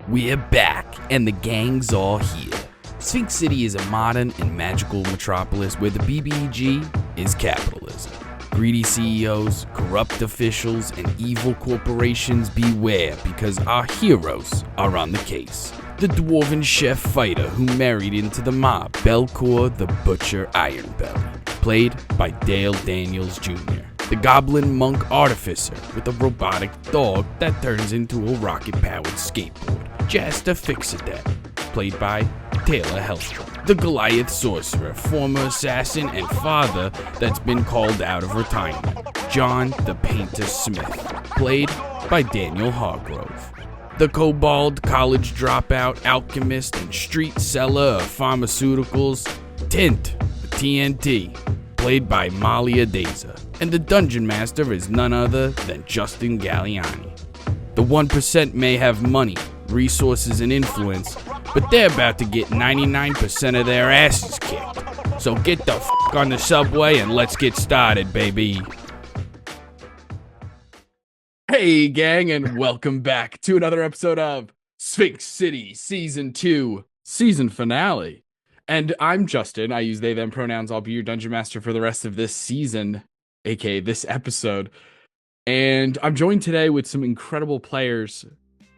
We're back, and the gang's all here. Sphinx City is a modern and magical metropolis where the BBG is capitalism. Greedy CEOs, corrupt officials, and evil corporations beware because our heroes are on the case. The dwarven chef fighter who married into the mob, Belkor the Butcher Ironbelly, played by Dale Daniels Jr. The goblin monk artificer with a robotic dog that turns into a rocket-powered skateboard, Jaster Fixadet, played by Taylor Hellstrom. The Goliath sorcerer, former assassin and father that's been called out of retirement, John the Painter Smith, played by Daniel Hargrove. The kobold college dropout, alchemist, and street seller of pharmaceuticals, Tint, the TNT, played by Malia Deza. And the dungeon master is none other than Justin Galliani. The 1% may have money, resources, and influence, but they're about to get 99% of their asses kicked. So get the f*** on the subway and let's get started, baby. Hey, gang, and welcome back to another episode of Sphinx City Season 2, Season Finale. And I'm Justin. I use they, them pronouns. I'll be your dungeon master for the rest of this season, aka this episode. And I'm joined today with some incredible players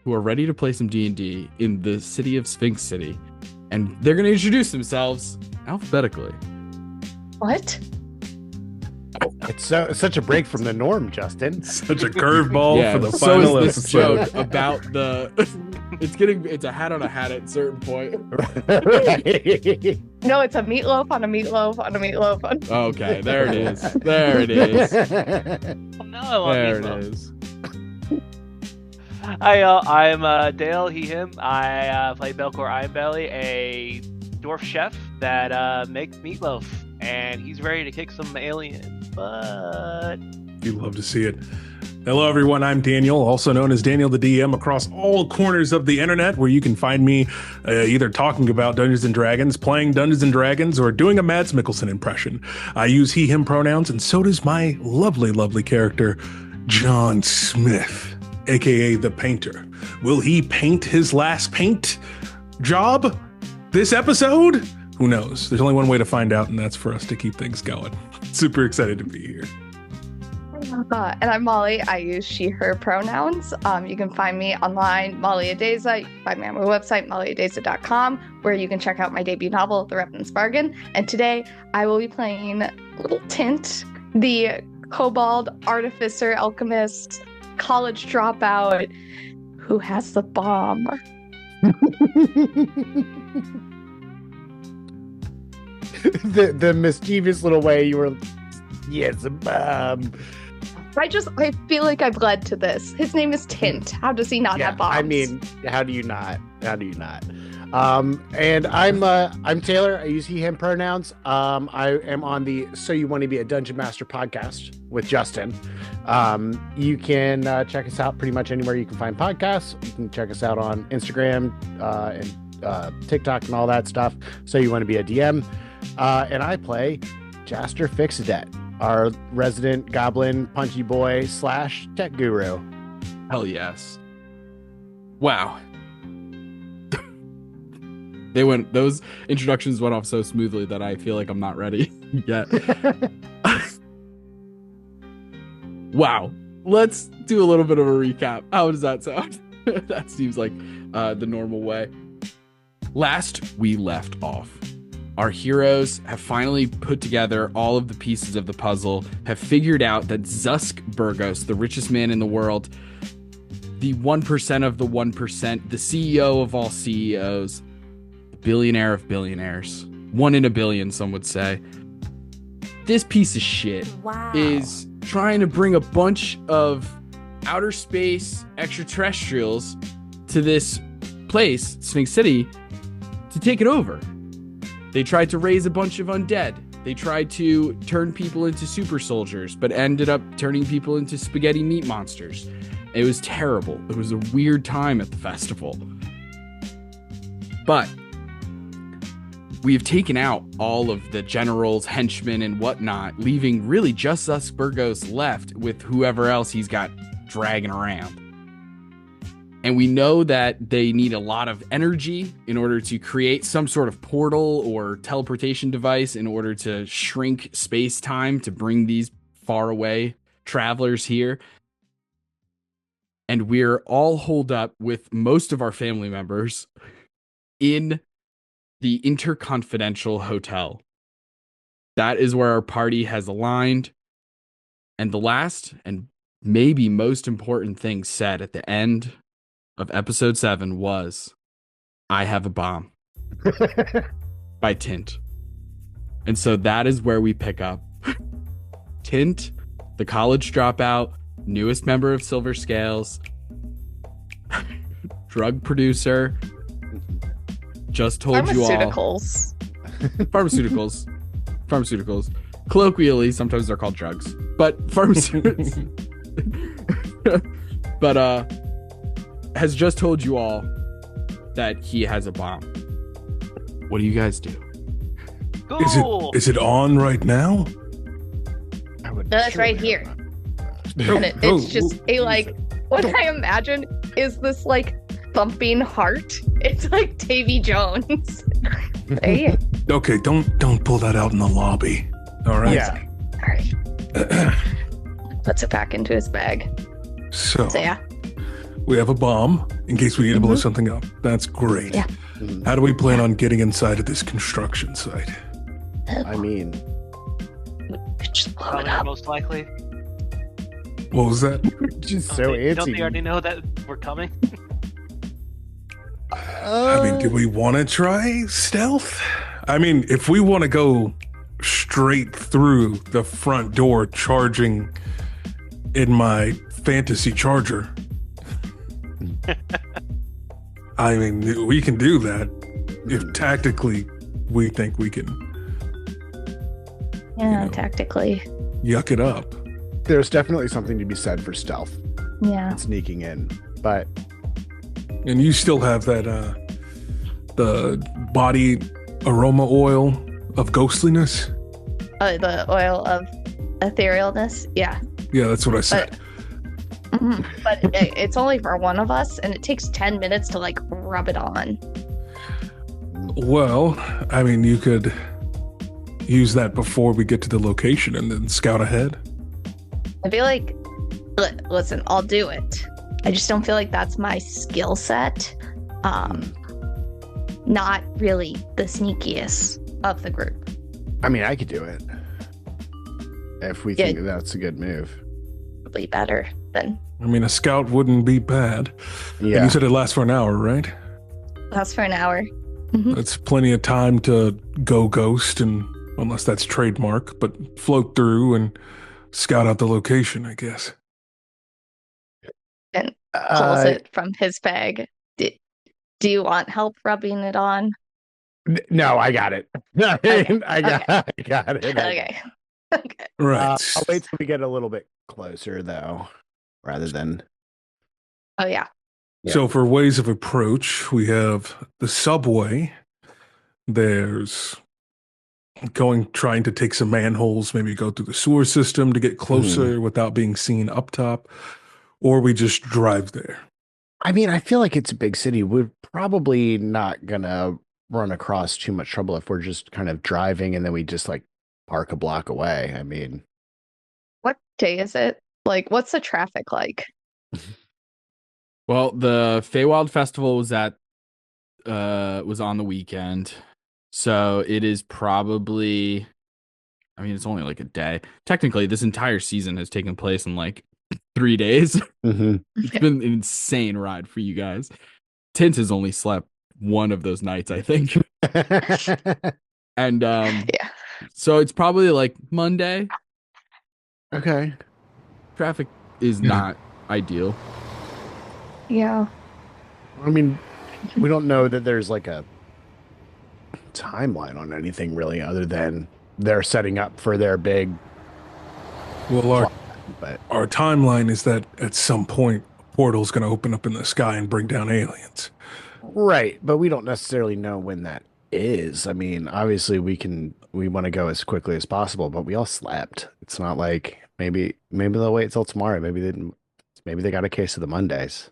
who are ready to play some D&D in the city of Sphinx City. And they're going to introduce themselves alphabetically. What? It's such a break from the norm, Justin. Such a curveball for the so final is this episode. joke about the... it's a hat on a hat at a certain point. No, it's a meatloaf on a meatloaf on a meatloaf. Okay, there it is. There it is. No, I want There meatloaf. it is. Hi, I'm Dale, he, him. I play Belkor Ironbelly, a dwarf chef that makes meatloaf, and he's ready to kick some aliens, but... You'd love to see it. Hello, everyone. I'm Daniel, also known as Daniel the DM, across all corners of the internet, where you can find me either talking about Dungeons & Dragons, playing Dungeons & Dragons, or doing a Mads Mikkelsen impression. I use he, him pronouns, and so does my lovely, lovely character, John Smith, aka the Painter. Will he paint his last paint job this episode? Who knows? There's only one way to find out, and that's for us to keep things going. Super excited to be here. And I'm Molly. I use she, her pronouns. You can find me online, Molly Adeza. You can find me on my website, mollyadeza.com, where you can check out my debut novel, The Revenant's Bargain. And today I will be playing Little Tint, the kobold artificer, alchemist, college dropout who has the bomb. the mischievous little way you were, yes, I feel like I've led to this. His name is Tint. How does he not have bombs? I mean, how do you not? And I'm Taylor. I use he, him pronouns. I am on the So You Want to Be a Dungeon Master podcast with Justin. You can check us out pretty much anywhere you can find podcasts. You can check us out on Instagram and TikTok and all that stuff. So You Want to Be a DM. And I play Jaster Fixadet, our resident goblin punchy boy / tech guru. Hell yes. Wow. Those introductions went off so smoothly that I feel like I'm not ready yet. Wow. Let's do a little bit of a recap. How does that sound? That seems like the normal way. Last we left off, our heroes have finally put together all of the pieces of the puzzle, have figured out that Zusk Bergos, the richest man in the world, the 1% of the 1%, the CEO of all CEOs, the billionaire of billionaires, 1 in a billion, some would say. This piece of shit is trying to bring a bunch of outer space extraterrestrials to this place, Sphinx City, to take it over. They tried to raise a bunch of undead. They tried to turn people into super soldiers, but ended up turning people into spaghetti meat monsters. It was terrible. It was a weird time at the festival. But we have taken out all of the generals, henchmen, and whatnot, leaving really just Zusk Bergos left with whoever else he's got dragging around. And we know that they need a lot of energy in order to create some sort of portal or teleportation device in order to shrink space-time to bring these faraway travelers here. And we're all holed up with most of our family members in the Interconfidential Hotel. That is where our party has aligned. And the last and maybe most important thing said at the end of episode 7 was, "I have a bomb," by Tint. And so that is where we pick up. Tint, the college dropout, newest member of Silver Scales, drug producer, just told you all. Pharmaceuticals. Colloquially, sometimes they're called drugs, but pharmaceuticals. But has just told you all that he has a bomb. What do you guys do? Cool. Is it on right now? No, it's right here. And it's just a like, what I imagine is this like thumping heart. It's like Davy Jones. Right here. Okay, don't pull that out in the lobby. All right. Yeah. All right. Puts it back into his bag. So yeah. we have a bomb in case we need to blow something up. That's great. Yeah. How do we plan on getting inside of this construction site? I mean, Just blow it Probably up. most likely. What was that? just Don't so they, don't they antsy. already know that we're coming? I mean, do we want to try stealth? I mean, if we want to go straight through the front door charging in my fantasy charger, I mean, we can do that if tactically we think we can Yeah, you know. tactically. yuck it up. There's definitely something to be said for stealth, Yeah. sneaking in. But And you still have that the body aroma oil of ghostliness. The oil of etherealness. Yeah. Yeah, that's what I said. But it's only for one of us, and it takes 10 minutes to like rub it on. Well, I mean, you could use that before we get to the location and then scout ahead. I feel like, listen, I'll do it. I just don't feel like that's my skill set. Not really the sneakiest of the group. I mean, I could do it if we think that's a good move. Probably better than I mean, a scout wouldn't be bad. And Yeah. you said it lasts for an hour, right? that's for an hour. That's plenty of time to go ghost, and unless that's trademark, but float through and scout out the location, I guess. And pulls it from his bag. Do you want help rubbing it on? No, I got it. Okay. I got it. Okay. Okay. Right. I'll wait till we get a little bit closer, though, rather than. Oh, yeah. So for ways of approach, we have the subway. There's trying to take some manholes, maybe go through the sewer system to get closer without being seen up top, or we just drive there. I mean, I feel like it's a big city. We're probably not gonna run across too much trouble if we're just kind of driving and then we just like park a block away. I mean, What day is it? Like, what's the traffic like? Well, the Feywild Festival was on the weekend. So it is probably, I mean, it's only like a day. Technically, this entire season has taken place in like 3 days. It's been an insane ride for you guys. Tint has only slept one of those nights, I think. And Yeah. so it's probably like Monday. Okay. Traffic is not ideal. Yeah. I mean, we don't know that there's like a timeline on anything really, other than they're setting up for their big. Well, But our timeline is that at some point, a portal's going to open up in the sky and bring down aliens. right, but we don't necessarily know when that is. I mean, obviously we want to go as quickly as possible, but we all slept. It's not like maybe they'll wait till tomorrow. Maybe they got a case of the Mondays.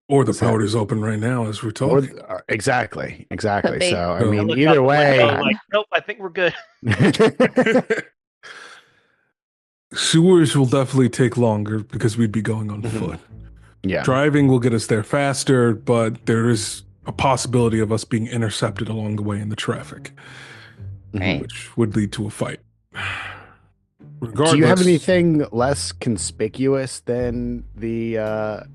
Or the So- powder's open right now as we're Or, talking. exactly. But they- So I So- mean, Look either out the way. window, like, nope, I think we're good. Sewers will definitely take longer because we'd be going on Mhm. foot. Yeah. Driving will get us there faster, but there is a possibility of us being intercepted along the way in the traffic, Right. which would lead to a fight. Regardless, Do you have anything less conspicuous than the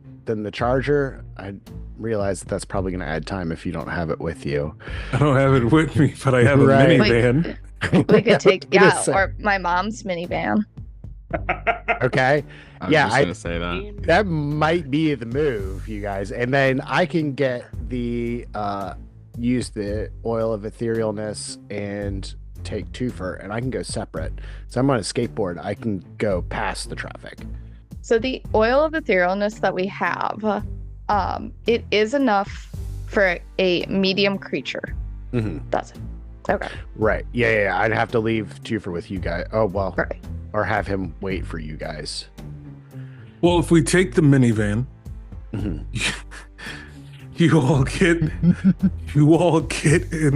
charger? I realize that's probably going to add time if you don't have it with you. I don't have it with me, but I have a Right. minivan. We could take Gonna yeah, say- or my mom's minivan. Okay. I was Yeah, just I- gonna say that. That might be the move, you guys. And then I can get the use the oil of etherealness and take twofer, and I can go separate. So I'm on a skateboard. I can go past the traffic. So the oil of etherealness that we have, it is enough for a medium creature. Mm-hmm. That's it. Okay. Right. Yeah. I'd have to leave twofer with you guys. Oh well, Right. or have him wait for you guys. Well, if we take the minivan, Mhm. you all get in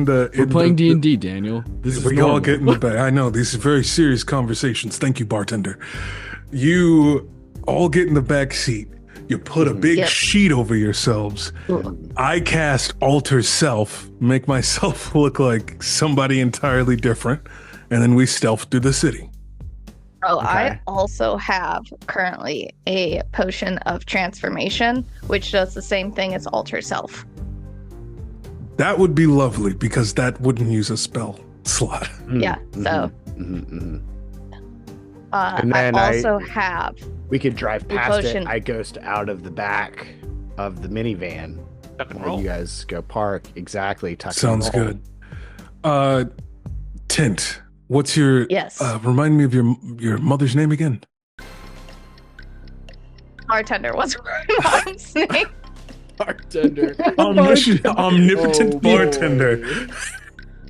the. We're in playing the- D&D, Daniel. This is We all normal. get in the back. I know these are very serious conversations. Thank you, bartender. You all get in the back seat. You put a big Yep. sheet over yourselves. I cast alter self, make myself look like somebody entirely different, and then we stealth through the city. Oh, Okay. I also have currently a potion of transformation, which does the same thing as alter self. That would be lovely because that wouldn't use a spell slot. Yeah, so- Mhm. And I then also have We could drive The past potion. it. I ghost out of the back of the minivan. Tuck and While roll. you guys go park. Exactly. Tuck and Sounds roll. good. Tint, what's your yes, remind me of your mother's name again? bartender. What's my mom's name? Bartender. Omniscient, omnipotent Oh, bartender.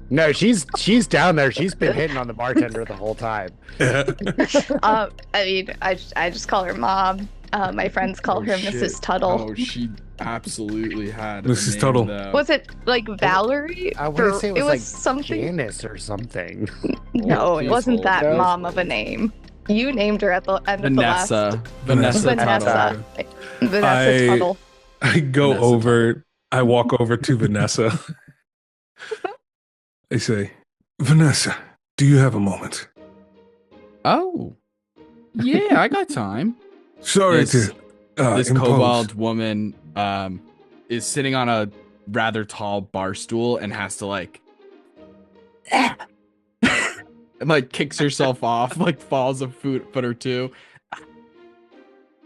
No, she's down there. She's been hitting on the bartender the whole time. I mean, I just call her mom. My friends call her shit. Mrs. Tuttle. Oh, she absolutely had a Mrs. name, Tuttle. though. Was it like Valerie? I want to Or- say it was like something. Janice or something. No, Please it wasn't hold. that No. mom of a name. You named her at the end of the last. Vanessa Vanessa. Tuttle. Vanessa Tuttle. I go Vanessa over, I walk over to Vanessa. I say, Vanessa, do you have a moment? Oh. Yeah, I got time. Sorry This- to This impose. kobold woman is sitting on a rather tall bar stool and has to like and like kicks herself off, like falls a foot or two.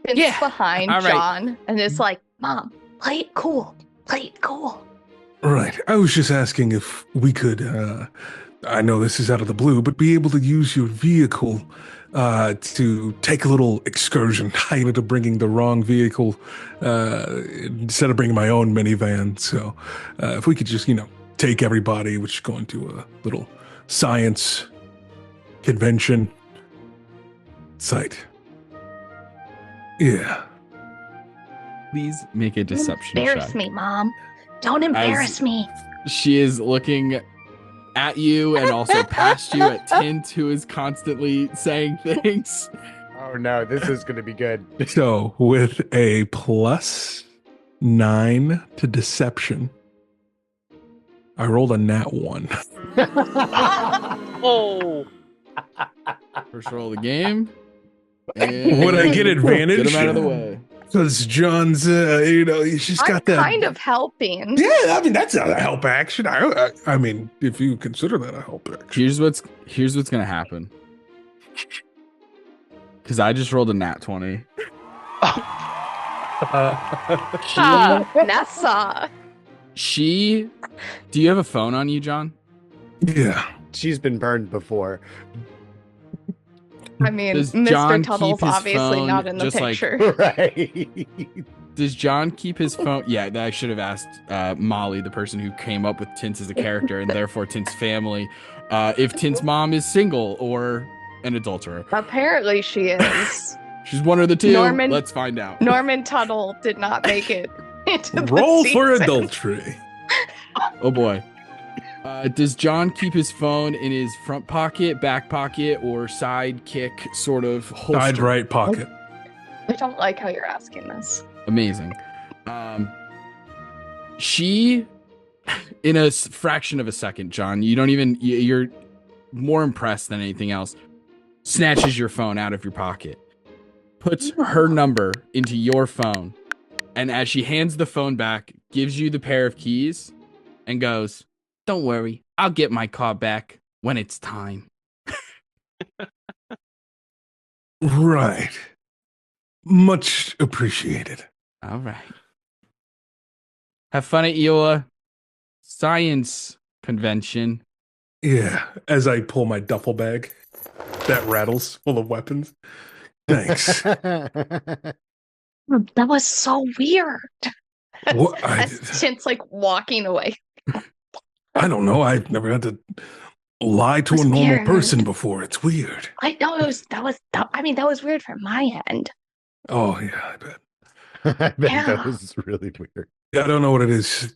It's Yeah. behind All right. John and it's like, Mom, play it cool. Play it cool. Right. I was just asking if we could, I know this is out of the blue, but be able to use your vehicle to take a little excursion. I ended up bringing the wrong vehicle instead of bringing my own minivan. So if we could just, take everybody, which is going to a little science convention site. Yeah. Please make a deception Embarrass check. me, Mom. Don't embarrass me. She is looking at you and also past you at Tint, who is constantly saying things. Oh no, this is going to be good. So with a +9 to deception, I rolled a nat 1. Oh, First roll of the game. Would I get advantage? Get him out of the way. Because John's, he's just I'm got that. kind of helping. Yeah, I mean that's a help action. I mean, if you consider that a help action. Here's what's gonna happen. Because I just rolled a nat 20. Nessa. Do you have a phone on you, John? Yeah. She's been burned before. I mean, Does Mr. John Tuttle's keep his obviously phone not in the just like- picture. Right. Does John keep his phone? Yeah, I should have asked Molly, the person who came up with Tint as a character and therefore Tint's family, if Tint's mom is single or an adulterer. Apparently she is. She's one or the two. Norman- Let's find out. Norman Tuttle did not make it into the Roll for season. adultery. Oh boy. Does John keep his phone in his front pocket, back pocket, or sidekick sort of holster? Side right pocket. I don't like how you're asking this. Amazing. She, in a fraction of a second, John, you're more impressed than anything else, snatches your phone out of your pocket, puts her number into your phone, and as she hands the phone back, gives you the pair of keys and goes, "Don't worry, I'll get my car back when it's time." Right. Much appreciated. All right. Have fun at your science convention. Yeah, as I pull my duffel bag that rattles full of weapons. Thanks. That was so weird. What? As Tint's like walking away. I don't know. I've never had to lie to a It's normal weird. person before. It's weird. I know that was weird from my end. Oh, yeah, I bet. I bet Yeah. that was really weird. Yeah, I don't know what it is.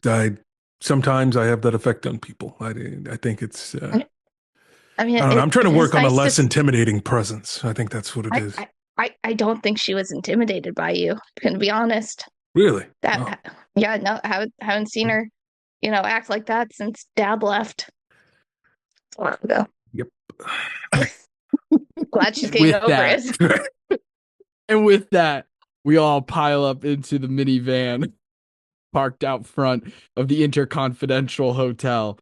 Sometimes I have that effect on people. I think it's. I mean, I don't know. I'm trying to it is work on a nice to less s- intimidating presence. I think that's what it is. I don't think she was intimidated by you. Gonna be honest. Really? That Oh. yeah, no, haven't seen her, act like that since Dad left. A while ago. Yep. Glad she's getting With over that. it. And with that, we all pile up into the minivan parked out front of the Interconfidential Hotel.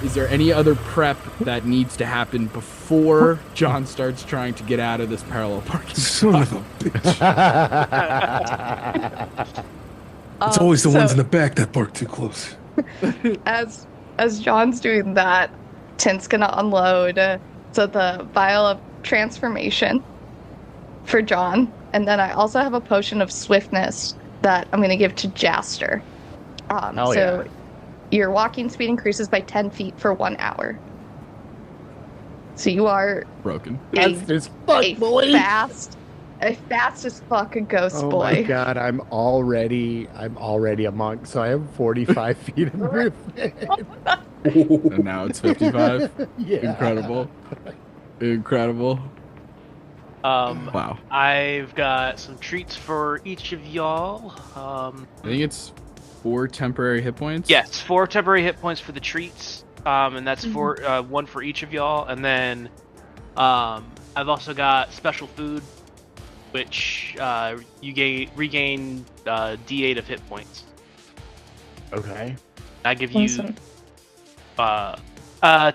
Is there any other prep that needs to happen before John starts trying to get out of this parallel parking Son of spot? a bitch. It's always the ones in the back that park too close. as John's doing that, Tint's gonna unload the vial of transformation for John, and then I also have a potion of swiftness that I'm gonna give to Jaster. Hell So yeah. your walking speed increases by 10 feet for 1 hour. So you are Broken. Fast as fuck, a boy. fast as fuck a ghost Oh boy. my god, I'm already a monk, so I have 45 feet of movement. And now it's 55. Yeah. Incredible. Wow. I've got some treats for each of y'all. I think it's 4 temporary hit points. Yes, 4 temporary hit points for the treats, and that's for one for each of y'all. And then I've also got special food, which you regain D8 of hit points. Okay. I give you Awesome.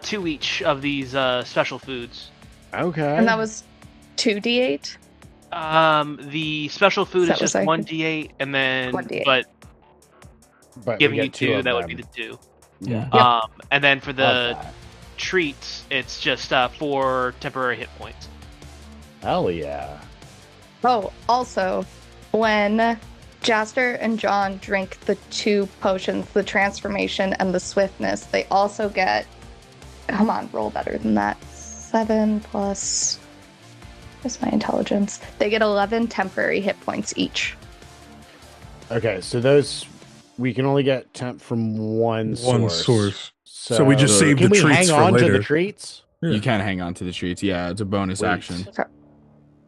2 each of these special foods. Okay. And that was 2d8. The special food That is was just like- 1d8, and then 1d8. but but we giving get you 2 two, of that would them. be the 2. Yeah. And then for the Love that. treats, it's just 4 temporary hit points. Hell yeah. Oh, also, when Jaster and John drink the 2 potions, the transformation and the swiftness, they also get, come on, roll better than that. 7 plus, where's my intelligence? They get 11 temporary hit points each. Okay, so those we can only get temp from one source. So we just save can the we treats hang for on to later. the treats? Yeah. You can hang on to the treats. Yeah, it's a bonus Wait. action.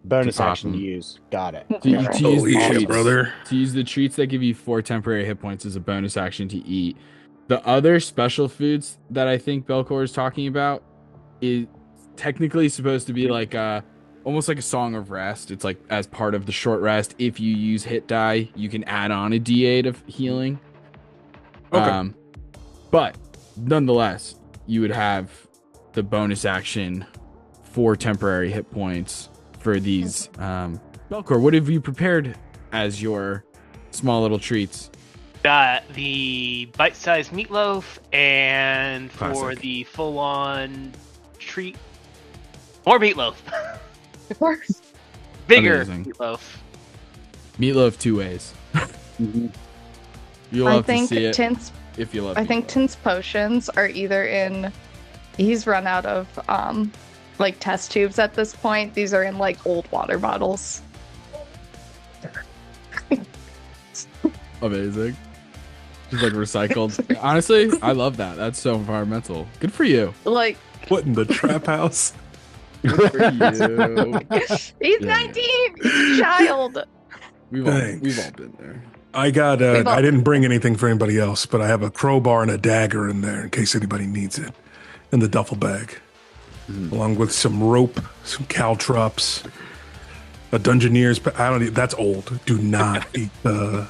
Bonus To pop action to them. use. Got it. To Okay. use Holy the shit, treats, brother. To use the treats that give you 4 temporary hit points as a bonus action to eat. The other special foods that I think Belkor is talking about is technically supposed to be like almost like a song of rest. It's like as part of the short rest. If you use hit die, you can add on a D8 of healing. Okay. But nonetheless, you would have the bonus action 4 temporary hit points for these. Belkor, what have you prepared as your small little treats? Got the bite-sized meatloaf, and for Classic. the full-on treat, more meatloaf. Bigger Amazing. meatloaf. Meatloaf 2 ways. You'll I love to think see it Tint's if you love I think Tint's potions are either in, he's run out of like test tubes at this point. These are in like old water bottles. Amazing. Just like recycled. Honestly, I love that. That's so environmental. Good for you. Like, What in the trap house? Good for you. he's Yeah. 19. He's a child. We've Thanks. all been there. I got. We've all- I didn't bring anything for anybody else, but I have a crowbar and a dagger in there in case anybody needs it, in the duffel bag, along with some rope, some caltrops, a Dungeoneer's. I don't. That's old. Do not eat the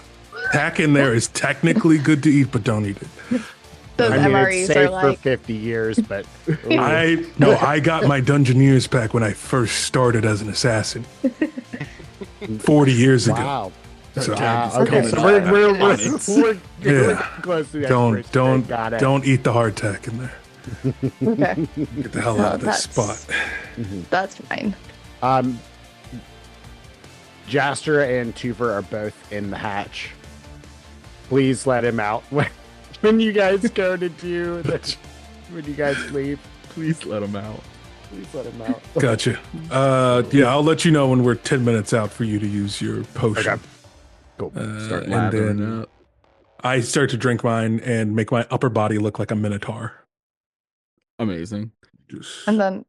tack in there. Is technically good to eat, but don't eat it. Those I mean, MREs it's are safe for like, 50 years, but I got my Dungeoneer's pack when I first started as an assassin 40 years ago. wow. So Okay, so we're Yeah. close to the expiration date. Got it. don't eat the hardtack in there. okay, Get the hell out of this that's- spot. that's fine. Jaster and Tuver are both in the hatch. Please let him out when you guys go to do that. When you guys leave, Please let him out. please let him out. Gotcha. Yeah, I'll let you know when we're 10 minutes out for you to use your potion. Okay. Cool. Start And lathering then up. I start to drink mine and make my upper body look like a minotaur. Amazing. Just, And then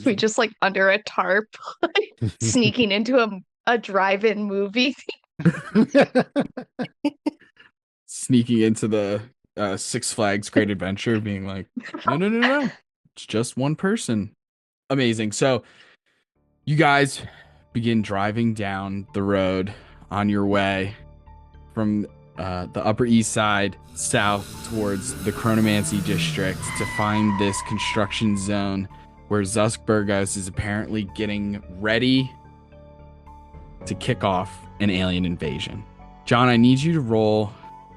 we just like under a tarp, like, sneaking into a drive-in movie. Sneaking into the Six Flags Great Adventure, being like, no. It's just one person. Amazing. So you guys begin driving down the road on your way from the Upper East Side south towards the Chronomancy District to find this construction zone where Zusk Bergos is apparently getting ready to kick off an alien invasion. John, I need you to roll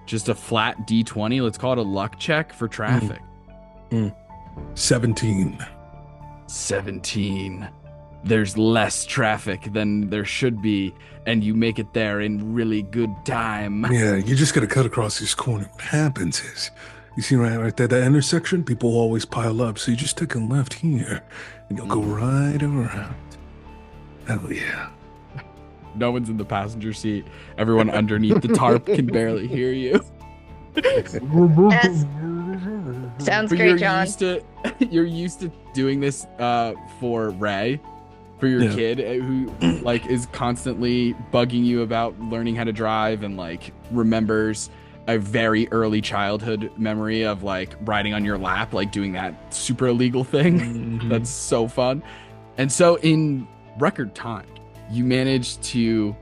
just a flat D20. Let's call it a luck check for traffic. 17. 17. There's less traffic than there should be, and you make it there in really good time. Yeah, you just got to cut across this corner. What happens is, you see right there, that intersection, people always pile up. So you just take a left here, and you'll go right around. Hell yeah. No one's in the passenger seat. Everyone underneath the tarp can barely hear you. Yes. Sounds But great, John. You're used to doing this for Ray, for your Yeah. kid who like is constantly bugging you about learning how to drive and like remembers a very early childhood memory of like riding on your lap, like doing that super illegal thing. That's so fun. And so in record time, you managed to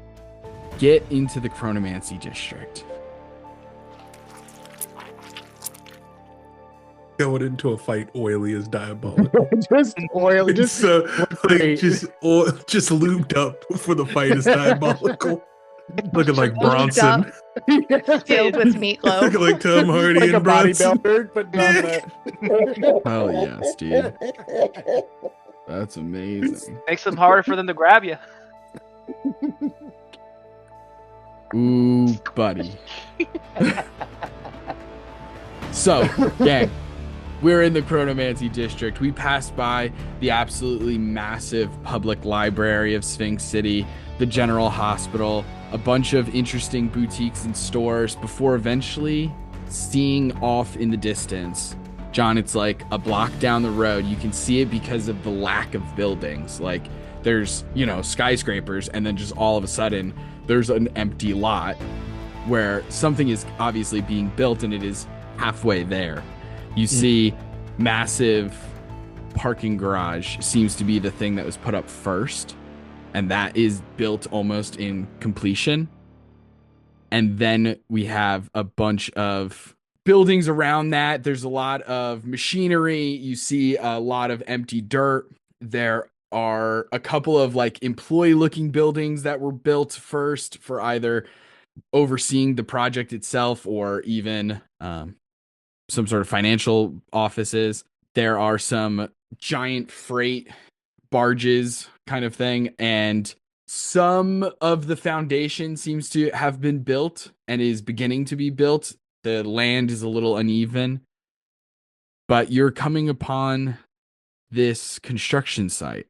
get into the Chronomancy District. Going into a fight oily is diabolical. Just oil. Just just lubed up for the fight is diabolical. Looking like Lubed Bronson. Filled with meatloaf. Looking like Tom Hardy like a and Bronson. bodybuilder, but not Hell yes, dude. That's amazing. Makes them harder for them to grab you. Ooh, buddy. So, gang, we're in the Chronomancy District. We passed by the absolutely massive public library of Sphinx City, the General Hospital, a bunch of interesting boutiques and stores before eventually seeing off in the distance. John, it's like a block down the road. You can see it because of the lack of buildings. Like there's, skyscrapers, and then just all of a sudden there's an empty lot where something is obviously being built and it is halfway there. You see massive parking garage seems to be the thing that was put up first, and that is built almost in completion. And then we have a bunch of buildings around that. There's a lot of machinery. You see a lot of empty dirt. There are a couple of like employee looking buildings that were built first for either overseeing the project itself or even some sort of financial offices. There are some giant freight barges kind of thing, and some of the foundation seems to have been built and is beginning to be built. The land is a little uneven, but you're coming upon this construction site.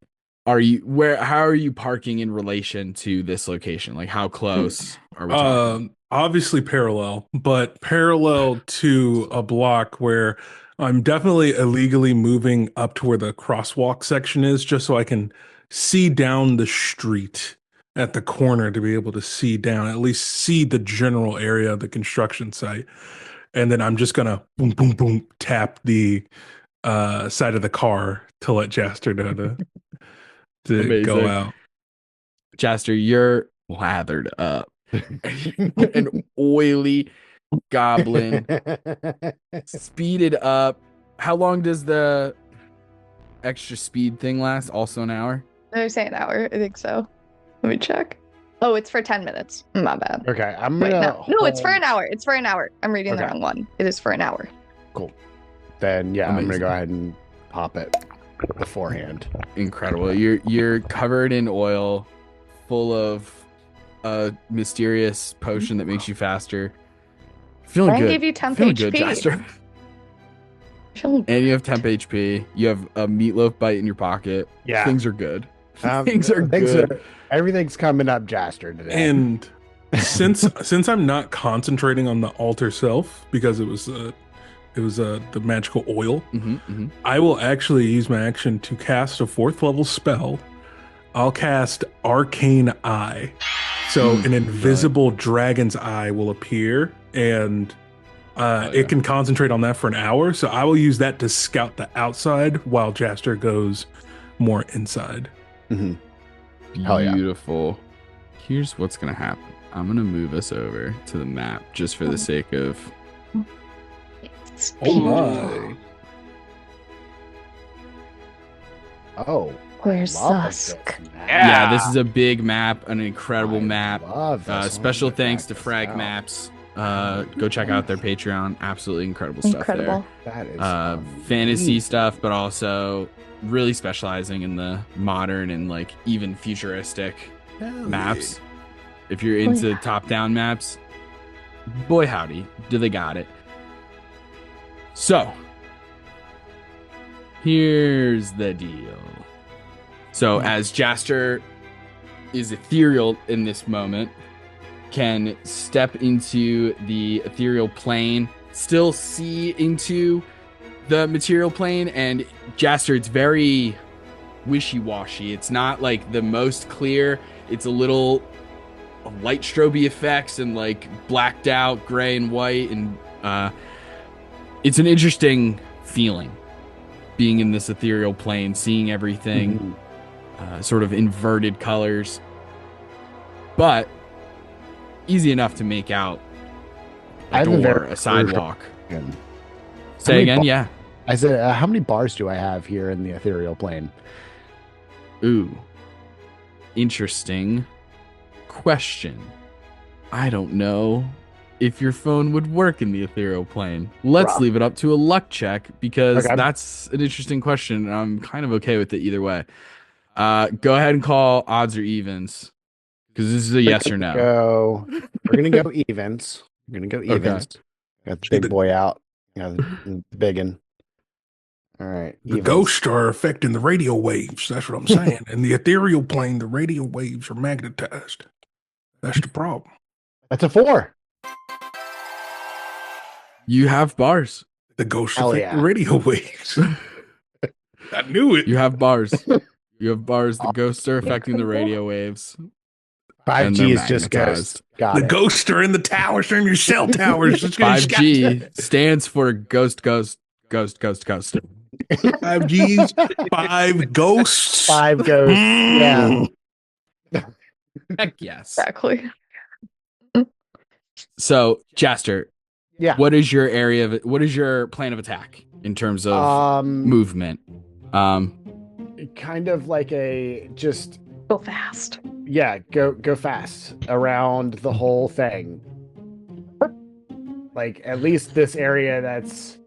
how are you parking in relation to this location? Like how close are we talking? Obviously parallel, but parallel to a block where I'm definitely illegally moving up to where the crosswalk section is, just so I can see down the street at the corner to be able to see down, at least see the general area of the construction site. And then I'm just gonna boom, boom, boom, tap the side of the car to let Jaster know to Amazing. go out. Jaster, you're lathered up. An oily goblin, speeded up. How long does the extra speed thing last? Also an hour? They're saying an hour. I think so. Let me check. Oh, it's for 10 minutes. My bad. Okay, I'm Wait, gonna. no, it's for an hour. It's for an hour. I'm reading the Okay. wrong one. It is for an hour. Cool. Then yeah, I'm gonna Amazing. go ahead and pop it beforehand. Incredible. You're covered in oil, full of a mysterious potion that makes you faster. Feeling I good. gave you 10 Feeling HP. good, Jaster. Feeling- And you have temp HP. You have a meatloaf bite in your pocket. Yeah. Things are good. Things are good. Everything's coming up, Jaster, today. And since I'm not concentrating on the altar self because it was the magical oil, I will actually use my action to cast a 4th level spell. I'll cast Arcane Eye. So an invisible dragon's eye will appear, and it can concentrate on that for an hour. So I will use that to scout the outside while Jaster goes more inside. Hell yeah. Beautiful. Here's what's gonna happen. I'm gonna move us over to the map just for the sake of. Oh my! Oh, Where's love Zusk? this map. Yeah, this is a big map, an incredible map. Love this Special one. thanks to Check Frag this out. Maps. Go check out their Patreon. Absolutely incredible stuff Incredible. That is fantasy amazing. stuff, but also really specializing in the modern and like even futuristic Hell maps. If you're into top-down maps, boy howdy, do they got it. So, here's the deal. So, as Jaster is ethereal in this moment, can step into the ethereal plane, still see into the material plane, and Jaster, it's very wishy-washy. It's not like the most clear. It's a little light strobe effects and like blacked out gray and white, and it's an interesting feeling being in this ethereal plane, seeing everything sort of inverted colors, but easy enough to make out I a have a door, very a sidewalk. And Say many again. bar- Yeah. I said, how many bars do I have here in the ethereal plane? Ooh, interesting question. I don't know if your phone would work in the ethereal plane. Let's Rough. leave it up to a luck check because Okay. that's an interesting question, and I'm kind of okay with it either way. Go ahead and call odds or evens because this is a yes or no. We're gonna go evens. We're gonna go evens. Got the big boy out. Got the big one. All right. The evens. ghosts are affecting the radio waves. That's what I'm saying. In the ethereal plane, the radio waves are magnetized. That's the problem. That's a 4. You have bars. The ghosts Hell affect yeah. the radio waves. I knew it. You have bars. You have bars. The ghosts are affecting the radio waves. 5G is they're just magnetized. ghost. Got The it. ghosts are in the towers. They're in your cell towers. It's gonna 5G stands for ghost. 5G's, 5 ghosts. 5 ghosts. Yeah. Heck yes. Exactly. So, Jaster, Yeah. what is your what is your plan of attack in terms of movement? Kind of like a just Go fast. yeah, go fast around the whole thing. Like at least this area that's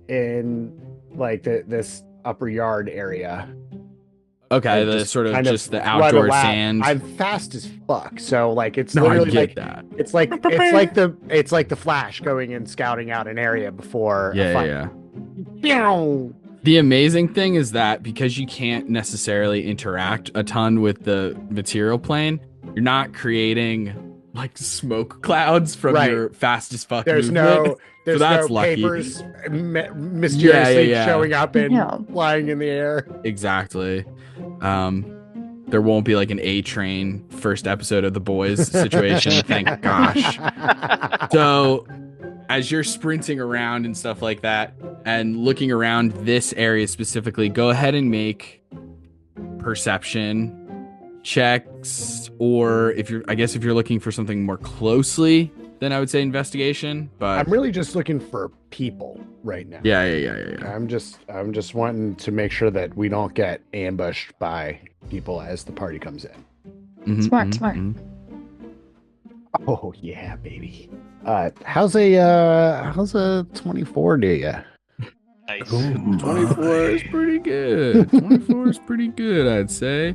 in like this upper yard area. Okay, Like, the sort of kind just the run outdoor a lap. sand. I'm fast as fuck, so like it's No, I literally get like that. it's like the Flash going and scouting out an area before a Yeah, fight. yeah. Meow. The amazing thing is that because you can't necessarily interact a ton with the material plane, you're not creating like smoke clouds from Right. your fast as fuck There's movement. there's that's no lucky. papers mysteriously Yeah. showing up and Yeah. flying in the air. Exactly. There won't be like an A Train first episode of The Boys situation. Thank gosh. So as you're sprinting around and stuff like that and looking around this area specifically, go ahead and make perception checks, or if you're looking for something more closely, then I would say investigation. But I'm really just looking for people right now. Yeah. I'm just wanting to make sure that we don't get ambushed by people as the party comes in. Mhm, Smart. Oh yeah, baby. How's a 24 do you? Nice. 24 is pretty good. 24 is pretty good, I'd say.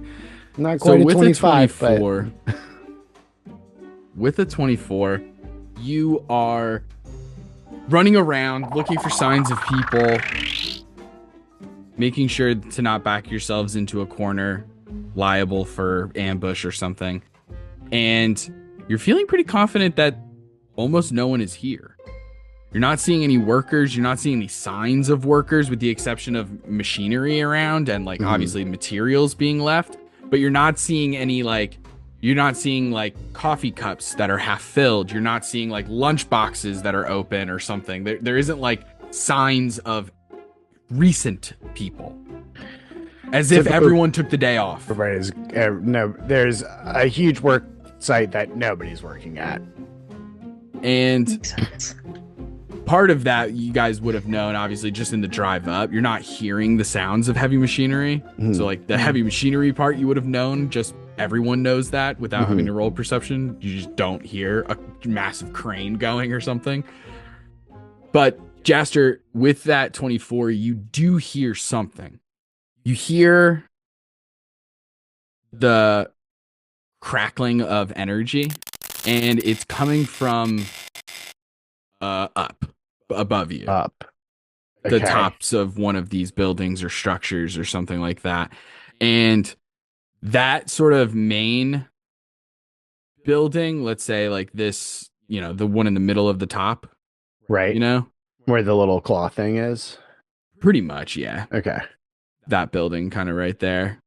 Not So quite with a 25, a 24, with a 24, you are running around looking for signs of people, making sure to not back yourselves into a corner, liable for ambush or something. And you're feeling pretty confident that almost no one is here. You're not seeing any workers. You're not seeing any signs of workers, with the exception of machinery around and like obviously materials being left. But you're not seeing any you're not seeing like coffee cups that are half filled. You're not seeing like lunch boxes that are open or something. There isn't like signs of recent people, as if everyone took the day off. everybody's no. There's a huge work site that nobody's working at. And Makes sense. part of that you guys would have known, obviously, just in the drive up. You're not hearing the sounds of heavy machinery. So like the heavy machinery part you would have known, just everyone knows that without having to roll perception. You just don't hear a massive crane going or something. But Jaster, with that 24, you do hear something. You hear the crackling of energy, and it's coming from up above you, Up. the Okay. tops of one of these buildings or structures or something like that. And that sort of main building, let's say like this, the one in the middle of the top, Right. Where the little claw thing is. pretty much, yeah, Okay. that building kind of right there.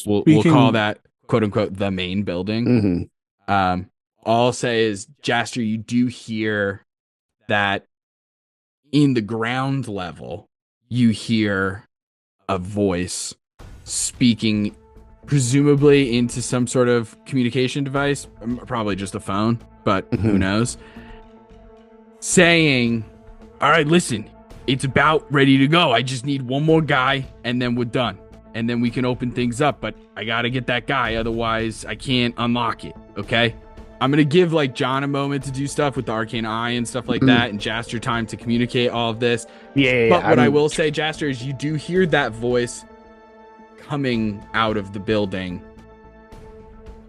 We'll Speaking- call that quote unquote the main building. Mm-hmm. All I'll say is, Jaster, you do hear that in the ground level, you hear a voice speaking, presumably into some sort of communication device, probably just a phone, but who knows, saying, all right, listen, it's about ready to go. I just need one more guy and then we're done. And then we can open things up, but I got to get that guy. Otherwise I can't unlock it. Okay. I'm going to give like John a moment to do stuff with the arcane eye and stuff like that, and Jaster time to communicate all of this. Yeah. But what I will say, Jaster, is you do hear that voice coming out of the building,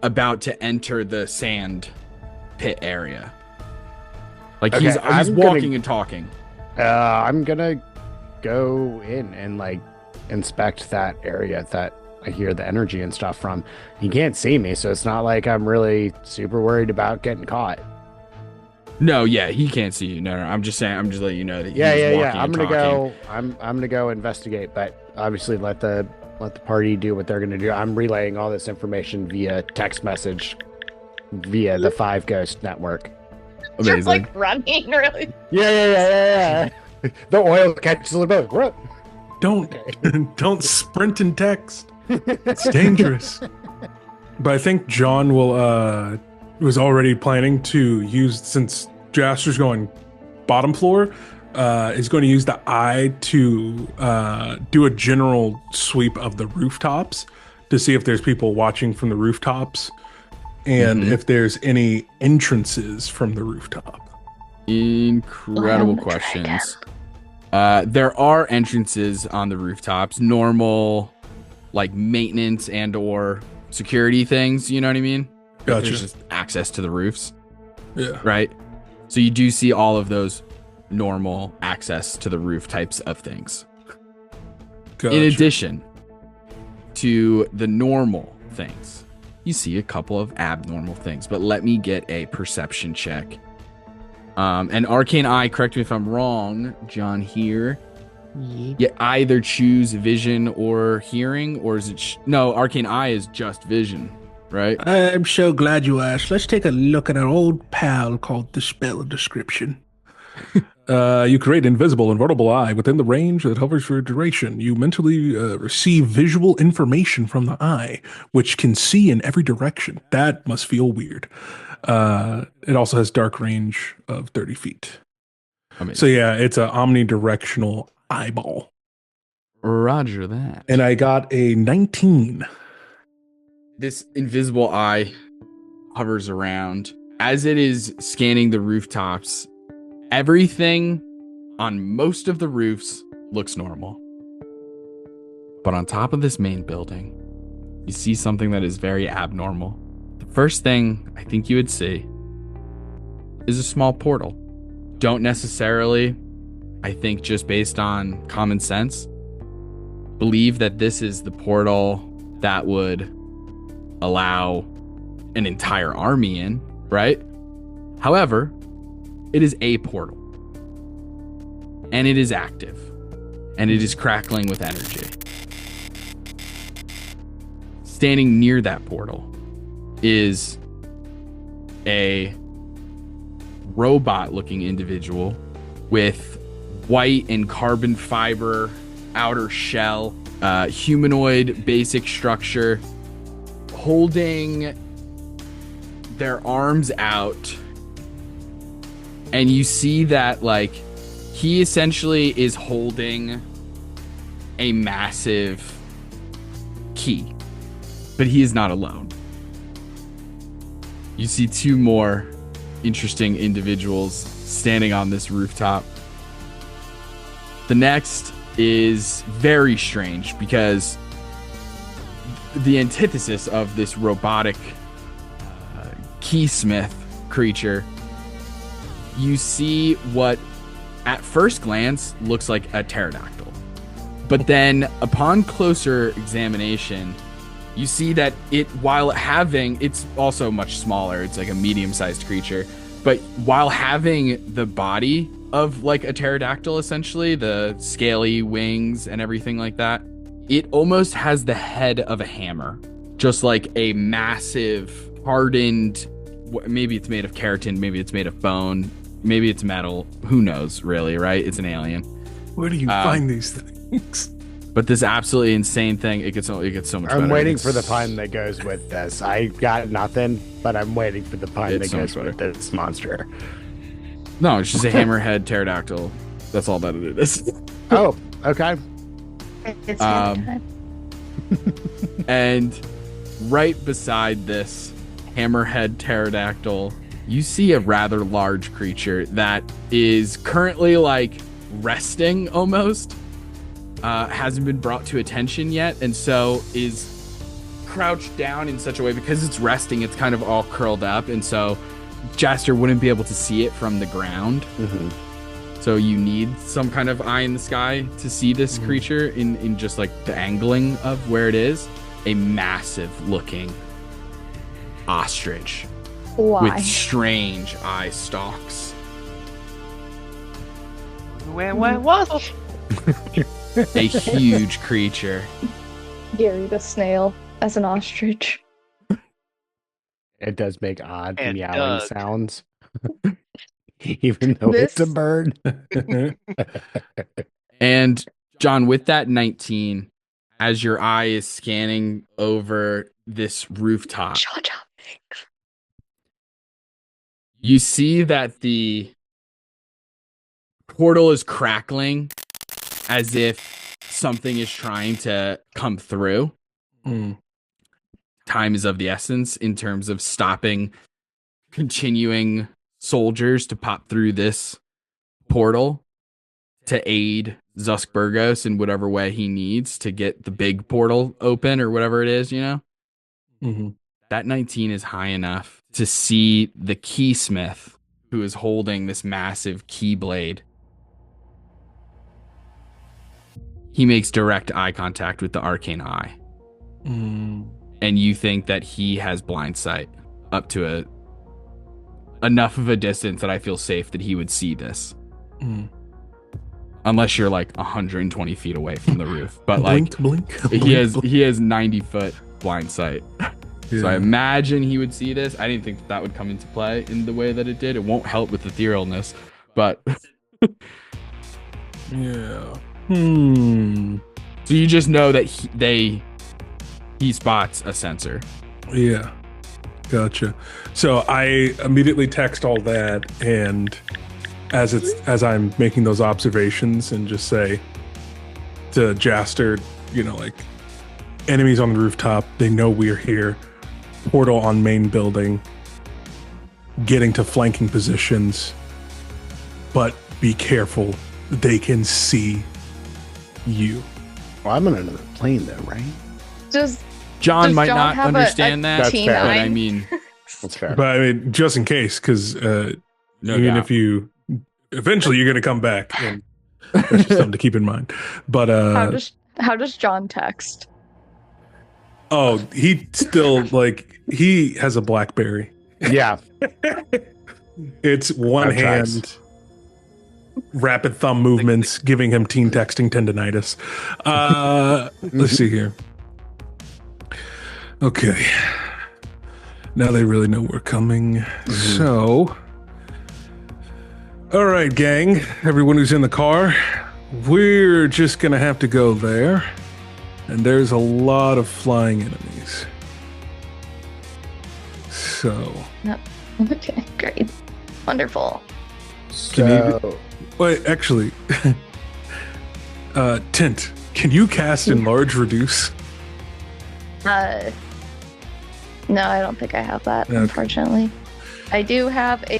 about to enter the sand pit area. Like Okay, he's I'm walking and talking. I'm gonna go in and like inspect that area that I hear the energy and stuff from. He can't see me, so it's not like I'm really super worried about getting caught. No, yeah, he can't see you. No, I'm just saying. I'm just letting you know that. Yeah. walking I'm and gonna talking. go. I'm gonna go investigate, but obviously let the party do what they're gonna do. I'm relaying all this information via text message, via the 5 Ghost network. You're Amazing. like running, really. Yeah. The oil catches a little bit. What? Don't sprint and text. It's dangerous. But I think John was already planning to use, since Jaster's going bottom floor, is going to use the eye to do a general sweep of the rooftops to see if there's people watching from the rooftops and if there's any entrances from the rooftop. Incredible questions. There are entrances on the rooftops, normal like maintenance and or security things, you know what I mean? Gotcha. There's just access to the roofs, Yeah. right? So you do see all of those normal access to the roof types of things. Gotcha. In addition to the normal things, you see a couple of abnormal things, but let me get a perception check. And Arcane Eye, correct me if I'm wrong, John, here. You either choose vision or hearing, or is it... No, Arcane Eye is just vision, right? I'm so glad you asked. Let's take a look at our old pal called the spell description. You create invisible, invertible eye within the range that hovers for a duration. You mentally receive visual information from the eye, which can see in every direction. That must feel weird. It also has dark range of 30 feet. Amazing. So yeah, it's an omnidirectional eyeball. Roger that. And I got a 19. This invisible eye hovers around. As it is scanning the rooftops, everything on most of the roofs looks normal. But on top of this main building, you see something that is very abnormal. The first thing I think you would see is a small portal. Don't necessarily, I think just based on common sense, believe that this is the portal that would allow an entire army in, right? However, it is a portal. And it is active. And it is crackling with energy. Standing near that portal is a robot-looking individual with white and carbon fiber outer shell, humanoid basic structure, holding their arms out. And you see that, like, he essentially is holding a massive key, but he is not alone. You see two more interesting individuals standing on this rooftop. The next is very strange because the antithesis of this robotic keysmith creature, you see what at first glance looks like a pterodactyl. But then upon closer examination, you see that it's also much smaller. It's like a medium-sized creature. But while having the body of like a pterodactyl, essentially, the scaly wings and everything like that, it almost has the head of a hammer. Just like a massive, hardened, maybe it's made of keratin, maybe it's made of bone, maybe it's metal. Who knows, really, right? It's an alien. Where do you find these things? But this absolutely insane thing, it gets so much better. I'm waiting for the pun that goes with this. I got nothing, but I'm waiting for the pun that goes with this monster. No, it's just a hammerhead pterodactyl. That's all that it is. Oh, okay. It's time. And right beside this hammerhead pterodactyl, you see a rather large creature that is currently like resting almost. Hasn't been brought to attention yet, and so is crouched down in such a way because it's resting, it's kind of all curled up, and so Jaster wouldn't be able to see it from the ground. Mm-hmm. So you need some kind of eye in the sky to see this creature in just like the angling of where it is. A massive looking ostrich. Why? With strange eye stalks. What? A huge creature. Gary the snail as an ostrich. It does make odd And meowing Doug. sounds. Even though it's a bird. And John, with that 19, as your eye is scanning over this rooftop, you see that the portal is crackling as if something is trying to come through. Time is of the essence in terms of stopping continuing soldiers to pop through this portal to aid Zusk Bergos in whatever way he needs to get the big portal open or whatever it is, you know? Mm-hmm. That 19 is high enough to see the keysmith who is holding this massive keyblade. he makes direct eye contact with the arcane eye. Mm. And you think that he has blind sight up to enough of a distance that I feel safe that he would see this. Mm. Unless you're like 120 feet away from the roof. But Blink, like blink, he blink. has 90-foot blind sight. So I imagine he would see this. I didn't think that would come into play in the way that it did. It won't help with etherealness, but Yeah. So you just know that he spots a sensor. Yeah. Gotcha. So I immediately text all that, and as I'm making those observations, and just say to Jaster, like, enemies on the rooftop, they know we're here. Portal on main building. Getting to flanking positions. But be careful. They can see you. Well, I'm on another plane though, right? John Does might John not have understand that, That's fair. but I mean, That's fair. But I mean, just in case, because no even doubt. if you eventually you're gonna come back, and that's just something to keep in mind. But how does John text? oh, he still he has a BlackBerry. Yeah. It's one That tracks. hand, rapid thumb movements, giving him teen texting tendinitis. Let's see here. Okay. Now they really know we're coming. So, all right, gang. Everyone who's in the car, we're just gonna have to go there. And there's a lot of flying enemies. So, Okay, great. Wonderful. So wait, actually, Tint, can you cast Enlarge Reduce? No, I don't think I have that, Okay. unfortunately. I do have I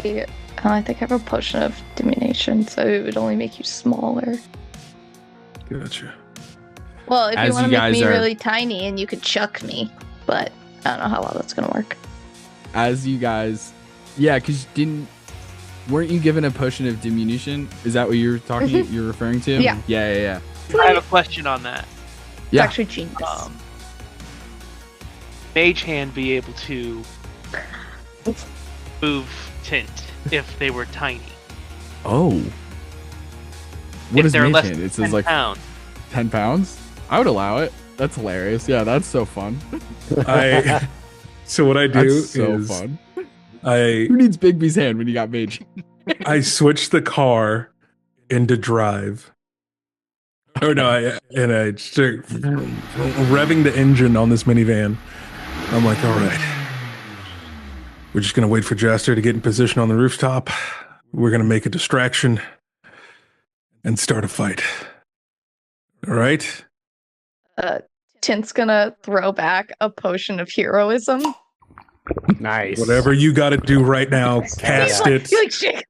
think I have a potion of diminution, so it would only make you smaller. Gotcha. Well, if As you want you to make guys me are- really tiny and you could chuck me, but I don't know how well that's gonna work. as you guys, because weren't you given a potion of diminution? Is that what you're you're referring to? Yeah. Yeah. I have a question on that. It's Yeah. actually genius. Mage Hand be able to move Tint if they were tiny? Oh. What If is they're Mage less Hand? than It says 10 like pounds. 10 pounds? I would allow it. That's hilarious. Yeah, that's so fun. So what I do That's so is fun. I Who needs Bigby's hand when you got Mage? I switch the car into drive. Or no, I start revving the engine on this minivan. I'm like, all right, we're just gonna wait for Jaster to get in position on the rooftop. We're gonna make a distraction and start a fight. All right. Tint's gonna throw back a potion of heroism. nice. Whatever you got to do right now, cast it. He shake,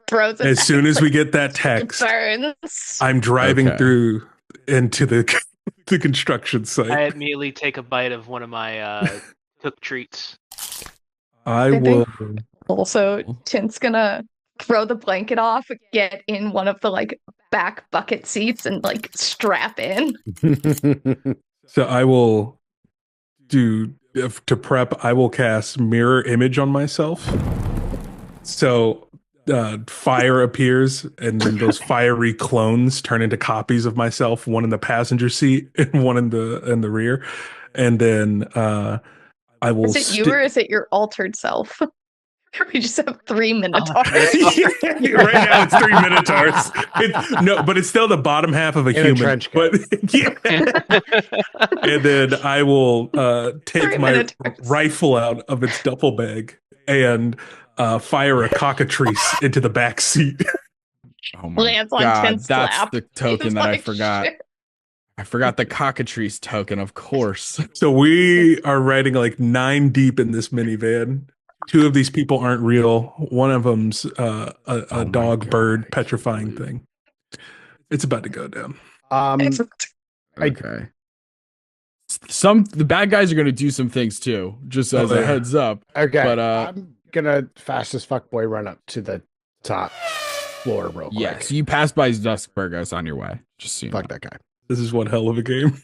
throws it As back, soon as we like, get that text, burns. I'm driving Okay. through into the construction site. I immediately take a bite of one of my cooked treats. I I will. think- Also, Tint's gonna throw the blanket off, get in one of the like back bucket seats, and like strap in. So I will do to prep. I will cast mirror image on myself. So fire appears, and then those fiery clones turn into copies of myself. One in the passenger seat and one in the rear. And then I will. Is it you or is it your altered self? We just have 3 minotaurs. Right now it's 3 minotaurs. But it's still the bottom half of a In a human. trench coat. But yeah. And then I will take 3 my minotaurs. rifle out of its duffel bag and fire a cockatrice into the back seat. Oh my Lands on god, Tint's that's lap. the token He's that I like, forgot. "Shit." I forgot the cockatrice token, of course. So we are riding like 9 deep in this minivan. 2 of these people aren't real. One of them's Oh a my dog bird God. petrifying thing. It's about to go down. Excellent. Okay. The bad guys are gonna do some things too, just as Oh, a yeah. heads up. Okay. But, I'm gonna fast as fuck boy run up to the top floor real quick. Yes, you passed by Zusk Bergos on your way. Just so you know. Fuck that guy. This is one hell of a game.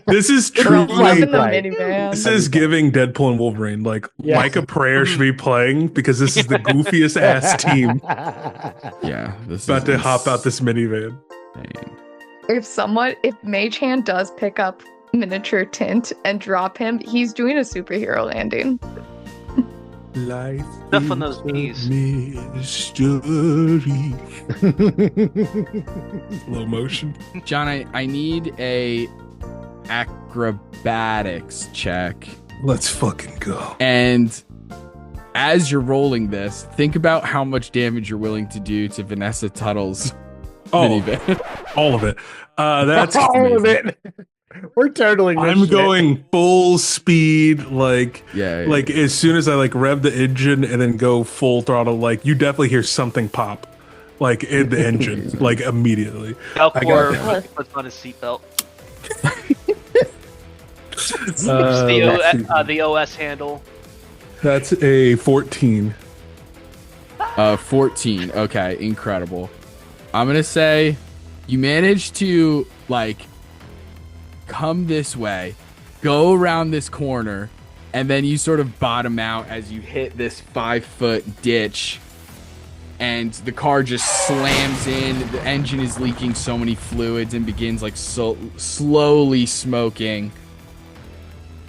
This is We're all truly. loving the Right. minivan. This is giving Deadpool and Wolverine like Yeah. Like a Prayer should be playing because this is the goofiest ass team Yeah, this about to is hop out this minivan. insane. If Mage Hand does pick up miniature tint and drop him, he's doing a superhero landing. Life Stuff on those knees. mystery. Slow motion. John, I need a acrobatics check. Let's fucking go. And as you're rolling this, think about how much damage you're willing to do to Vanessa Tuttle's minivan. All of it. That's all of it. We're totally. I'm going full speed, like Yeah, like as soon as I like rev the engine and then go full throttle, like you definitely hear something pop, like in the engine, like immediately. Belkor puts on his seatbelt. The OS handle. That's a 14. 14. Okay, incredible. I'm gonna say you managed to like come this way, go around this corner, and then you sort of bottom out as you hit this 5-foot ditch, and the car just slams in. The engine is leaking so many fluids and begins like slowly smoking.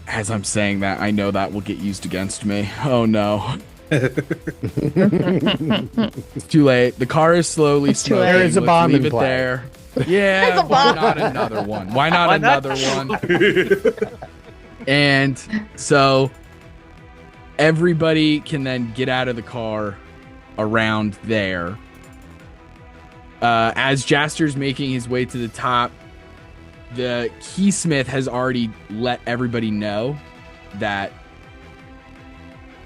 As I'm saying that, I know that will get used against me. Oh no. It's too late. The car is slowly It's too smoking. late. There is a Let's bomb leave in it play. there. Yeah, There's a why bomb. not another one? Why not Why not? another one? And so everybody can then get out of the car around there. As Jaster's making his way to the top, the keysmith has already let everybody know that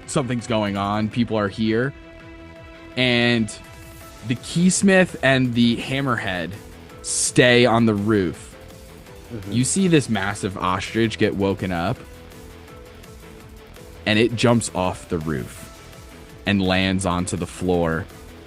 something's going on. People are here. And the keysmith and the hammerhead stay on the roof. You see this massive ostrich get woken up, and it jumps off the roof and lands onto the floor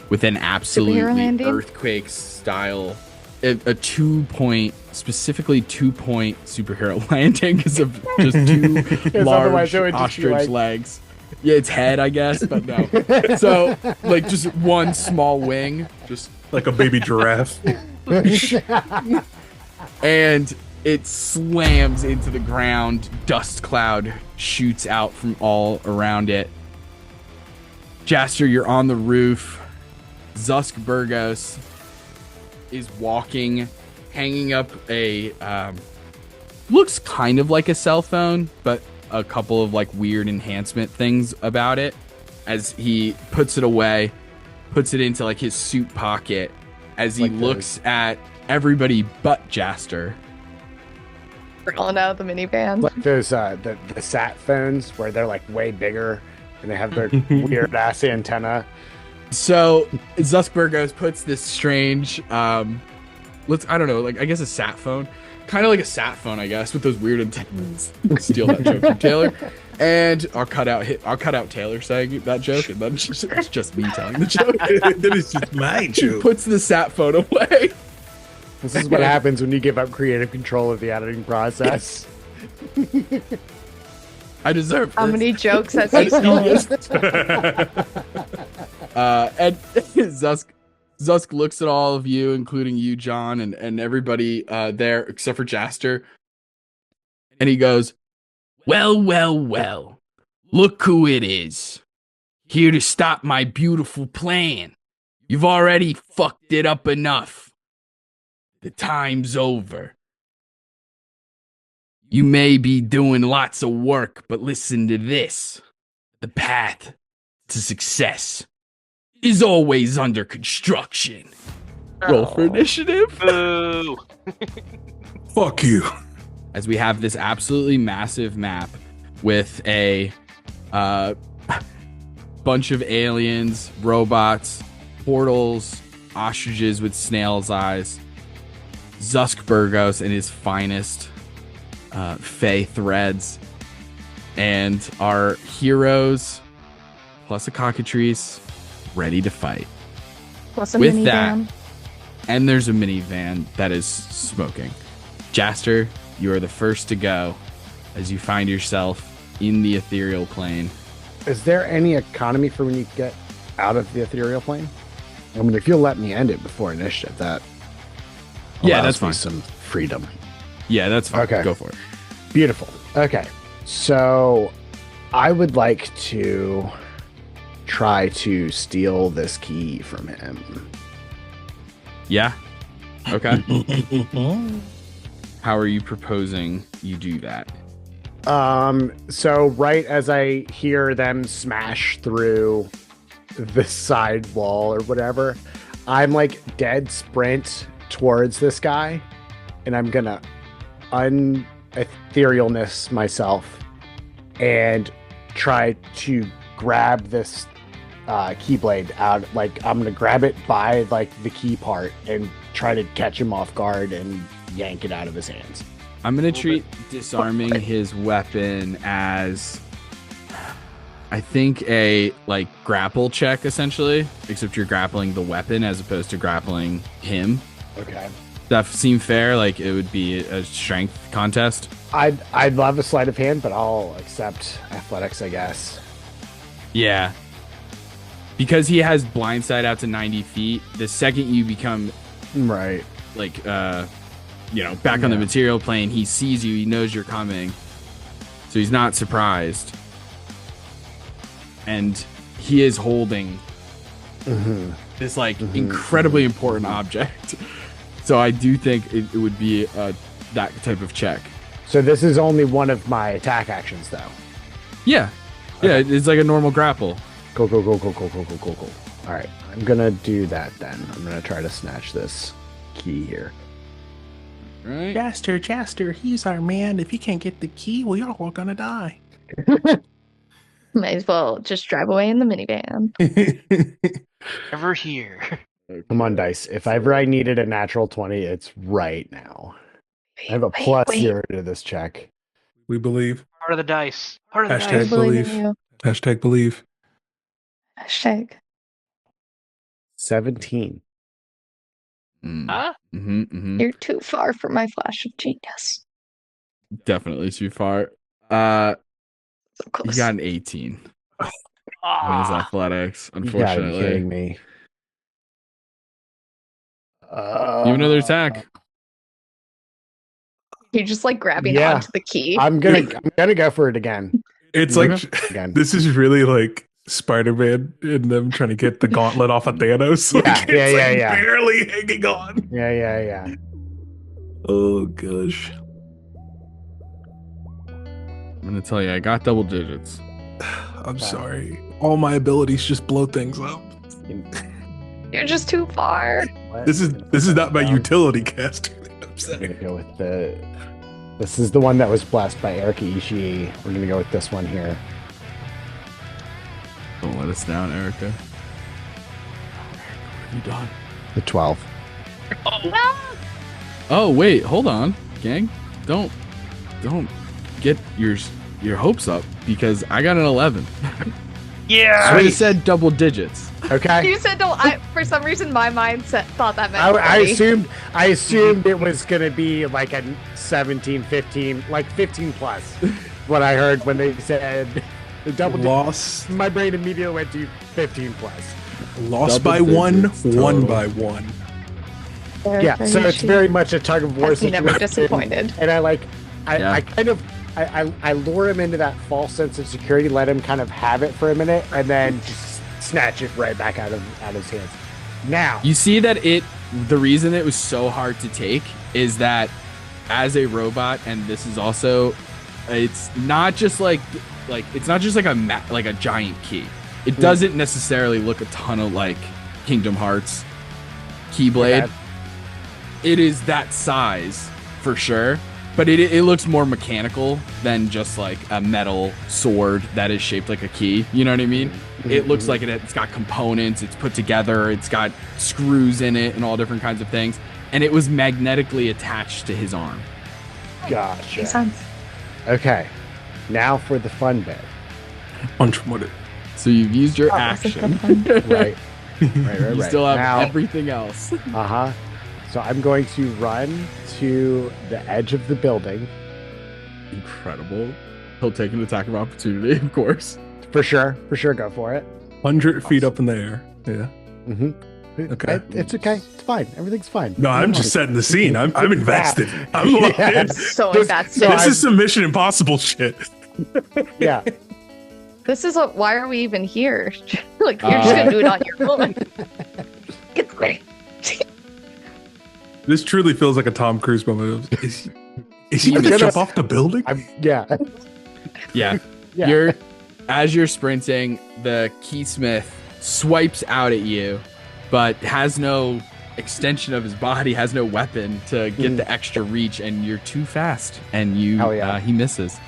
with an absolutely landing? earthquake style, a 2-point, specifically 2-point superhero landing because of just two otherwise large it would just be ostrich like- legs. Yeah, its head, I guess, but no. So, like, just one small wing, just Like a baby giraffe. and it slams into the ground. Dust cloud shoots out from all around it. Jaster, you're on the roof. Zusk Bergos is walking, hanging up a looks kind of like a cell phone, but a couple of like weird enhancement things about it. As he puts it away, puts it into like his suit pocket, as he Like looks at everybody but Jaster. Crawling out of the minivan. Like those the sat phones where they're like way bigger and they have their weird ass antenna. So Zusk Bergos puts this strange I don't know, like I guess a sat phone. Kind of like a sat phone, I guess, with those weird antennas. Steal that joke from Taylor. And I'll cut out Taylor saying that joke, and then it's just me telling the joke. That is just my He joke. puts the sat phone away. This is what happens when you give up creative control of the editing process. I deserve How this. many jokes has he stolen? And Zusk looks at all of you, including you, John, and everybody there except for Jaster. And he goes, well, well, well. Look who it is. Here to stop my beautiful plan. You've already fucked it up enough. The time's over. You may be doing lots of work, but listen to this. The path to success is always under construction. Roll for initiative. Boo! Fuck you. As we have this absolutely massive map with a bunch of aliens, robots, portals, ostriches with snail's eyes, Zusk Bergos in his finest fey threads, and our heroes plus a cockatrice ready to fight. Plus a With minivan. and there's a minivan that is smoking. Jaster, you are the first to go as you find yourself in the ethereal plane. Is there any economy for when you get out of the ethereal plane? I mean, if you'll let me end it before initiative, that Yeah, allows that's me fine. some freedom. Yeah, that's fine. Okay. Go for it. Beautiful. Okay. So I would like to try to steal this key from him. Yeah. Okay. How are you proposing you do that? So right as I hear them smash through the side wall or whatever, I'm like dead sprint towards this guy, and I'm gonna unetherealness myself and try to grab this keyblade out. Like, I'm gonna grab it by like the key part and try to catch him off guard and yank it out of his hands. I'm going to treat disarming his weapon as, I think, a like grapple check, essentially, except you're grappling the weapon as opposed to grappling him. Okay. That seem fair? Like it would be a strength contest? I'd love a sleight of hand, but I'll accept athletics, I guess. Yeah. Because he has blindside out to 90 feet, the second you become Right. like back on the material plane, he sees you, he knows you're coming, so he's not surprised, and he is holding this like incredibly important object. So I do think it would be that type of check. So this is only one of my attack actions, though. Yeah. It's like a normal grapple. Go. All right, I'm gonna do that then. I'm gonna try to snatch this key here. Right. Jaster, he's our man. If he can't get the key, we are all gonna die. Might as well just drive away in the minivan. Ever here. Come on, dice. If ever I needed a natural 20, it's right now. I have a +0 to this check. We believe. Part of the dice. Part of the Hashtag I dice. believe believe. in you. Hashtag believe. Hashtag. 17. Huh? You're too far for my flash of genius. Definitely too far. So You close. got an 18 on his athletics, You gotta be unfortunately. kidding me. You have another attack. You're just like grabbing Yeah. onto the key. I'm gonna go for it again. It's like Again. this is really like Spider-Man and them trying to get the gauntlet off of Thanos. Like, Yeah, it's like yeah. barely hanging on. Yeah. Oh gosh. I'm gonna tell you, I got double digits. I'm sorry. All my abilities just blow things up. You're just too far. This is not my utility caster. I'm gonna go with this is the one that was blessed by Erika Ishii. We're gonna go with this one here. Don't let us down, Erica. What have you done? The 12. Oh wait, hold on, gang. Don't get your hopes up because I got an 11. Yeah. I said double digits. Okay. You said no. For some reason, my mindset thought that meant I 20. assumed it was gonna be like a 17, 15, like 15 plus. What I heard when they said the double Lost my brain immediately went to 15 plus. lost Double by one, digits won total. by one. Yeah, so it's very much a tug of war Has me never situation. disappointed. And Yeah. I kind of I lure him into that false sense of security, let him kind of have it for a minute, and then just snatch it right back out of his hands. Now, You see that the reason it was so hard to take is that as a robot, and this is also, it's not just like it's not just like a giant key. It doesn't necessarily look a ton of like Kingdom Hearts Keyblade. Okay. It is that size for sure, but it looks more mechanical than just like a metal sword that is shaped like a key. You know what I mean? It looks like it's got components, it's put together, it's got screws in it and all different kinds of things. And it was magnetically attached to his arm. gotcha. Makes sense. Okay, now for the fun bit. Punch what it. So you've used your Oh, this is action. so fun. Right. You still have Now, everything else. So I'm going to run to the edge of the building. Incredible. He'll take an attack of opportunity, of course. For sure, go for it. 100 feet up in the air. Yeah. Mm-hmm. Okay. It's okay. It's fine. Everything's fine. No, I'm just setting the scene. I'm invested. I'm Yeah. locked in. I'm so This- invested. so This is some Mission Impossible shit. Yeah. This is what. Why are we even here? Like you're just gonna do it on your own. Get ready. This truly feels like a Tom Cruise moment. Is he I'm gonna gonna- jump off the building? Yeah. Yeah. Yeah. As you're sprinting, the keysmith swipes out at you, but has no extension of his body, has no weapon to get the extra reach, and you're too fast, and Hell yeah. he misses.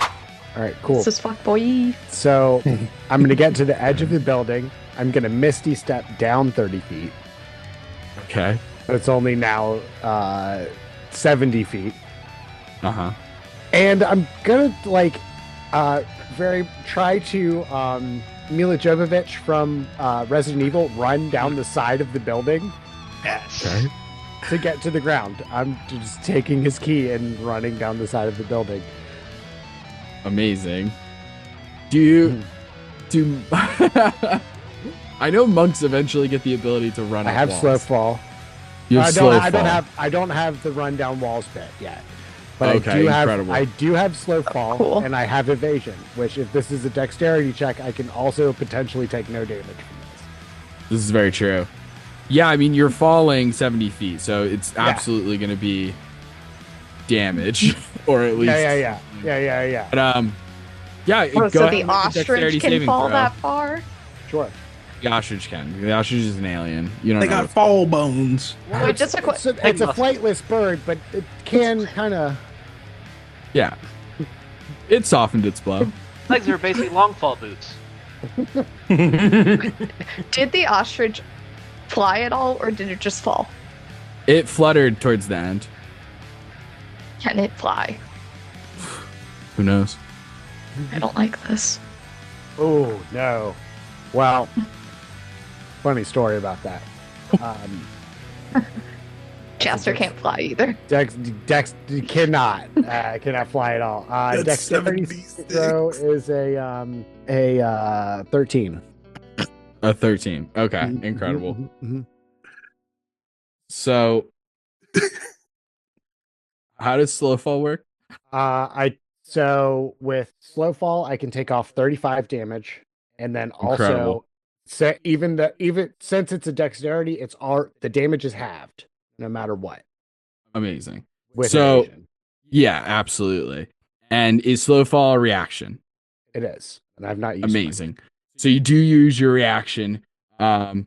All right, cool. This is fuck boy. So I'm going to get to the edge of the building. I'm going to Misty Step down 30 feet. Okay. It's only now 70 feet. And I'm going to try to Mila Jovovich from Resident Evil run down the side of the building Yes. Okay. to get to the ground. I'm just taking his key and running down the side of the building. Amazing. Do I know monks eventually get the ability to run I up have walls. slow fall. You have slow fall. I don't have the run down walls bit yet. But Okay, incredible. I do have slow fall Cool. and I have evasion, which if this is a dexterity check, I can also potentially take no damage from this. This is very true. Yeah, I mean, you're falling 70 feet, so it's Yeah. absolutely going to be damage, or at least. Yeah. But yeah, Oh, go so ahead the and make a dexterity ostrich can saving fall throw. that far? Sure. The ostrich can. The ostrich is an alien. You don't They know. got fall bones. Wait, just a quick. It's a flightless bird, but it can kind of. Yeah. It softened its blow. Legs are basically long fall boots. Did the ostrich fly at all, or did it just fall? It fluttered towards the end. Can it fly? Who knows? I don't like this. Oh no! Well, funny story about that. Chester can't fly either. Dex cannot fly at all. That's Dexterity 76. throw is a 13. A 13. Okay, Mhm, incredible. mhm, mhm. So, how does slow fall work? So with slow fall, I can take off 35 damage, and then also Incredible. even since it's a dexterity, the damage is halved no matter what. Amazing. With So- evasion. Yeah, absolutely. And is slow fall a reaction? It is, and I've not used Amazing. So you do use your reaction to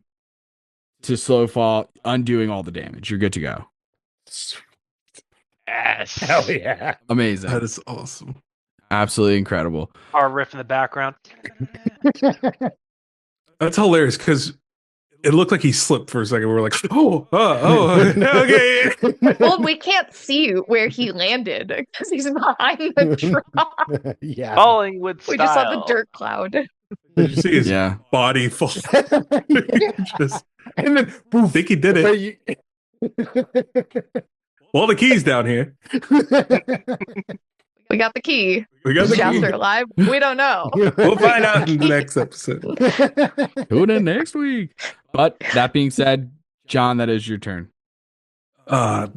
slow fall, undoing all the damage. You're good to go. Yes. mine. Hell yeah! Amazing. That is awesome. Absolutely incredible. Our riff in the background. That's hilarious because it looked like he slipped for a second. We were like, okay. Well, we can't see where he landed because he's behind the truck. Yeah. Falling with style. We just saw the dirt cloud. Did you see his Yeah. body fall? Just, And then I think he did but it. you- Well, the key's down here. We got the key. We got Is the key. Chester alive? We don't know. We'll find out in the next episode. Tune in next week. But that being said, John, that is your turn.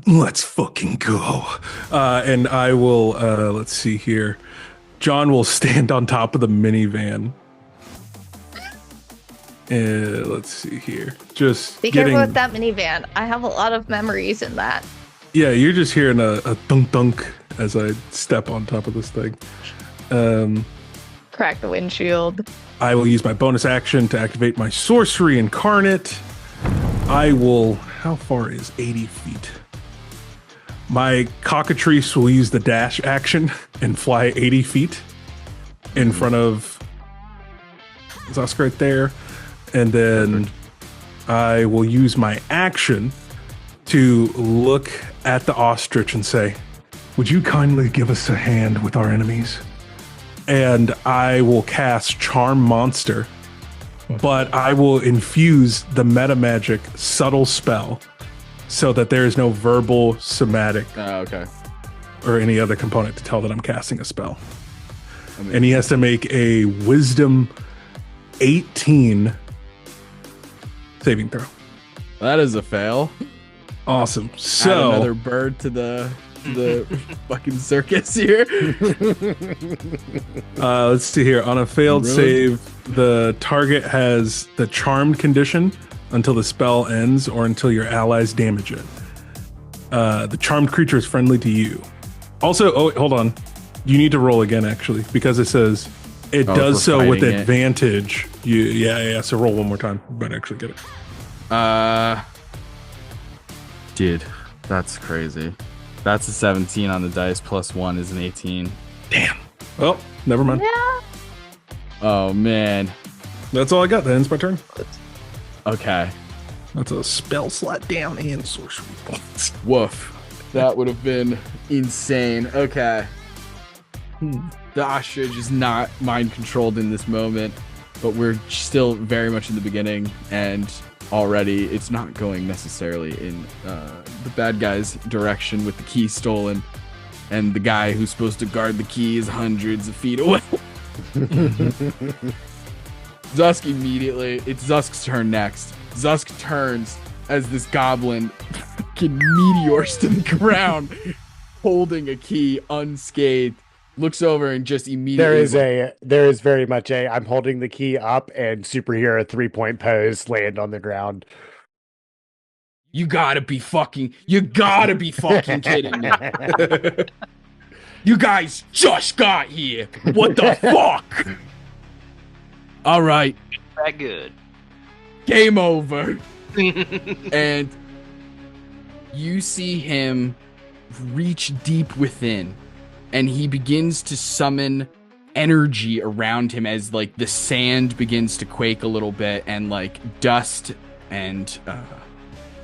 Let's fucking go. And I will, let's see here. John will stand on top of the minivan. Let's see here. Just Be getting, careful with that minivan. I have a lot of memories in that. yeah, you're just hearing a thunk thunk as I step on top of this thing. Crack the windshield. I will use my bonus action to activate my sorcery incarnate. I will, how far is 80 feet? My cockatrice will use the dash action and fly 80 feet in front of Zusk right there. And then I will use my action to look at the ostrich and say, "Would you kindly give us a hand with our enemies?" And I will cast Charm Monster, but I will infuse the meta magic subtle spell so that there is no verbal, somatic, Okay. or any other component to tell that I'm casting a spell. And he has to make a Wisdom 18 saving throw. That is a fail. Awesome. Add So another bird to the fucking circus here. let's see here. On a failed Really? save, the target has the charmed condition until the spell ends or until your allies damage it. The charmed creature is friendly to you. Also, oh, hold on. You need to roll again, actually, because it says it does for so with fighting it. advantage. Yeah. So roll one more time. You might actually get it. Dude, that's crazy. That's a 17 on the dice, plus 1 is an 18. Well, never mind. Yeah. Oh, man. That's all I got. That ends my turn. Okay. That's a Spell slot down and sorcery points. Woof. That would have been insane. Okay. The ostrich is not mind controlled in this moment, but we're still very much in the beginning, and already it's not going necessarily in the bad guy's direction with the key stolen, and the guy who's supposed to guard the key is hundreds of feet away. Zusk immediately, it's Zusk's turn next. Zusk turns as this goblin fucking meteors to the ground, holding a key unscathed, looks over and just immediately... There is very much I'm holding the key up and superhero 3-point pose land on the ground. You gotta be fucking kidding me. You guys just got here. What the fuck? All right, That good. game over. And you see him reach deep within, and he begins to summon energy around him as like the sand begins to quake a little bit, and like dust and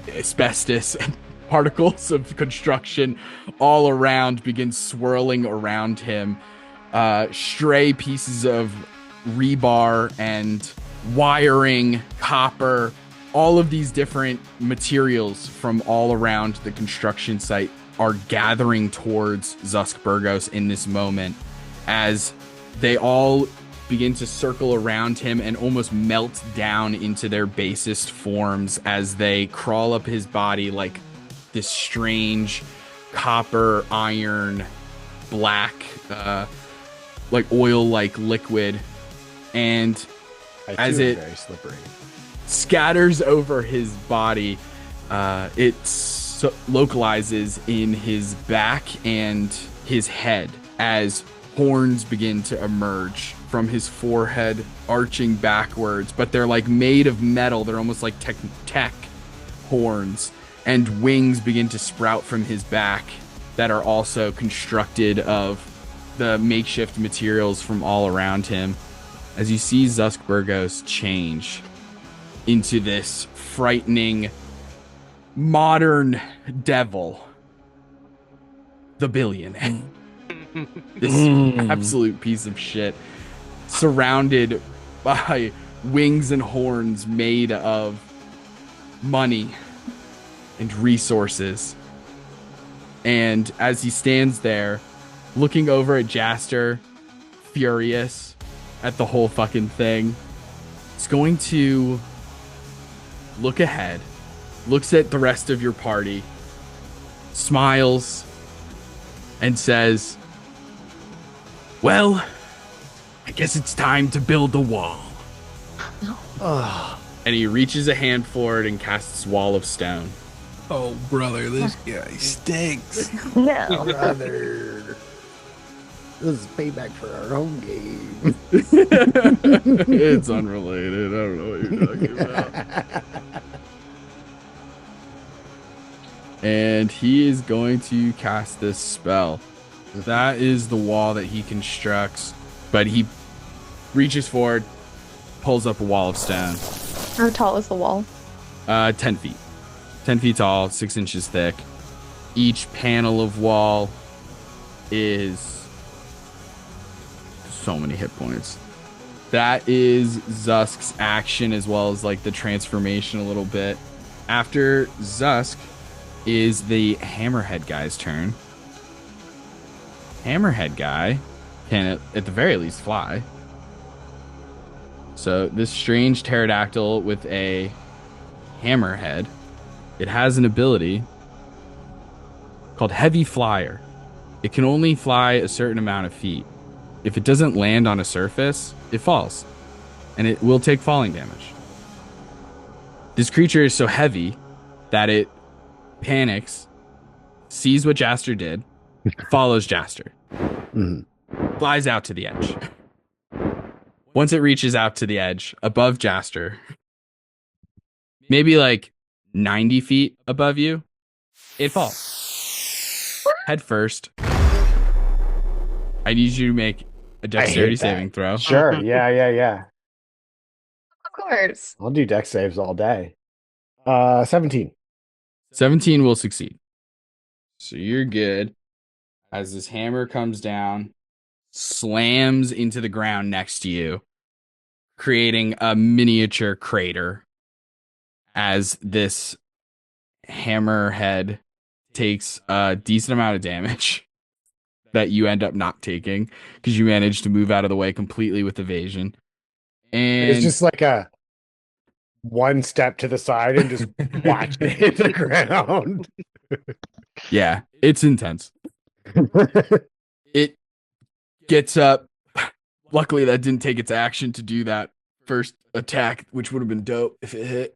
asbestos and particles of construction all around begin swirling around him. Stray pieces of rebar and wiring, copper, all of these different materials from all around the construction site are gathering towards Zusk Bergos in this moment as they all begin to circle around him and almost melt down into their basest forms as they crawl up his body like this strange copper, iron, black, like oil-like liquid. And as it very slippery. scatters over his body, it localizes in his back and his head as horns begin to emerge from his forehead, arching backwards, but they're like made of metal. They're almost like tech horns, and wings begin to sprout from his back that are also constructed of the makeshift materials from all around him. As you see Zusk Bergos change into this frightening modern devil, the billionaire. This absolute piece of shit, surrounded by wings and horns made of money and resources. And as he stands there, looking over at Jaster, furious at the whole fucking thing, he's going to look ahead, looks at the rest of your party, smiles, and says, "Well, I guess it's time to build the wall." And he reaches a hand forward and casts Wall of Stone. Oh, brother, this guy stinks. No. Brother. This is payback for our own game. It's unrelated. I don't know what you're talking about. And he is going to cast this spell. That is the wall that he constructs, but he reaches forward, pulls up a wall of stone. How tall is the wall? 10 feet. 10 feet tall, 6 inches thick. Each panel of wall is so many hit points. That is Zusk's action, as well as like the transformation a little bit. After Zusk, is the hammerhead guy's turn. Hammerhead guy can, at the very least, fly. So this strange pterodactyl with a hammerhead, it has an ability called Heavy Flyer. It can only fly a certain amount of feet. If it doesn't land on a surface, it falls, and it will take falling damage. This creature is so heavy that it panics, sees what Jaster did, follows Jaster, flies out to the edge. Once it reaches out to the edge, above Jaster, maybe like 90 feet above you, it falls. Head first. I need you to make a dexterity saving throw. Sure. Yeah. Of course. I'll do dex saves all day. 17. 17 will succeed. So you're good. As this hammer comes down, slams into the ground next to you, creating a miniature crater as this hammerhead takes a decent amount of damage that you end up not taking because you managed to move out of the way completely with evasion. And It's just like a one step to the side and just watch it hit the ground. yeah, it's intense. It gets up. Luckily, that didn't take its action to do that first attack, which would have been dope if it hit.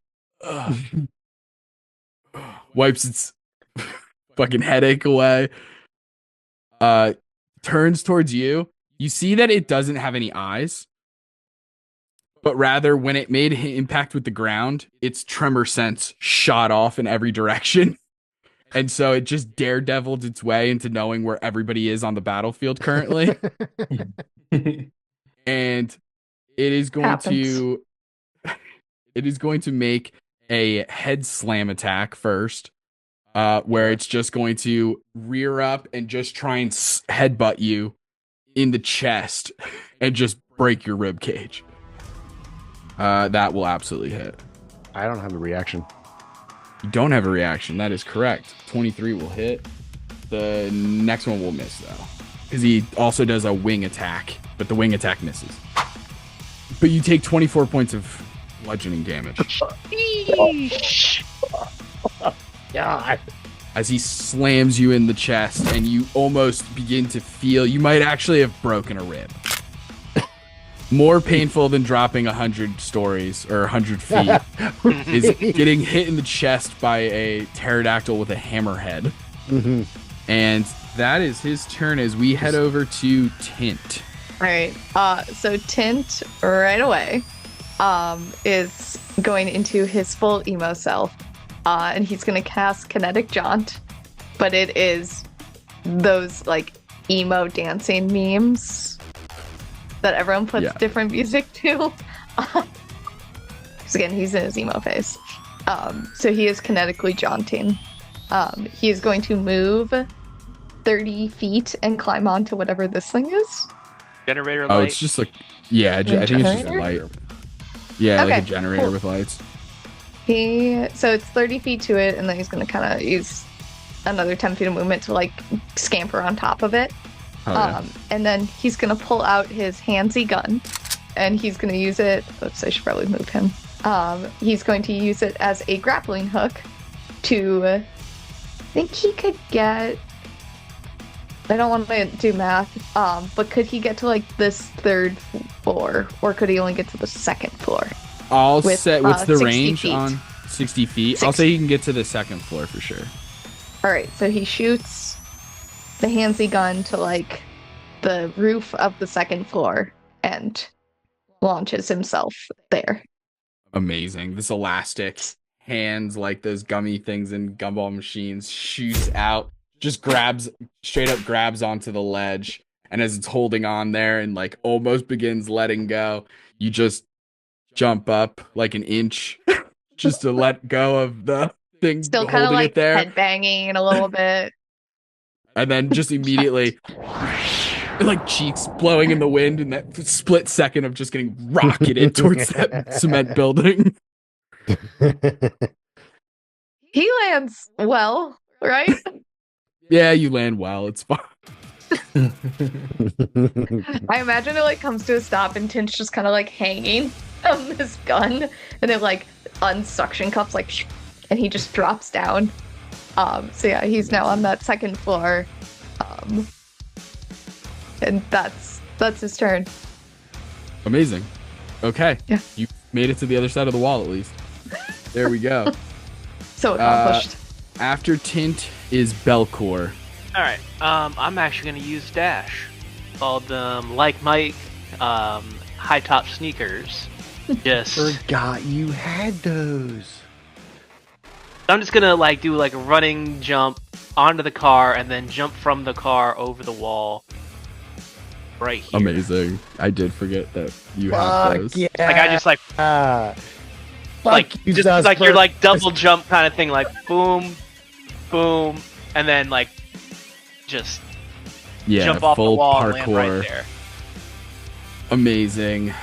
Wipes its fucking headache away. Turns towards you. You see that it doesn't have any eyes, but rather when it made impact with the ground, its tremor sense shot off in every direction. And so it just daredeviled its way into knowing where everybody is on the battlefield currently. And it is going to make a head slam attack first, where it's just going to rear up and just try and headbutt you in the chest and just break your rib cage. That will absolutely hit. I don't have a reaction. You don't have a reaction. That is correct. 23 will hit. The next one will miss, though, because he also does a wing attack, but the wing attack misses. But you take 24 points of bludgeoning damage. God. As he slams you in the chest, and you almost begin to feel you might actually have broken a rib. More painful than dropping 100 stories or 100 feet is getting hit in the chest by a pterodactyl with a hammerhead. Mm-hmm. And that is his turn as we head over to Tint. All right. So Tint right away is going into his full emo self, and he's going to cast Kinetic Jaunt, but it is those like emo dancing memes that everyone puts different music to. Because again, he's in his emo phase. So he is kinetically jaunting. He is going to move 30 feet and climb onto whatever this thing is. Generator light. Oh, it's just like, yeah, I think it's just a light. Yeah, Okay, like a generator with lights. So it's 30 feet to it, and then he's going to kind of use another 10 feet of movement to like scamper on top of it. Oh, yeah. And then he's going to pull out his handsy gun, and he's going to use it. Oops, I should probably move him. He's going to use it as a grappling hook to, I think he could get, I don't want to do math, but could he get to like this third floor, or could he only get to the second floor? I'll say, what's the range feet. on 60 feet? I'll say he can get to the second floor for sure. All right, so he shoots the handsy gun to like the roof of the second floor and launches himself there. Amazing. This elastic hands, like those gummy things in gumball machines, shoots out, just straight up grabs onto the ledge, and as it's holding on there and like almost begins letting go, you just jump up like an inch just to let go of the thing Still kind of holding like it there, headbanging a little bit. and then just immediately like cheeks blowing in the wind in that split second of just getting rocketed towards that cement building. He lands well. right? Yeah, you land well. It's fine. I imagine it like comes to a stop and Tint's just kind of like hanging on this gun, and it like unsuction cups like, and he just drops down. So yeah, he's now on that second floor, and that's his turn. Amazing. Okay. Yeah. You made it to the other side of the wall at least. There we go. So accomplished. After Tint is Belkor. All right. I'm actually gonna use dash. Called them like Mike, high top sneakers. Just. Forgot you had those. I'm just gonna like do like a running jump onto the car and then jump from the car over the wall. Right here. Amazing. I did forget that you have those. Yeah. Like I just like Fuck you, just Zusk like your Bergos. like double jump kind of thing, like boom, boom, and then like just jump off the full wall parkour. and land right there. Amazing.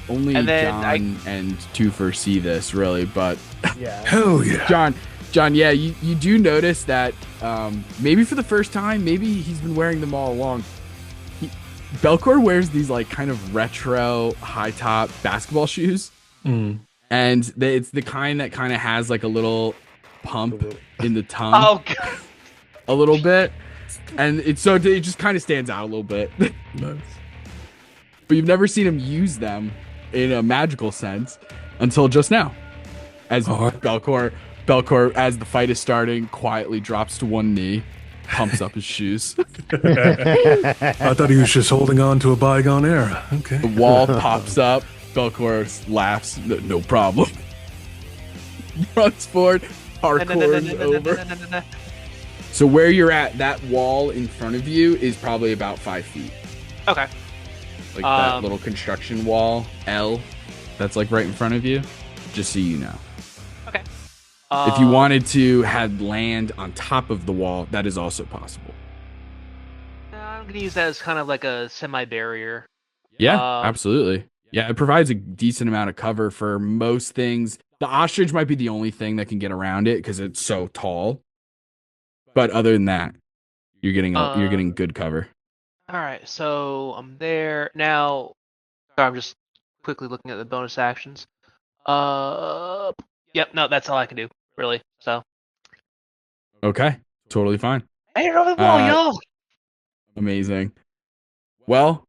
Only And then John and Twofer see this really, but Yeah. Hell yeah. John, yeah, you do notice that maybe for the first time, maybe he's been wearing them all along. Belkor wears these like kind of retro high top basketball shoes, and it's the kind that kind of has like a little pump in the tongue, Oh god. a little bit, and it just kind of stands out a little bit. Nice. But you've never seen him use them in a magical sense until just now, as Belkor, as the fight is starting, quietly drops to one knee, pumps up his shoes. I thought he was just holding on to a bygone era. Okay. The wall pops up. Belkor laughs. No problem. Runs forward. Parkours over. So where you're at, that wall in front of you is probably about 5 feet. Okay. Like that little construction wall, L, that's like right in front of you. Just so you know. Okay. If you wanted to have land on top of the wall, that is also possible. I'm gonna use that as kind of like a semi-barrier. Yeah, absolutely. Yeah, it provides a decent amount of cover for most things. The ostrich might be the only thing that can get around it because it's so tall. But other than that, you're getting good cover. All right, so I'm there now. I'm just quickly looking at the bonus actions. Yep, no, that's all I can do, really. So. Okay, totally fine. Hey, you're over the wall, yo! Amazing. Well,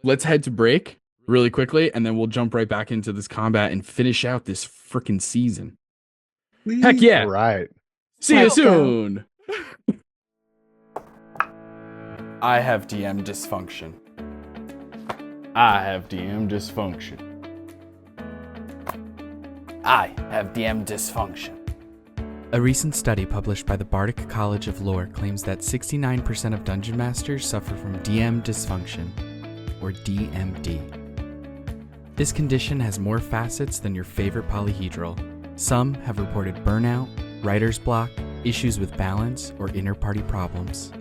let's head to break really quickly, and then we'll jump right back into this combat and finish out this freaking season. Heck yeah! Right. See you Let's go. soon. I have DM dysfunction. I have DM dysfunction. I have DM dysfunction. A recent study published by the Bardic College of Lore claims that 69% of dungeon masters suffer from DM dysfunction, or DMD. This condition has more facets than your favorite polyhedral. Some have reported burnout, writer's block, issues with balance, or inner party problems.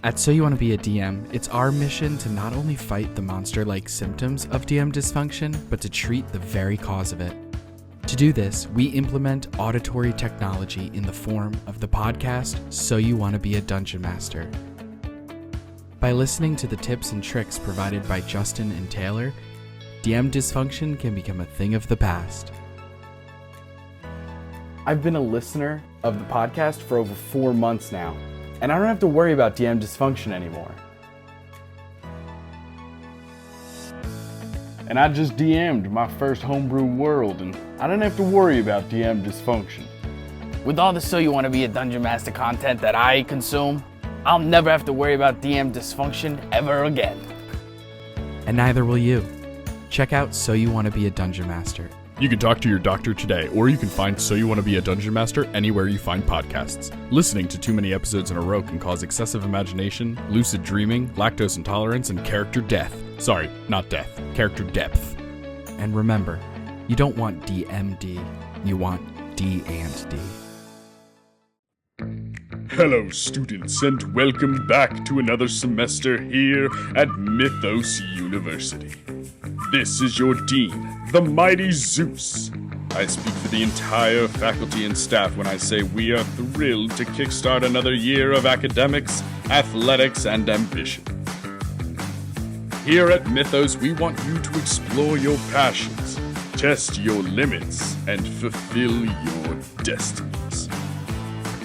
At So You Want to Be a DM, it's our mission to not only fight the monster-like symptoms of DM dysfunction, but to treat the very cause of it. To do this, we implement auditory technology in the form of the podcast So You Want to Be a Dungeon Master. By listening to the tips and tricks provided by Justin and Taylor, DM dysfunction can become a thing of the past. I've been a listener of the podcast for over 4 months now, and I don't have to worry about DM dysfunction anymore. And I just DM'd my first homebrew world, and I didn't have to worry about DM dysfunction. With all the So You Want to Be a Dungeon Master content that I consume, I'll never have to worry about DM dysfunction ever again. And neither will you. Check out So You Want to Be a Dungeon Master. You can talk to your doctor today, or you can find So You Want to Be a Dungeon Master anywhere you find podcasts. Listening to too many episodes in a row can cause excessive imagination, lucid dreaming, lactose intolerance, and character death. Sorry, not death, character depth. And remember, you don't want DMD, you want D&D. Hello, students, and welcome back to another semester here at Mythos University. This is your dean, the mighty Zeus. I speak for the entire faculty and staff when I say we are thrilled to kickstart another year of academics, athletics, and ambition. Here at Mythos, we want you to explore your passions, test your limits, and fulfill your destinies.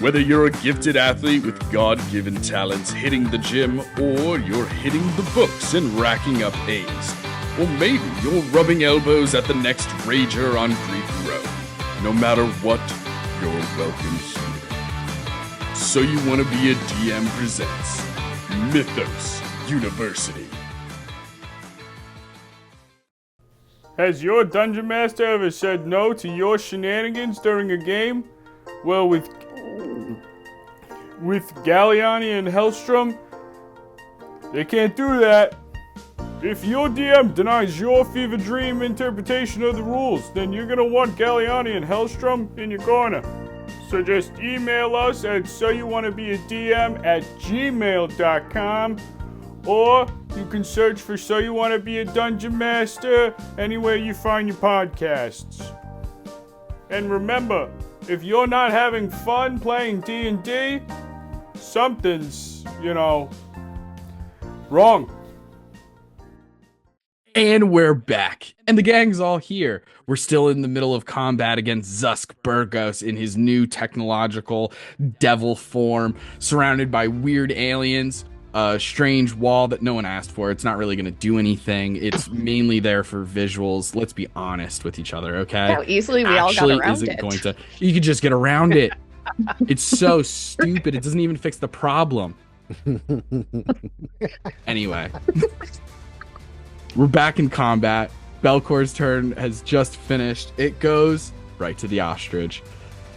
Whether you're a gifted athlete with God-given talents hitting the gym, or you're hitting the books and racking up A's, or maybe you're rubbing elbows at the next rager on Greek Row. No matter what, you're welcome here. So You Want to Be a DM presents Mythos University. Has your dungeon master ever said no to your shenanigans during a game? Well, with Galliani and Hellstrom, they can't do that. If your DM denies your fever dream interpretation of the rules, then you're gonna want Galliani and Hellstrom in your corner. So just email us at soyouwannabeadm@gmail.com, or you can search for So You Want to Be a Dungeon Master anywhere you find your podcasts. And remember, if you're not having fun playing D&D, something's, wrong. And we're back. And the gang's all here. We're still in the middle of combat against Zusk Bergos in his new technological devil form, surrounded by weird aliens, a strange wall that no one asked for. It's not really going to do anything. It's mainly there for visuals. Let's be honest with each other, okay? How easily we all got around it. Going to. You could just get around it. It's so stupid. It doesn't even fix the problem. Anyway. We're back in combat. Belkor's turn has just finished. It goes right to the ostrich.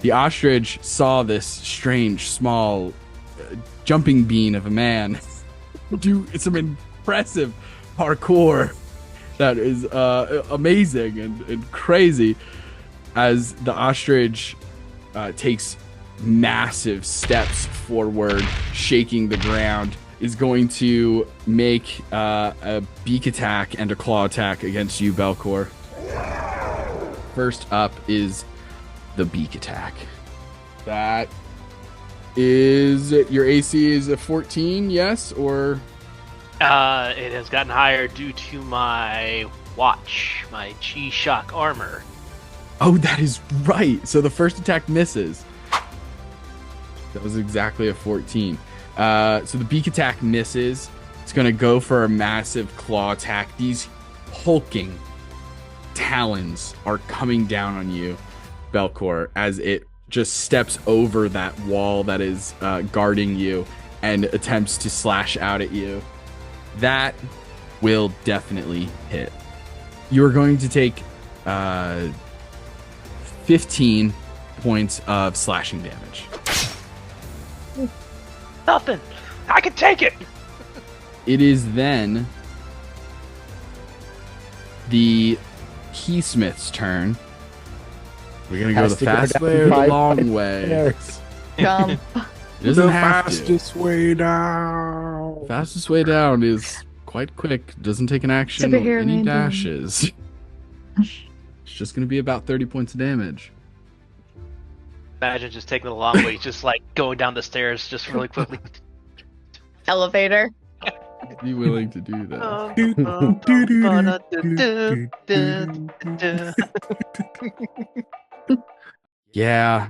The ostrich saw this strange, small, jumping bean of a man do some impressive parkour that is amazing and crazy, as the ostrich takes massive steps forward, shaking the ground. Is going to make a beak attack and a claw attack against you, Belkor. First up is the beak attack. That is, your AC is a 14, yes, or? It has gotten higher due to my watch, my G-Shock armor. Oh, that is right. So the first attack misses. That was exactly a 14. So the beak attack misses. It's going to go for a massive claw attack. These hulking talons are coming down on you, Belkor, as it just steps over that wall that is guarding you and attempts to slash out at you. That will definitely hit. You are going to take 15 points of slashing damage. Nothing. I can take it. It is then the Keysmith's turn. We're gonna go the fast way or the long way. Jump. Doesn't have to. Fastest way down. Fastest way down is quite quick. Doesn't take an action or Superhero any man down. dashes. It's just gonna be about 30 points of damage. Imagine just taking the long way, just like going down the stairs just really quickly. Elevator. Be willing to do that. Yeah.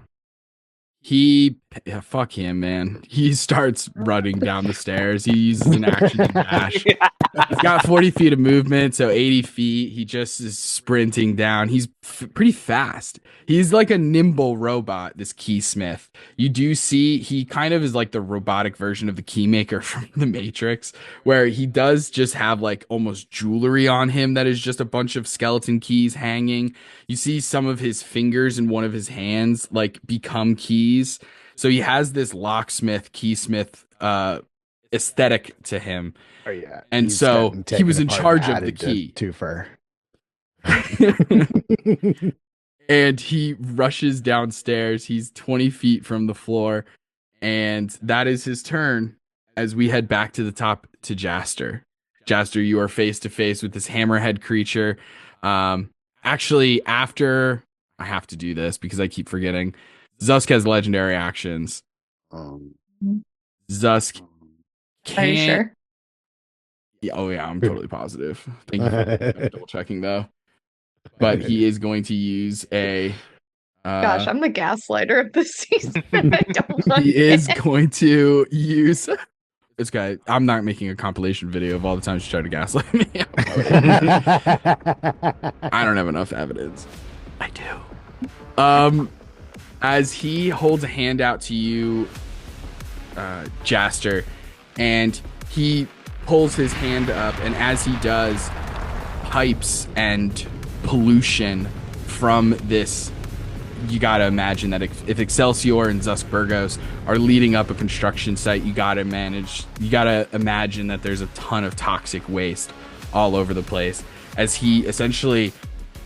Fuck him, man. He starts running down the stairs. He uses an action to dash. He's got 40 feet of movement, so 80 feet. He just is sprinting down. He's pretty fast. He's like a nimble robot, this keysmith. You do see he kind of is like the robotic version of the keymaker from the Matrix, where he does just have like almost jewelry on him that is just a bunch of skeleton keys hanging. You see some of his fingers in one of his hands like become keys. So he has this locksmith, keysmith aesthetic to him. Oh yeah, and he's so getting he was taken in apart charge and of the added to key. Twofer. And he rushes downstairs. He's 20 feet from the floor, and that is his turn as we head back to the top to Jaster. Jaster, you are face to face with this hammerhead creature. Actually, after I have to do this because I keep forgetting. Zusk has legendary actions. Zusk can't. Are you sure? Yeah, oh yeah, I'm totally positive. Thank you for double checking though. But he is going to use a. Gosh, I'm the gaslighter of the season. I don't like he is it. going to use this guy. I'm not making a compilation video of all the times she tried to gaslight me. I don't have enough evidence. I do. As he holds a hand out to you, Jaster, and he pulls his hand up, and as he does, pipes and pollution from this. You gotta imagine that if Excelsior and Zusk Bergos are leading up a construction site, you gotta imagine that there's a ton of toxic waste all over the place as he essentially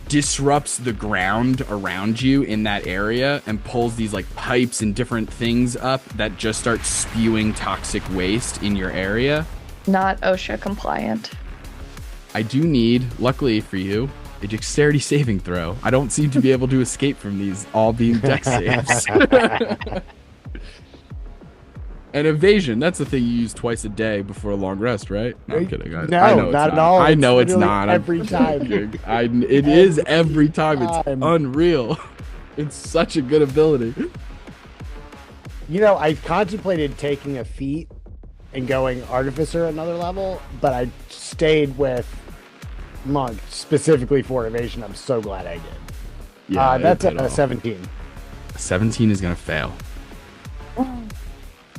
disrupts the ground around you in that area and pulls these like pipes and different things up that just start spewing toxic waste in your area. Not OSHA compliant. I do need, luckily for you, a dexterity saving throw. I don't seem to be able to escape from these all being dex saves. And evasion, that's the thing you use twice a day before a long rest, right? No, I'm kidding. No, I know not it's at all. I know It's it's not. every time. It is every time. It's unreal. It's such a good ability. You know, I contemplated taking a feat and going Artificer another level, but I stayed with Monk specifically for evasion. I'm so glad I did. Yeah, that's a 17. 17 is going to fail.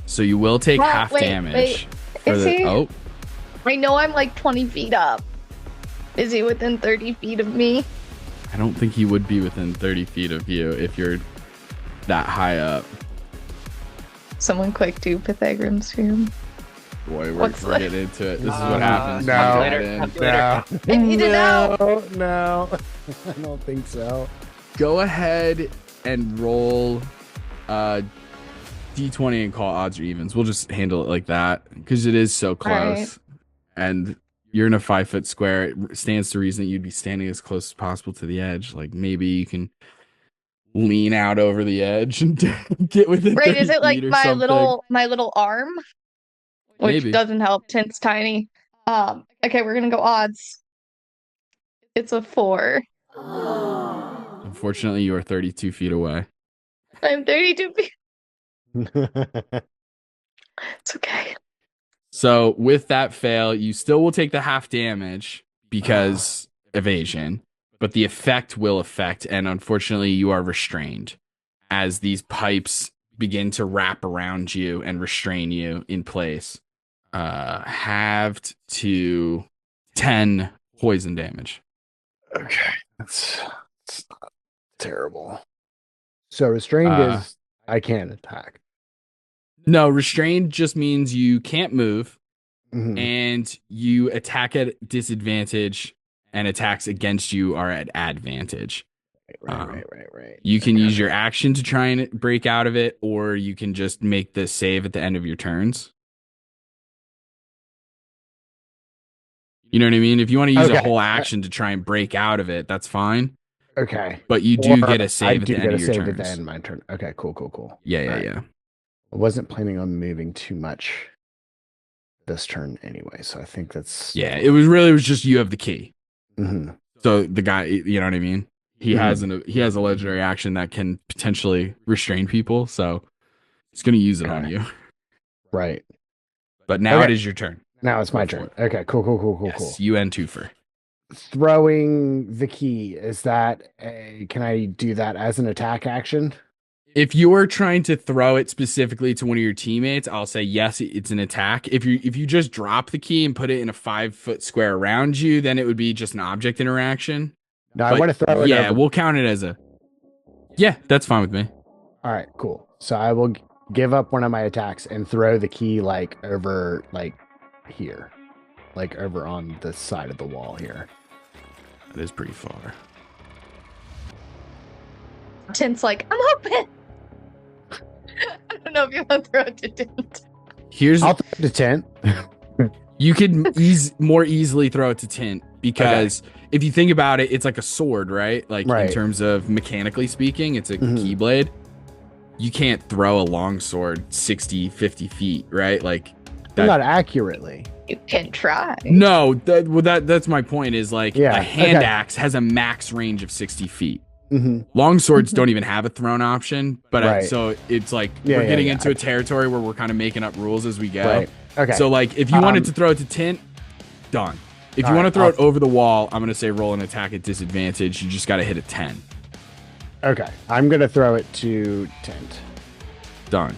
So you will take half damage. Is he? Oh, I know I'm like 20 feet up. Is he within 30 feet of me? I don't think he would be within 30 feet of you if you're that high up. Someone quick do Pythagorean's theorem. Boy, we're getting into it. This is what happens. No, I need to know. No, I don't think so. Go ahead and roll D20 and call odds or evens. We'll just handle it like that because it is so close. Right. And you're in a 5-foot square. It stands to reason that you'd be standing as close as possible to the edge. Like maybe you can lean out over the edge and get within 30 Is it like feet or my something. little arm? Which Maybe. doesn't help. Tint's tiny. Okay, we're gonna go odds. It's a 4. Unfortunately, you are 32 feet away. I'm 32 feet. It's okay. So with that fail, you still will take the half damage because evasion, but the effect will affect, and unfortunately you are restrained as these pipes begin to wrap around you and restrain you in place. Halved to 10 poison damage. Okay, that's not terrible. So restrained is I can't attack. No, restrained just means you can't move, Mhm. and you attack at disadvantage, and attacks against you are at advantage. Right. You can use your action to try and break out of it, or you can just make the save at the end of your turns. You know what I mean? If you want to use a whole action to try and break out of it, that's fine. Okay. But you do get a save at the end of your at the turns. end of my turn. Okay, cool. Yeah. I wasn't planning on moving too much this turn anyway, so I think that's... Yeah, it was just you have the key. Mhm. So the guy, you know what I mean? He has a legendary action that can potentially restrain people, so he's going to use it on you. Right. But now it is your turn. Now it's my turn. Okay, cool. Yes, you end twofer. Throwing the key, is that can I do that as an attack action? If you're trying to throw it specifically to one of your teammates, I'll say yes, it's an attack. If you just drop the key and put it in a 5-foot square around you, then it would be just an object interaction. No, I want to throw it. Yeah, over. we'll count it as a. Yeah, that's fine with me. All right, cool. So I will give up one of my attacks and throw the key like over here, like over on the side of the wall here. That is pretty far. Tint's like, I'm open. I don't know if you want to throw it to Tint. I'll throw it to Tint. You could more easily throw it to Tint because if you think about it, it's like a sword, right? Like Right. in terms of mechanically speaking, it's a keyblade. You can't throw a long sword 60, 50 feet, right? Like that. Not accurately. You can try. No, that's my point is like Yeah, a hand okay. axe has a max range of 60 feet. Mm-hmm. Long swords don't even have a thrown option, but Right. so it's like Yeah, we're yeah, getting yeah. into a territory where we're kind of making up rules as we go. Right. Okay. So like if you wanted to throw it to Tint, done. If you all want to right, throw I'll- it over the wall, I'm gonna say roll an attack at disadvantage. You just got to hit a 10. Okay. I'm going to throw it to Tint. Done.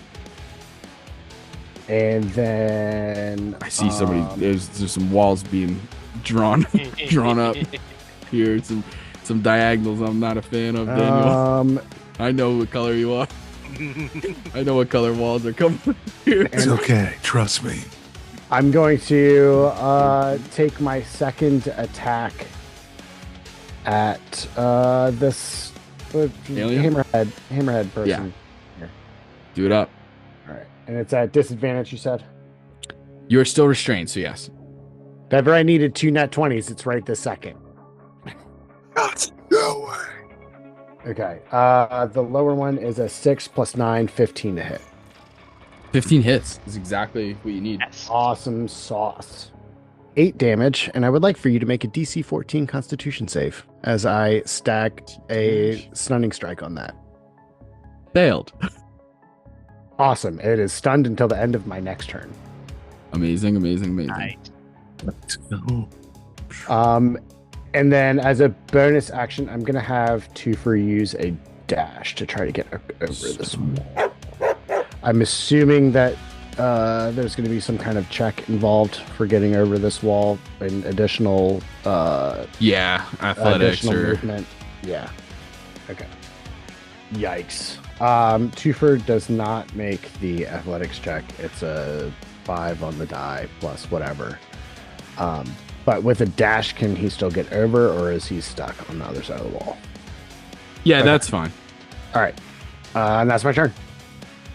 And then I see somebody. There's some walls being drawn up here. Some diagonals. I'm not a fan of. Daniel. I know what color you are. I know what color walls are coming here. It's okay. Trust me. I'm going to take my second attack at this Alien? hammerhead person. Do it up. All right. And it's at disadvantage, you said? You are still restrained, so yes. If ever I needed 2 nat 20s, it's right this second. No way. Okay. The lower one is a 6 + 9, 15 to hit. 15 hits is exactly what you need. Yes. Awesome sauce. 8 damage, and I would like for you to make a DC 14 Constitution save as I stack a stunning strike on that. Failed. Awesome. It is stunned until the end of my next turn. Amazing. Nice. Let's go. And then as a bonus action, I'm going to have Twofer use a dash to try to get over this wall. I'm assuming that there's going to be some kind of check involved for getting over this wall and additional Yeah, athletics additional or movement. Yeah. Okay. Yikes. Twofer does not make the athletics check. It's a 5 on the die plus whatever. But with a dash, can he still get over, or is he stuck on the other side of the wall? yeah, Okay. that's fine. All right. And that's my turn.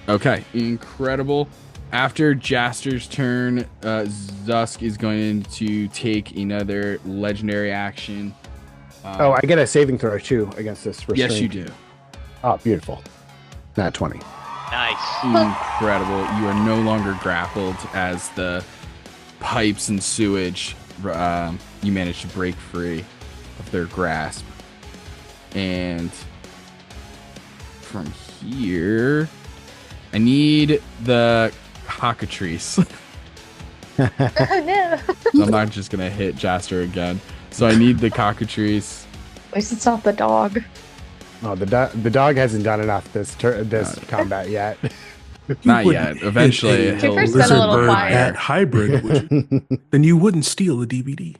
Okay, incredible. After Jaster's turn, Zusk is going to take another legendary action. I get a saving throw too against this restraint. Yes, you do. Oh, beautiful. Nat 20. Nice. Incredible. You are no longer grappled as the pipes and sewage, you manage to break free of their grasp. And from here, I need the cockatrice. Oh no. I'm not just going to hit Jaster again. So I need the cockatrice. At least it's not the dog. Oh, the dog hasn't done enough this combat yet. Not You yet. wouldn't Eventually, hit a he'll Twofer's been a lizard little bird quiet. at hybrid, would you? Then you wouldn't steal a DVD.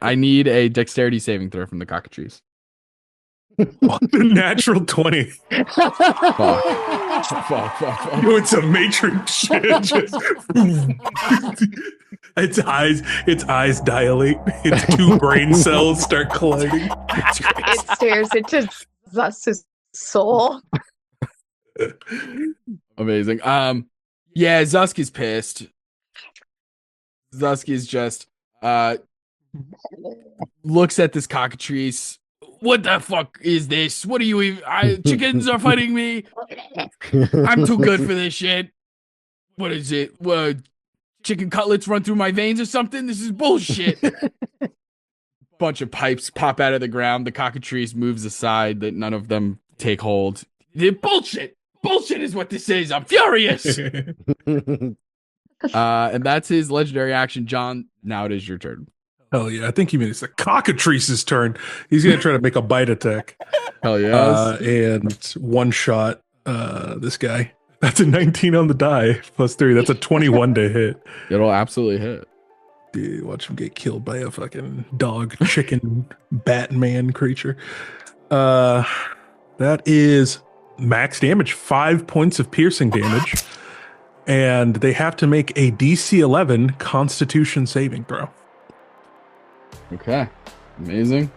I need a dexterity saving throw from the cockatrice. The natural 20. Fuck. Doing some Matrix shit. Just its eyes dilate. Its 2 brain cells start colliding. It stares into Zusk's soul. Amazing. Yeah, Zusk is pissed. Zusk is just looks at this cockatrice. What the fuck is this? What are you even? Chickens are fighting me. I'm too good for this shit. What is it? Chicken cutlets run through my veins or something? This is bullshit. Bunch of pipes pop out of the ground. The cockatrice moves aside that none of them take hold. They're bullshit. Bullshit is what this is. I'm furious. And that's his legendary action. John, now it is your turn. Hell yeah. I think he means it's the cockatrice's turn. He's going to try to make a bite attack. Hell yes. And one shot this guy. That's a 19 on the die plus 3. That's a 21 to hit. It'll absolutely hit. Dude, watch him get killed by a fucking dog, chicken, Batman creature. That is max damage, 5 points of piercing damage. And they have to make a DC 11 Constitution saving throw. Okay. Amazing.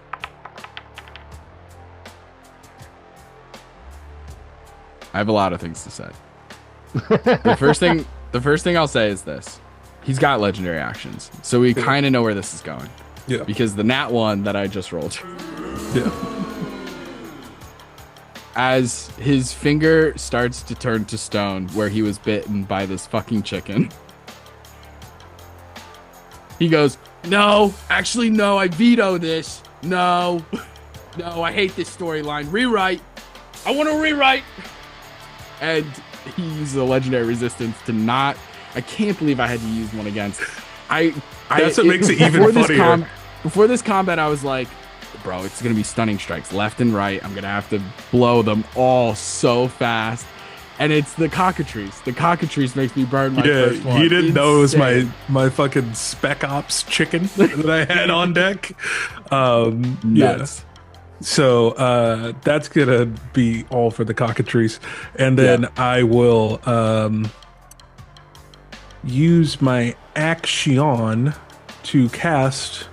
I have a lot of things to say. The first thing I'll say is this. he's got legendary actions, so we kind of know where this is going. Yeah. Because the nat one that I just rolled. Yeah. As his finger starts to turn to stone where he was bitten by this fucking chicken, he goes, no, actually, no, I veto this. No, I hate this storyline. Rewrite. I want to rewrite. And he uses a legendary resistance to not. I can't believe I had to use one against. That's what makes it even funnier. Before this combat, I was like, bro, it's going to be stunning strikes left and right. I'm going to have to blow them all so fast. And it's the cockatrice. The cockatrice makes me burn my first one. You didn't know it was my fucking Spec Ops chicken that I had on deck. Nuts. So that's going to be all for the cockatrice. And then I will use my action to cast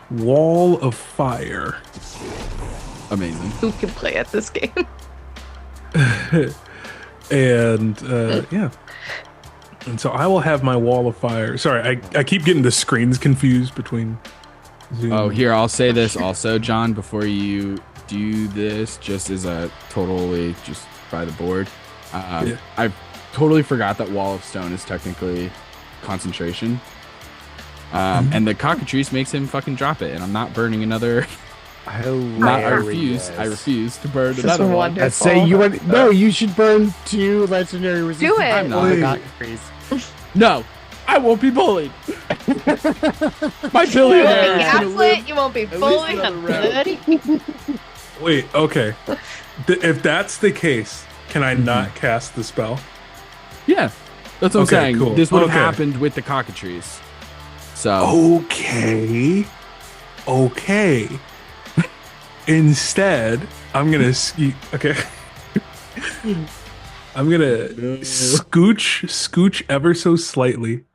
Wall of Fire. Amazing. Who can play at this game? And and so I will have my Wall of Fire. Sorry, I keep getting the screens confused between Zoom. Oh, here, I'll say this also, John, before you do this, just as a totally just by the board. I totally forgot that Wall of Stone is technically concentration. And the cockatrice makes him fucking drop it, and I'm not burning another. I refuse to burn another one. I'd say you should burn 2 legendary resistance. Do it. I'm not. No, I won't be bullied. My billionaire. Gaslit, you won't be bullied. Wait, okay. If that's the case, can I not cast the spell? Yeah, that's what I'm saying. Cool. This would have happened with the cockatrice. So okay. Instead, I'm gonna I'm gonna scooch ever so slightly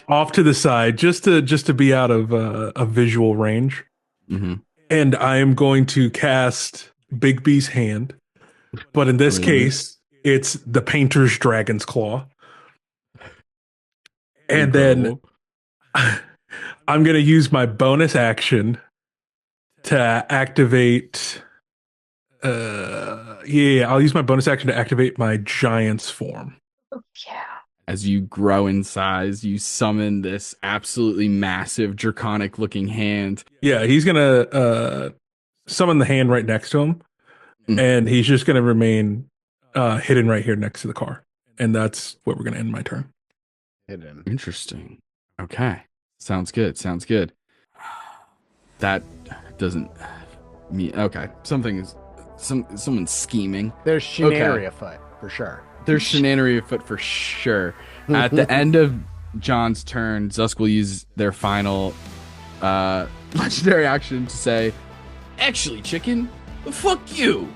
off to the side, just to be out of a visual range. Mm-hmm. And I am going to cast Big B's Hand, but in this case, it's the Painter's Dragon's Claw. And then I'm going to use my bonus action to activate. I'll use my bonus action to activate my Giant's form. Yeah. As you grow in size, you summon this absolutely massive, draconic-looking hand. Yeah, he's going to summon the hand right next to him, and he's just going to remain hidden right here next to the car. And that's where we're going to end my turn. Hidden. Interesting. Okay. Sounds good. That doesn't mean... Okay. Someone's scheming. There's shenanigans afoot, for sure. There's shenanigans afoot for sure. At the end of John's turn, Zusk will use their final legendary action to say, actually, chicken, fuck you.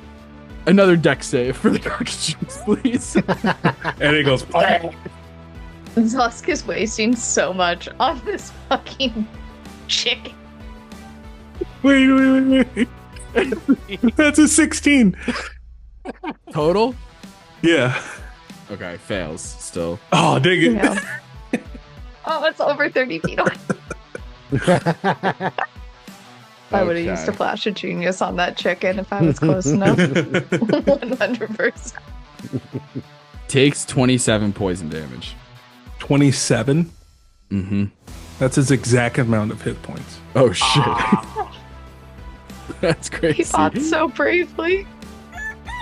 Another dex save for the cockatrice, please. And it goes... Zusk is wasting so much on this fucking chicken. Wait. That's a 16. Total? Yeah. Okay, fails still. Oh, dang it. Yeah. Oh, it's over 30 feet away. I would have used a flash of genius on that chicken if I was close enough. 100%. Takes 27 poison damage. 27? Mm-hmm. That's his exact amount of hit points. Oh, shit. That's crazy. He fought so bravely.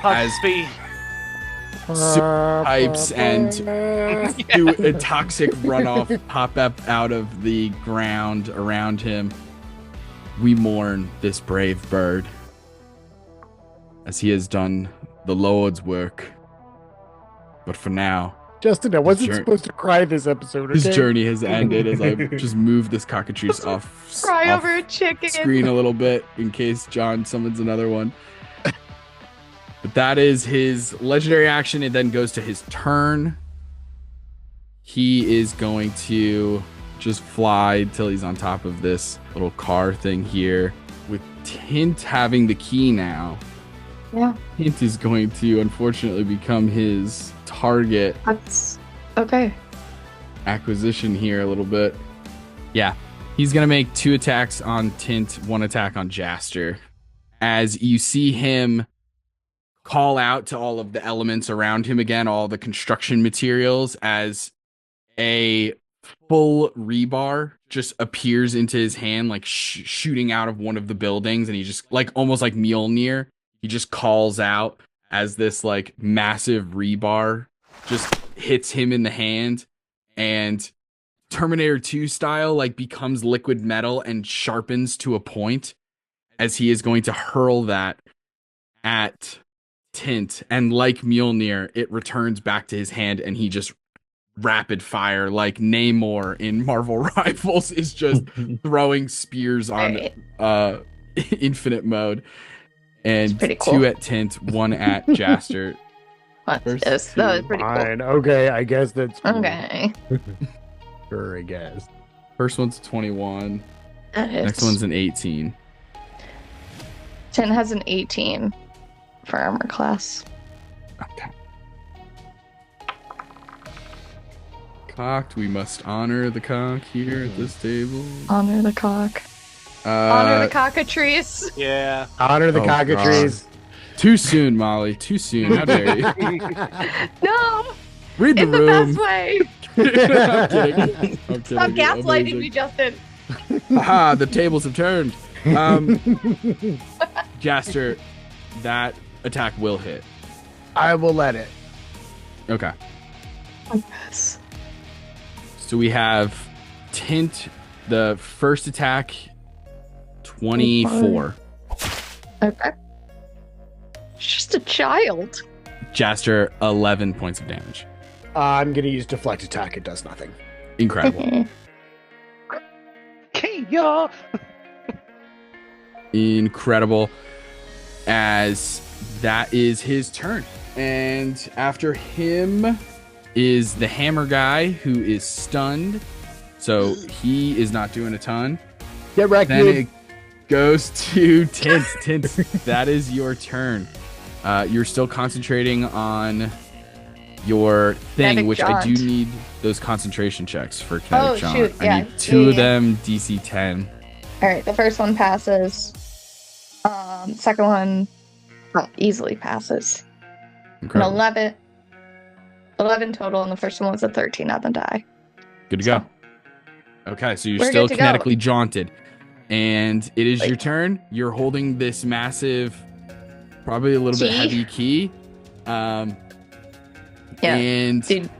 As super pipes and a toxic runoff pop up out of the ground around him, we mourn this brave bird as he has done the Lord's work. But for now, Justin, I wasn't supposed to cry this episode. Okay? His journey has ended as I just move this cockatrice off. Cry over a chicken. Screen a little bit in case John summons another one. But that is his legendary action. It then goes to his turn. He is going to just fly till he's on top of this little car thing here. With Hint having the key now. Yeah. Hint is going to unfortunately become his target. That's okay. acquisition here a little bit. Yeah. He's going to make 2 attacks on Tint, 1 attack on Jaster. As you see him call out to all of the elements around him again, all the construction materials, as a full rebar just appears into his hand, like shooting out of one of the buildings, and he just, like, almost like Mjolnir, he just calls out as this, like, massive rebar just hits him in the hand, and Terminator 2 style, like, becomes liquid metal and sharpens to a point, as he is going to hurl that at Tint, and like Mjolnir, it returns back to his hand, and he just rapid fire, like Namor in Marvel Rivals, is just throwing spears on infinite mode. And cool. 2 at Tint, 1 at Jaster. That was pretty Fine. Cool. Okay, I guess that's cool. Okay. Sure, I guess. First one's 21. Next one's an 18. Tint has an 18 for armor class. Okay. Cocked. We must honor the cock here at this table. Honor the cock. Honor the cockatrice. Yeah. Honor the cockatrice. Too soon, Molly. Too soon. How dare you? No. Read the in room. The best way. I'm kidding. Stop gaslighting me, Justin. Aha, the tables have turned. Jaster, that attack will hit. I will let it. Okay. Yes. So we have Tint, the first attack, 24. Okay. Just a child. Jaster, 11 points of damage. I'm going to use deflect attack. It does nothing. Incredible. Chaos. Incredible. As that is his turn. And after him is the hammer guy, who is stunned. So he is not doing a ton. Get wrecked, Then dude. it goes to Tint. Tint, that is your turn. You're still concentrating on your thing, Kinetic which jaunt. I do need those concentration checks for kinetic jaunt. Shoot, yeah. I need 2 of them, DC 10. All right, the first one passes. Second one easily passes. Incredible. An 11 total, and the first one was a 13 on the die. Good to go. Okay, so you're We're still good to kinetically jaunted. And it is your turn. You're holding this massive, probably a little bit heavy key. Yeah. And Dude.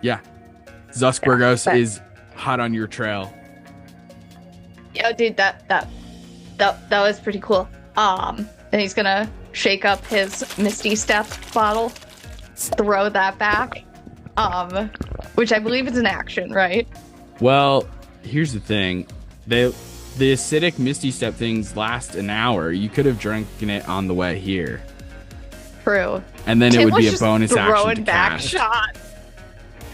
yeah, Zusk Bergos is hot on your trail. Yeah, dude, that was pretty cool. And he's gonna shake up his Misty Step bottle, throw that back. Which I believe is an action, right? Well, here's the thing. The acidic Misty Step things last an hour. You could have drinking it on the way here. True. And then Tim it would be was a just bonus action throwing to back cast. shot.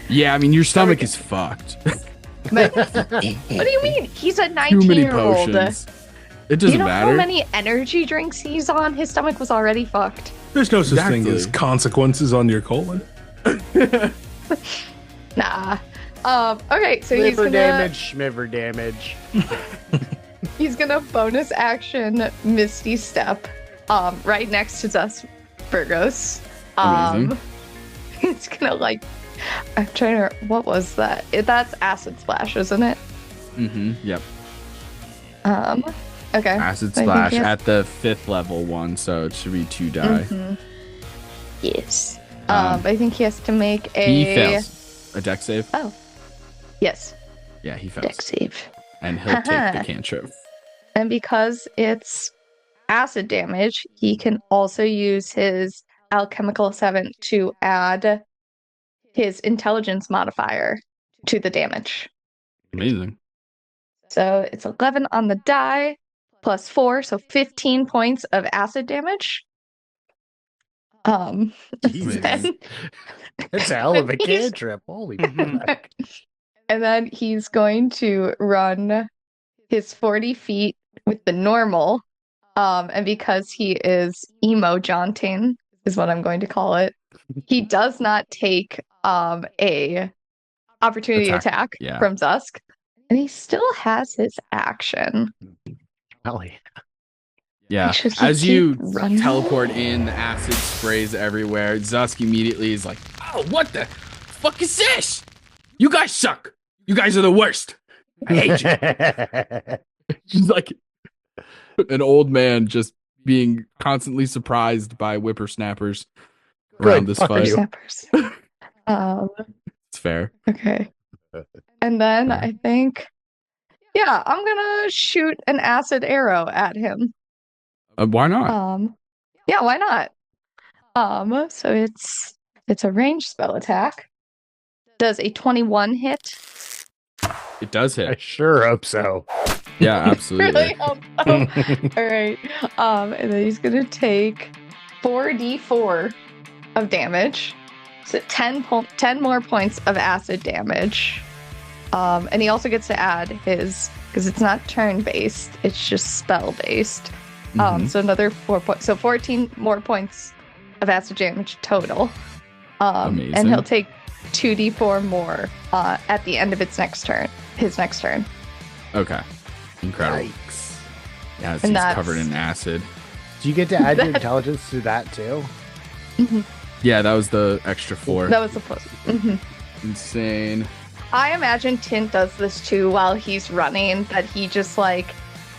Yeah, I mean, your stomach is fucked. But what do you mean? He's a Too many 19-year-old. potions. It doesn't You know matter. how many energy drinks he's on? His stomach was already fucked. There's no such thing Exactly. as consequences on your colon. Nah. Okay, so he's Liver gonna damage, schmiver damage. he's gonna bonus action Misty Step, right next to Zusk Bergos. Amazing. It's gonna I'm trying to. What was that? That's acid splash, isn't it? Mm-hmm. Yep. Okay. Acid I think splash he has- at the 5th level one, so it should be 2 die. Mhm. Yes. But I think he has to make a. He fails. A deck save? Oh. Yes. Yeah, he fails. Deck save. And he'll take the cantrip. And because it's acid damage, he can also use his alchemical 7 to add his intelligence modifier to the damage. Amazing. So it's 11 on the die plus 4, so 15 points of acid damage. Jesus. Then, That's a hell of a He's- cantrip. Holy fuck. and then he's going to run his 40 feet with the normal. And because he is emo jaunting, is what I'm going to call it, he does not take a opportunity attack yeah. from Zusk. And he still has his action. Ellie. Yeah. Should he As you keep running? teleport in, the acid sprays everywhere. Zusk immediately is like, "Oh, what the fuck is this? You guys suck. You guys are the worst. I hate you." She's like an old man just being constantly surprised by whippersnappers around this fight. Whippersnappers. It's fair. Okay. And then I think, yeah, I'm gonna shoot an acid arrow at him. Why not? Yeah, why not? So it's a ranged spell attack. Does a 21 hit? It does I hit. sure hope so. Yeah, absolutely. Really hope so. All right. And then he's gonna take 4d4 of damage. So 10 more points of acid damage. And he also gets to add his, because it's not turn-based, it's just spell-based. So another 4 points. So 14 more points of acid damage total. Amazing. And he'll take 2d4 more at the end of his next turn. Okay. Incredible. Yikes. Yeah, it's And he's that's- covered in acid. Do you get to add your intelligence to that too? Yeah, that was the extra 4. That was the plus. Insane. I imagine Tint does this too while he's running, that he just like,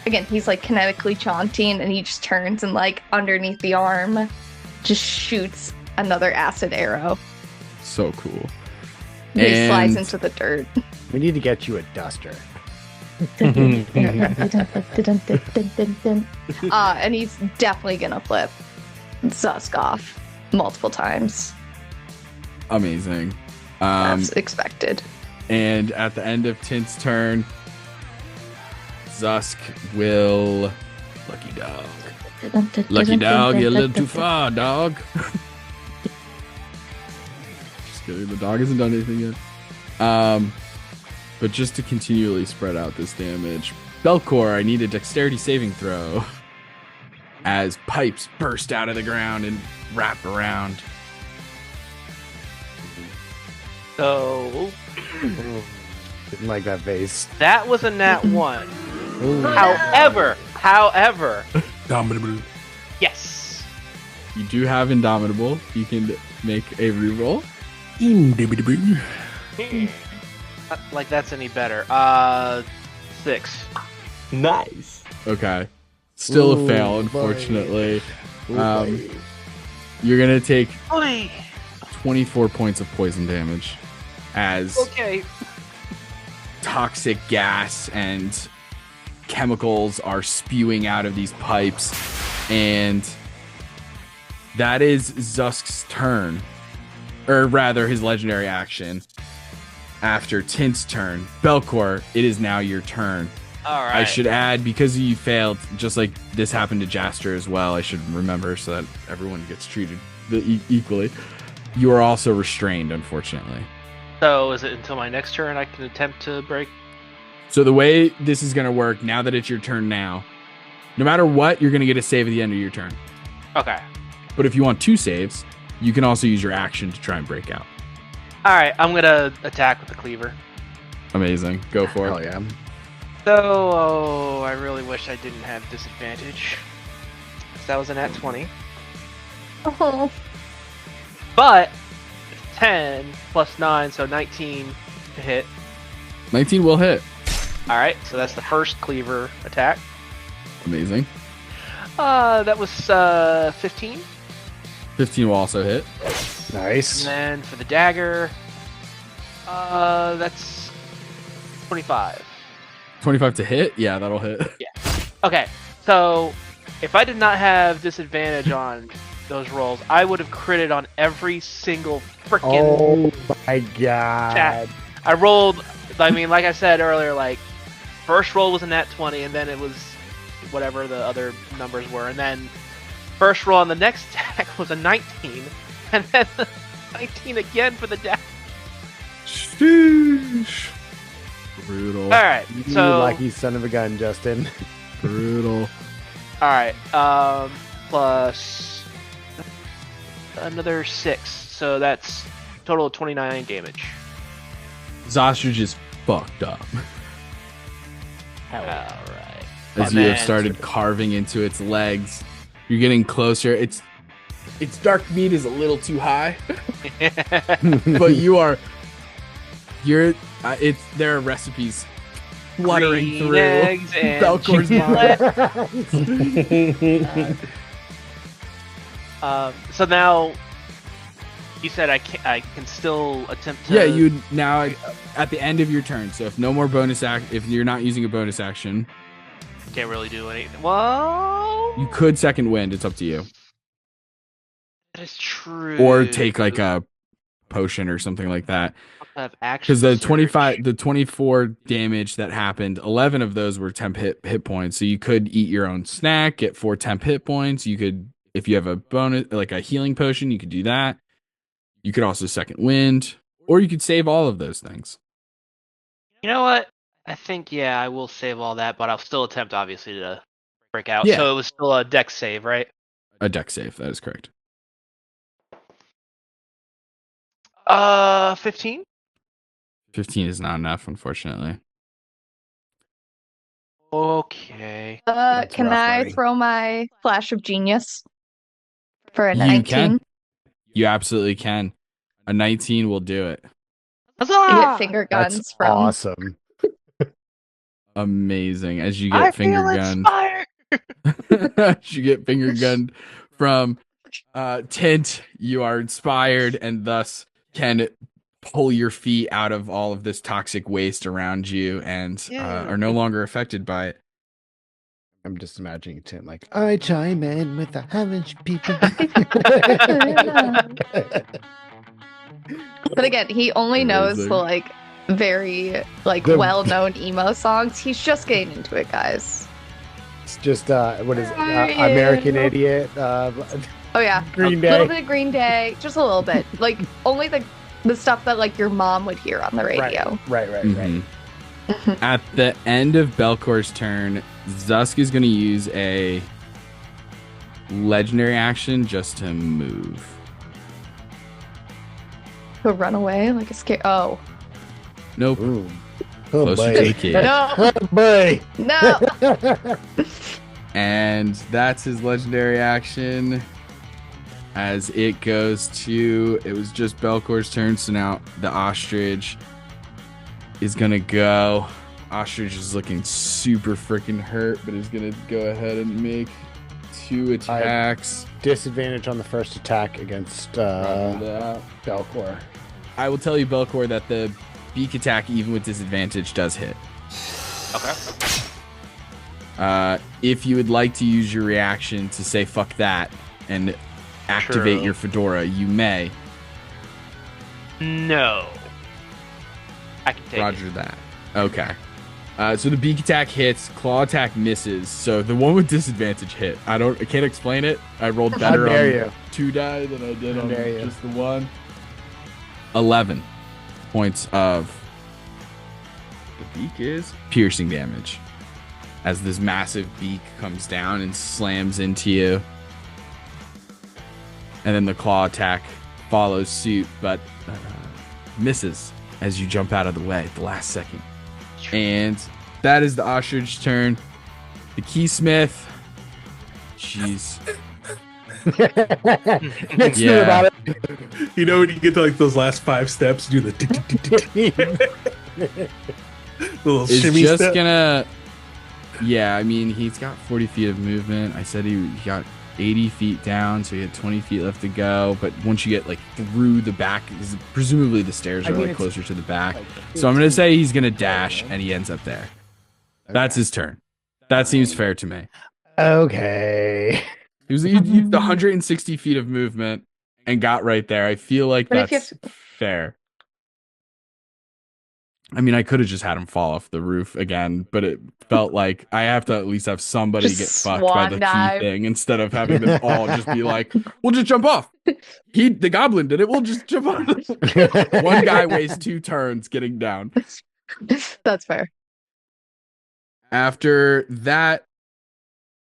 again, he's like kinetically chaunting and he just turns and like underneath the arm just shoots another acid arrow. So cool. And he slides And- into the dirt. We need to get you a duster. And he's definitely gonna flip Zusk off multiple times. Amazing. That's expected. And at the end of Tint's turn, Zusk will... Lucky dog. Lucky dog, you're a little too far, dog. Just kidding, the dog hasn't done anything yet. But just to continually spread out this damage, Belkor, I need a dexterity saving throw. As pipes burst out of the ground and wrap around. So Didn't like that face. that was a nat 1. Ooh. However, Dominable. yes. You do have Indomitable. You can make a reroll. Indubitably. Like that's any better. 6. Nice. Okay. Still Ooh, a fail, boy. unfortunately. Ooh, boy. You're going to take Oy. 24 points of poison damage as Okay. toxic gas and chemicals are spewing out of these pipes. And that is Zusk's turn. Or rather, his legendary action. After Tint's turn, Belkor, it is now your turn. All right. I should add, because you failed, just like this happened to Jaster as well, I should remember so that everyone gets treated equally. You are also restrained, unfortunately. So is it until my next turn I can attempt to break? So the way this is going to work, now that it's your turn now, no matter what, you're going to get a save at the end of your turn. Okay. But if you want 2 saves, you can also use your action to try and break out. All right. I'm gonna attack with the cleaver. Amazing. Go for Hell it. yeah. So I really wish I didn't have disadvantage. That was a nat 20. Oh, But 10 plus 9, so 19 to hit. 19 will hit. All right. So that's the first cleaver attack. Amazing. That was 15. 15 will also hit. Nice. And then for the dagger, that's 25. 25 to hit? Yeah, that'll hit. Okay, so if I did not have disadvantage on those rolls, I would have critted on every single freaking Oh my god. chat. I rolled, I mean, like I said earlier, like, first roll was a nat 20, and then it was whatever the other numbers were, and then first roll on the next attack was a 19, and then 19 again for the dash. Sheesh. Brutal. Alright, You so... lucky son of a gun, Justin. Brutal. Alright, plus another 6, so that's a total of 29 damage. This ostrich is fucked up. All right. As you have started carving into its legs, you're getting closer. Its dark meat is a little too high, but there are recipes fluttering Green through eggs and Belkor's mind. So now, you said I can still attempt to. Yeah, you now at the end of your turn. So if no more if you're not using a bonus action, can't really do anything. Well, you could second wind. It's up to you. That is true. Or take like a potion or something like that. Because the 24 damage that happened, 11 of those were temp hit points. So you could eat your own snack, get 4 temp hit points. You could, if you have a bonus, like a healing potion, you could do that. You could also second wind, or you could save all of those things. You know what? I think, I will save all that, but I'll still attempt, obviously, to break out. Yeah. So it was still a dex save, right? A dex save, that is correct. 15? 15 is not enough, unfortunately. Okay. Can I throw my flash of genius for a 19? You can. You absolutely can. A 19 will do it. I get finger guns That's from. awesome. Amazing. As you get finger gunned. As you get finger gunned from Tint, you are inspired and thus can pull your feet out of all of this toxic waste around you and are no longer affected by it. I'm just imagining Tim like, I chime in with 100 people. But again, he only knows the like very well-known emo songs. He's just getting into it, guys. It's just what is it? American Idiot. Oh yeah, Green a Day. little bit of Green Day, just a little bit. Like only the stuff that like your mom would hear on the radio. Right. At the end of Belkor's turn, Zusk is going to use a legendary action just to move. To run away like a scare. Oh. Nope. Ooh. Closer to the kid. No. Oh, boy. No. And that's his legendary action. As it goes to, it was just Belkor's turn, so now the ostrich is gonna go. Ostrich is looking super freaking hurt, but is gonna go ahead and make 2 attacks. Disadvantage on the first attack against Belkor. I will tell you, Belkor, that the beak attack, even with disadvantage, does hit. Okay. If you would like to use your reaction to say fuck that and activate your fedora, you may. No. I can take Roger that. Okay. So the beak attack hits, claw attack misses. So the one with disadvantage hit. I can't explain it. I rolled better on 2 die than I did on just the 1. 11 points of the beak is piercing damage as this massive beak comes down and slams into you. And then the claw attack follows suit, but misses as you jump out of the way at the last second. And that is the ostrich turn. The keysmith. Jeez. Next to about it. You know when you get to like those last 5 steps, do the little Is shimmy just step. gonna. Yeah, I mean he's got 40 feet of movement. I said he got 80 feet down, so he had 20 feet left to go. But once you get like through the back, presumably the stairs are like closer to the back. So I'm gonna say he's gonna dash, and he ends up there. That's his turn. That seems fair to me. Okay. He used 160 feet of movement and got right there. I feel like that's fair. I mean, I could have just had him fall off the roof again, but it felt like I have to at least have somebody Just get fucked by the dive. key thing instead of having them all just be like, we'll just jump off. The goblin did it. We'll just jump off. One guy wastes 2 turns getting down. That's fair. After that,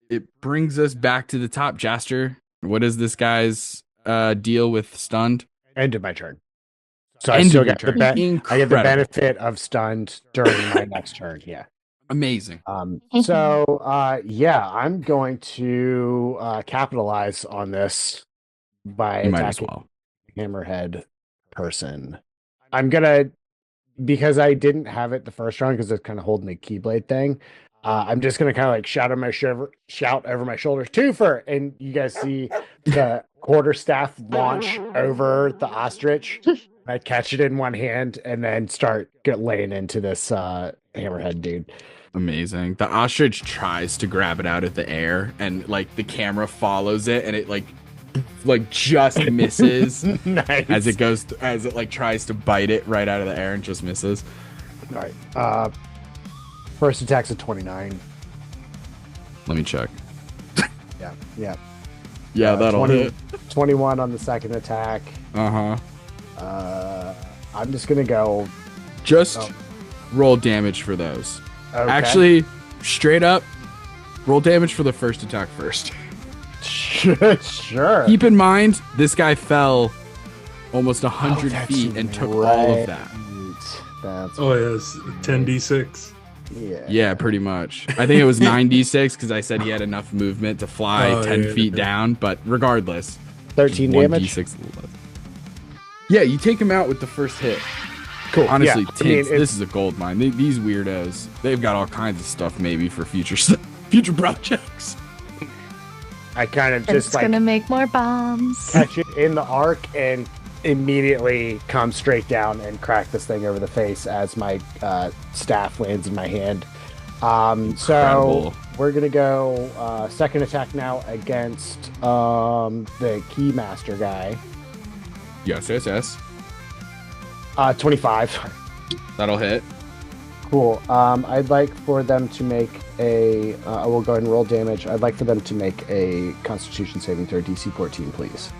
it brings us back to the top. Jaster, what is this guy's deal with stunned? End of my turn. So I End still of your get the turn. I get the Incredible. benefit of stunned during my next turn. Yeah. Amazing. Yeah, I'm going to capitalize on this by You might as attacking well. Hammerhead person. I'm gonna, because I didn't have it the first round because it's kind of holding the Keyblade thing. I'm just gonna kind of like shout over my shoulder, twofer, and you guys see the quarterstaff launch over the ostrich. I catch it in one hand and then start laying into this hammerhead dude. Amazing. The ostrich tries to grab it out of the air, and like the camera follows it, and it like just misses Nice. as it like tries to bite it right out of the air and just misses. All right. First attack's a 29. Let me check. Yeah. Yeah, that'll hit. 21 on the second attack. I'm just gonna go. Just roll damage for those. Okay. Actually, straight up, roll damage for the first attack first. Sure. Keep in mind, this guy fell almost 100 feet and took all of that. That's yes, 10d6. Yeah, pretty much. I think it was 9d6 because I said he had enough movement to fly 10 feet down, but regardless. 13 damage? 1d6. Yeah, you take him out with the first hit. Cool. Honestly, Yeah, Tinks, this is a gold mine. These weirdos, they've got all kinds of stuff maybe for future projects. I kind of It's just like gonna make more bombs. catch it in the arc and immediately come straight down and crack this thing over the face as my staff lands in my hand. So we're gonna go second attack now against the Keymaster guy. Yes. 25. That'll hit. Cool. I'd like for them to make a. I will go ahead and roll damage. I'd like for them to make a Constitution saving throw, DC 14, please.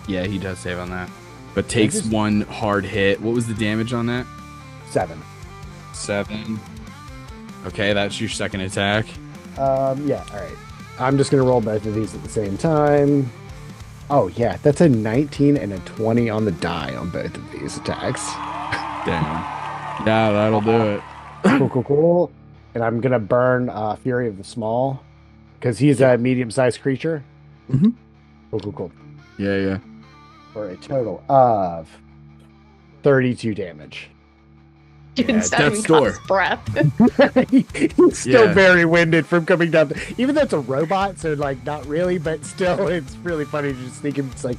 Yeah, he does save on that. But takes one hard hit. What was the damage on that? 7. 7. Okay, that's your second attack. Yeah. All right. I'm just gonna roll both of these at the same time. Oh yeah, that's a 19 and a 20 on the die on both of these attacks. Damn. Yeah, that'll do it. Cool. And I'm gonna burn Fury of the Small because he's a medium-sized creature. Mm-hmm. Cool. Yeah. For a total of 32 damage. It's not death's even door. cause breath. He's still very winded from coming down. Even though it's a robot, so like not really, but still, it's really funny to just think him. It's like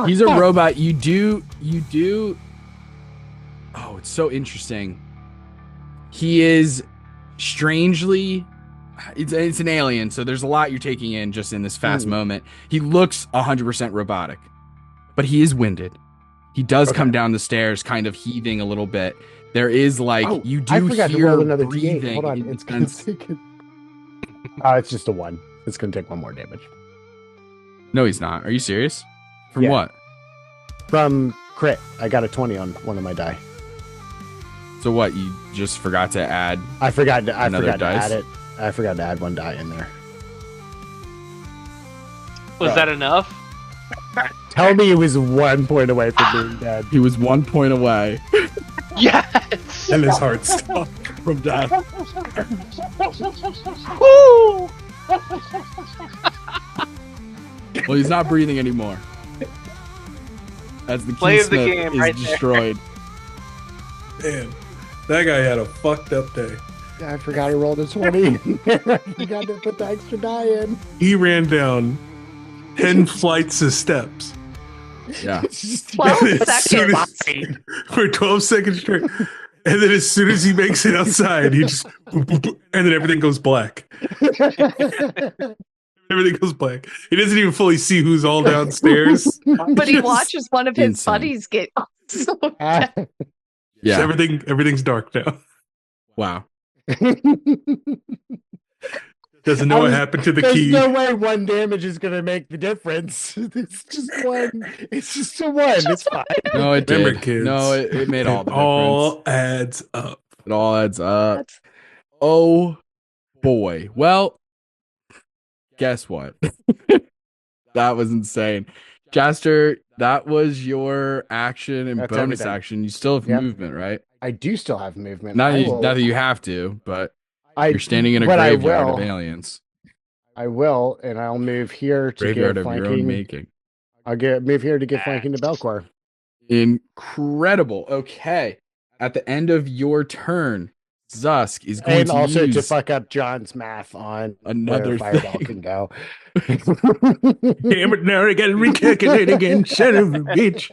he's a robot. You do. Oh, it's so interesting. He is strangely. It's an alien, so there's a lot you're taking in just in this fast moment. He looks 100% robotic, but he is winded. He does come down the stairs, kind of heaving a little bit. There is like you do I forgot hear to roll another breathing. D8. Hold on, it's gonna take it. It's just a 1. It's gonna take 1 more damage. No, he's not. Are you serious? From Yeah. what? From crit. I got a 20 on one of my die. So what? You just forgot to add? I forgot to dice? add it. I forgot to add 1 die in there. Was that enough? Tell me it was 1 point away from being dead. He was 1 point away Yes! And his heart stopped. from death. Woo! Well, he's not breathing anymore. As the Play of the keysmith game is right there. destroyed. Man, that guy had a fucked up day. I forgot he rolled a 20. I forgot to put the extra die in. He ran down 10 flights of steps. Yeah. 12 And as soon seconds. for 12 seconds straight. And then as soon as he makes it outside, he just boop, boop, boop, and then everything goes black. Everything goes black. He doesn't even fully see who's all downstairs. But he Just- watches one of his insane. buddies get so dead. Yeah. Everything's dark now. Wow. Doesn't know what happened to the There's key. no way 1 damage is going to make the difference. It's just 1. It's just a 1. It's fine. No, it Remember, did. kids. No, it made all It the all difference. adds up. It all adds up. Oh boy. Well, guess what? That was insane. Jaster, That was your action and That's bonus everything. action. You still have Yep. movement, right? I do still have movement. Not I will- that you have to, but I- you're standing in a but I graveyard of will. aliens. I will, and I'll move here to Graveyard give of your own flanking. making. I'll move here to give flanking to Belkor. Incredible. Okay. At the end of your turn, Zusk is going And to also to use fuck up John's math on another where Fireball thing. can go. Damn it, now I gotta recalculate again, son of a bitch.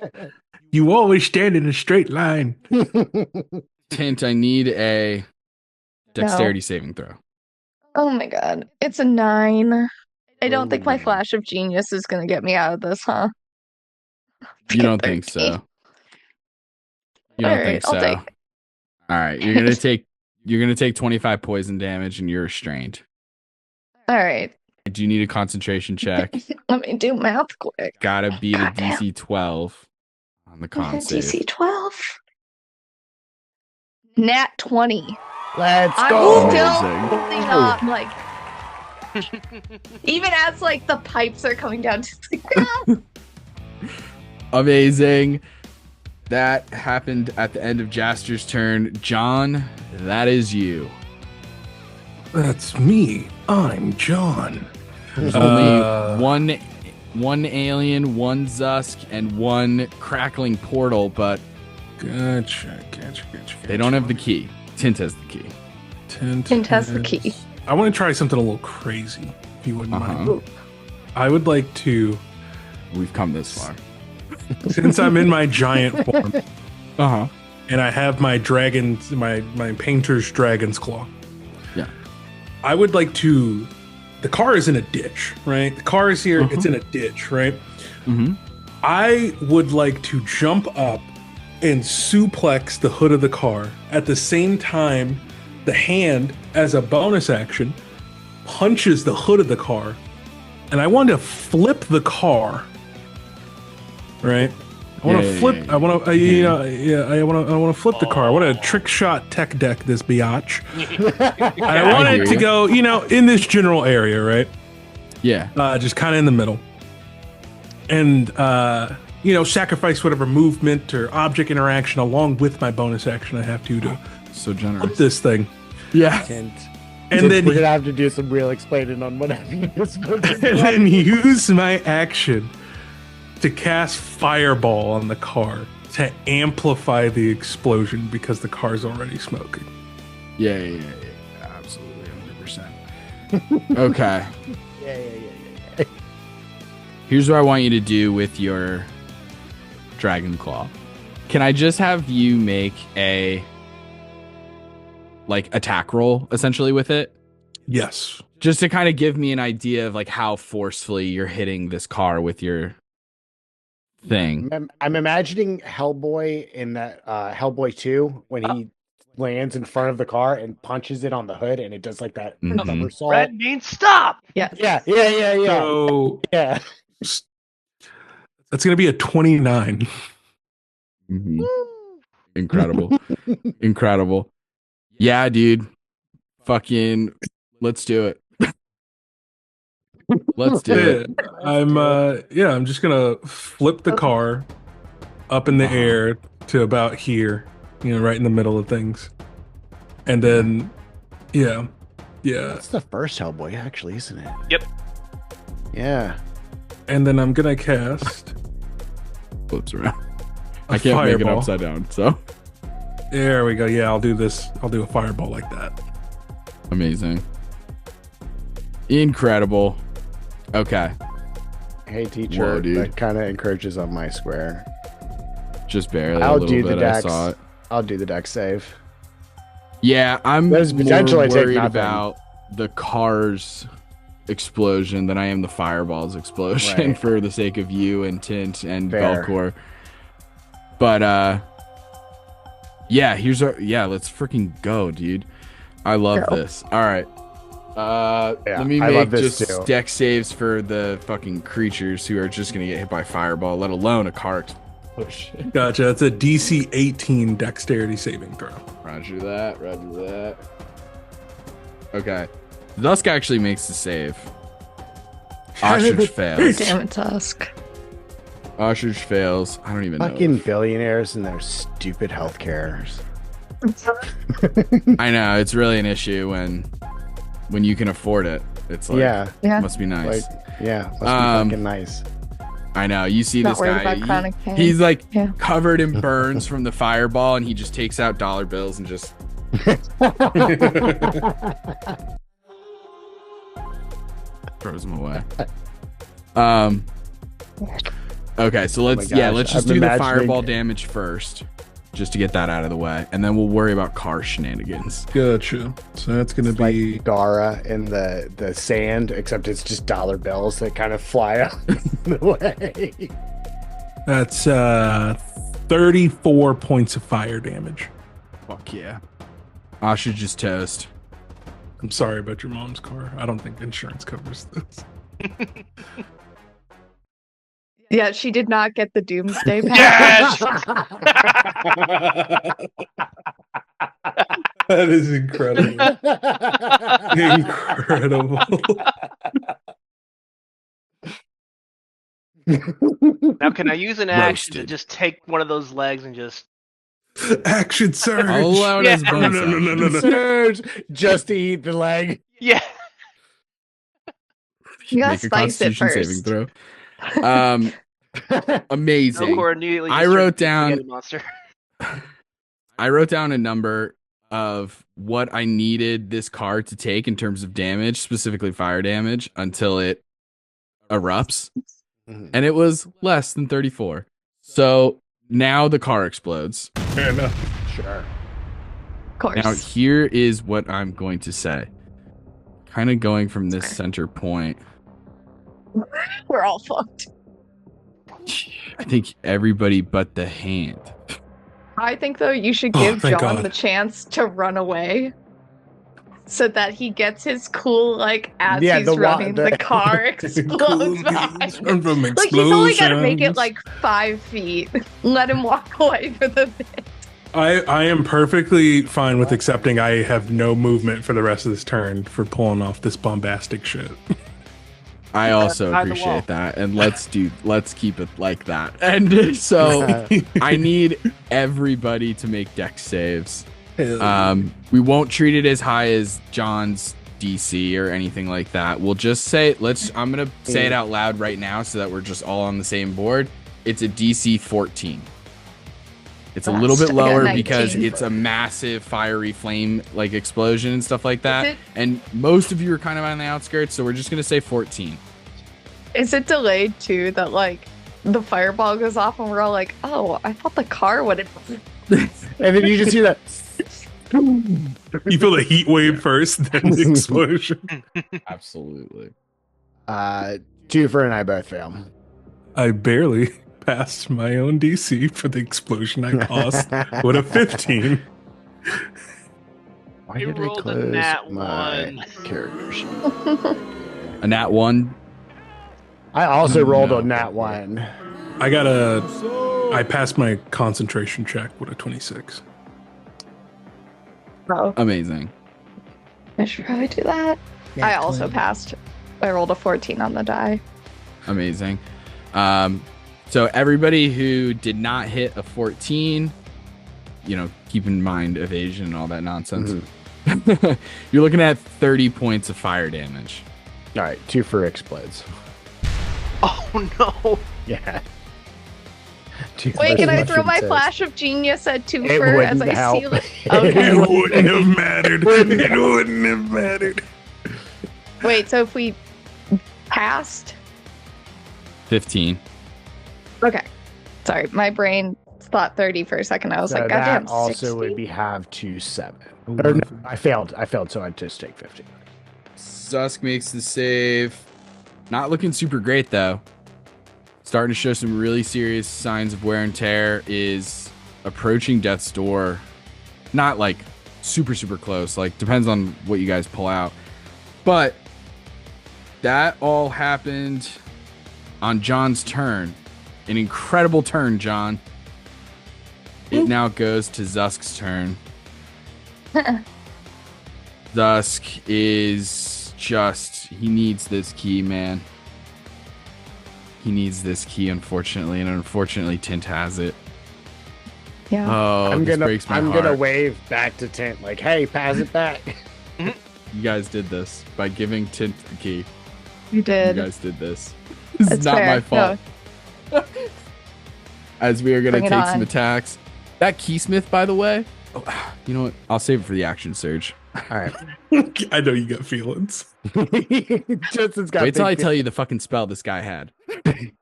You always stand in a straight line. Tint, I need a dexterity saving throw. Oh my god. It's a 9. I don't think my Oh. flash of genius is gonna get me out of this, huh? You don't think so? You don't think Alright, so? I'll take All right, you're gonna take 25 poison damage and you're restrained. Alright. Do you need a concentration check? Let me do math quick. Gotta beat a Goddamn. DC 12 on the con save. DC 12. Nat 20. Let's I'm go. still Amazing. holding up, like, even as like the pipes are coming down. Just like, ah! Amazing. That happened at the end of Jaster's turn. John, that is you. That's me. I'm John. There's only one alien, one Zusk, and one crackling portal, but Gotcha. they don't have the key. Tint has the key. Tint has the key. I want to try something a little crazy, if you wouldn't mind. Uh-huh. I would like to, We've come this far. since I'm in my giant form, Uh-huh. and I have my dragon's, my painter's dragon's claw. Yeah. I would like to. The car is in a ditch, right? The car is here. It's in a ditch, right? Mm-hmm. I would like to jump up and suplex the hood of the car. At the same time, the hand, as a bonus action, punches the hood of the car, and I want to flip the car. Right? I want to flip. I want to. I want to flip the car. I want to trick shot tech deck this biatch. And I want hear it to you. go, in this general area, right? Yeah. Just kind of in the middle, and sacrifice whatever movement or object interaction along with my bonus action I have to So flip generous. this thing. Yeah. And And then we're gonna have to do some real explaining on what happened. and then use my action to cast Fireball on the car to amplify the explosion because the car's already smoking. Yeah. Absolutely, 100%. Okay. Yeah. Here's what I want you to do with your Dragon Claw. Can I just have you make a attack roll essentially with it? Yes. Just to kind of give me an idea of how forcefully you're hitting this car with your thing. I'm imagining Hellboy in that Hellboy 2 when he lands in front of the car and punches it on the hood and it does like that Mhm. somersault. Red means stop. Yes. Yeah. So Yeah. that's going to be a 29. Mhm. Incredible. Yeah, dude. Fucking let's do it. Let's do it. I'm just going to flip the car up in the air to about here, right in the middle of things. And then, yeah. That's the first Hellboy, actually, isn't it? Yep. Yeah. And then I'm going to cast Flips around. a I can't make it fireball. upside down, so There we go. Yeah, I'll do this. I'll do a fireball like that. amazing. Incredible. Okay. Hey, teacher, Whoa, dude. that kind of encourages on my square. Just barely I'll a little do the bit. I dex. saw it. I'll do the deck save. Yeah, I'm There's more potential I take worried nothing. about the car's explosion than I am the fireball's explosion Right. for the sake of you and Tint and Fair. Belkor. But yeah, let's freaking go, dude. I love Go. this. All right. Let me I make love this just too. deck saves for the fucking creatures who are just gonna get hit by fireball, let alone a car explosion. Gotcha. That's a DC 18 dexterity saving throw. Roger that. Okay. Zusk actually makes the save. Ostrich fails. Damn it, Tusk. Ostrich fails. I don't even Fucking know. billionaires and their stupid healthcare. I know it's really an issue when you can afford it. It's like Yeah. must be nice. Like, must be fucking nice. I know. You see Not this worried guy. about chronic pain. He's like Yeah. covered in burns from the fireball, and he just takes out dollar bills and just throws them away. Okay, so let's gosh, let's just I'm do the imagining- fireball damage first, just to get that out of the way, and then we'll worry about car shenanigans. Gotcha. So that's gonna be Like Gara in the sand, except it's just dollar bills that kind of fly out the way. that's 34 points of fire damage. Fuck yeah. Ostrich just toast. I'm sorry about your mom's car. I don't think insurance covers this. Yeah, she did not get the doomsday pack. Yes! That is incredible. Incredible. Now, can I use an action to Roasted. just take one of those legs and just... Action surge. I'll allow it as Yeah. bonus No, no, no, no, action. no. Surge just to eat the leg. Yeah. You gotta Make a spice it Constitution saving first. throw. Amazing. Belkor immediately I just wrote turned into a down- spaghetti monster. I wrote down a number of what I needed this car to take in terms of damage, specifically fire damage, until it erupts. And it was less than 34. So now the car explodes. Fair enough. Sure. Of course. Now here is what I'm going to say. Kind of going from this center point. We're all fucked. I think everybody but the hand. I think though you should Oh, give thank John God. the chance to run away, so that he gets his cool as Yeah, he's the wa- running. the- The car explodes behind him. From Like he's only got to make it explosions. like 5 feet. Let him walk away for the bit. I am perfectly fine with accepting I have no movement for the rest of this turn for pulling off this bombastic shit. I also Behind the wall. appreciate that. And let's keep it like that. And so I need everybody to make dex saves. We won't treat it as high as John's DC or anything like that. We'll just say I'm gonna say it out loud right now so that we're just all on the same board. It's a DC 14. It's a little bit I got lower 19. because it's a massive fiery flame like explosion and stuff like that. it- And most of you are kind of on the outskirts, so we're just gonna say 14. Is it delayed too that like the fireball goes off and we're all like, oh, I thought the car would have. And then you just hear that. You feel the heat wave first, then the explosion. Absolutely. Twofer and I both fail. I barely passed my own DC for the explosion I caused with a 15. Why You did I rolled a close nat my one. character sheet? A nat 1. I also rolled No. a nat 1. I passed my concentration check with a 26. Oh, Amazing. I should probably do that. I also passed. I rolled a 14 on the die. Amazing. So everybody who did not hit a 14, keep in mind evasion and all that nonsense. You're looking at 30 points of fire damage. All right, Twofer explodes. Oh no! Yeah. Wait, can I throw my flash of genius at It Twofer as wouldn't I help. seal it? It Okay. wouldn't have mattered. It wouldn't have mattered. Wait, so if we passed? 15. Okay. Sorry, my brain thought 30 for a second. I was So like, goddamn, that also 60? would be have 2-7. Or no, I failed, so I'd just take 15. Zusk makes the save. Not looking super great though. Starting to show some really serious signs of wear and tear. Is approaching death's door. Not like super close. Like depends on what you guys pull out. But that all happened on John's turn. An incredible turn, John. It now goes to Zusk's turn. Zusk is he needs this key, man. He needs this key, unfortunately, and unfortunately, Tint has it. Yeah. Oh, I'm this gonna breaks my heart. gonna wave back to Tint like, hey, pass it back. You guys did this by giving Tint the key. You did. You guys did this. This is It's not fair. my fault. No. As we are gonna Bring it take some on. attacks. That keysmith, by the way. Oh, you know what? I'll save it for the action surge. All right. I know you got feelings. Justin's got Wait till I big tell you the fucking spell this guy had. feet.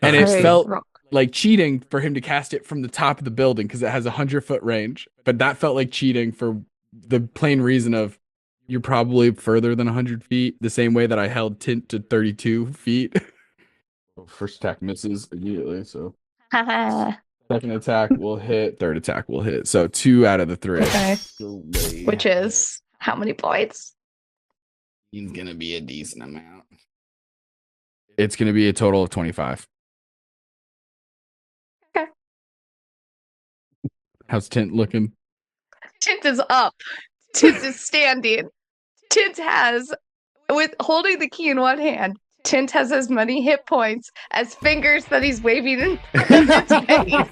And it Hey, felt Rock. like cheating for him to cast it from the top of the building because it has a 100-foot range. But that felt like cheating for the plain reason of you're probably further than 100 feet, the same way that I held Tint to 32 feet. First attack misses immediately, so second attack will hit, third attack will hit. So 2 out of the 3. Okay. Which is how many points? He's gonna be a decent amount. It's gonna be a total of 25. Okay. How's Tint looking? Tint is up. Tint is standing. Tint has, with holding the key in one hand, Tint has as many hit points as fingers that he's waving in front of his face.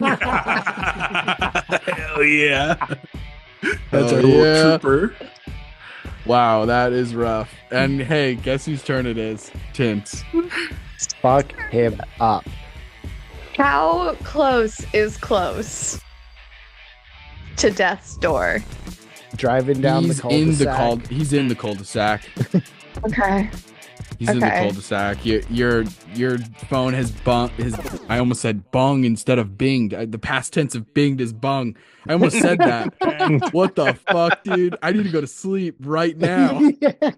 Hell yeah. That's Oh, our little yeah. trooper. Wow, that is rough. And hey, guess whose turn it is? Tint's. Fuck him up. How close is close to death's door? Driving down He's the cul-de-sac. He's in the cul-de-sac. Okay. He's in the Okay. cul-de-sac. Your phone has I almost said bung instead of binged. The past tense of binged is bung. I almost said that. What the fuck, dude? I need to go to sleep right now.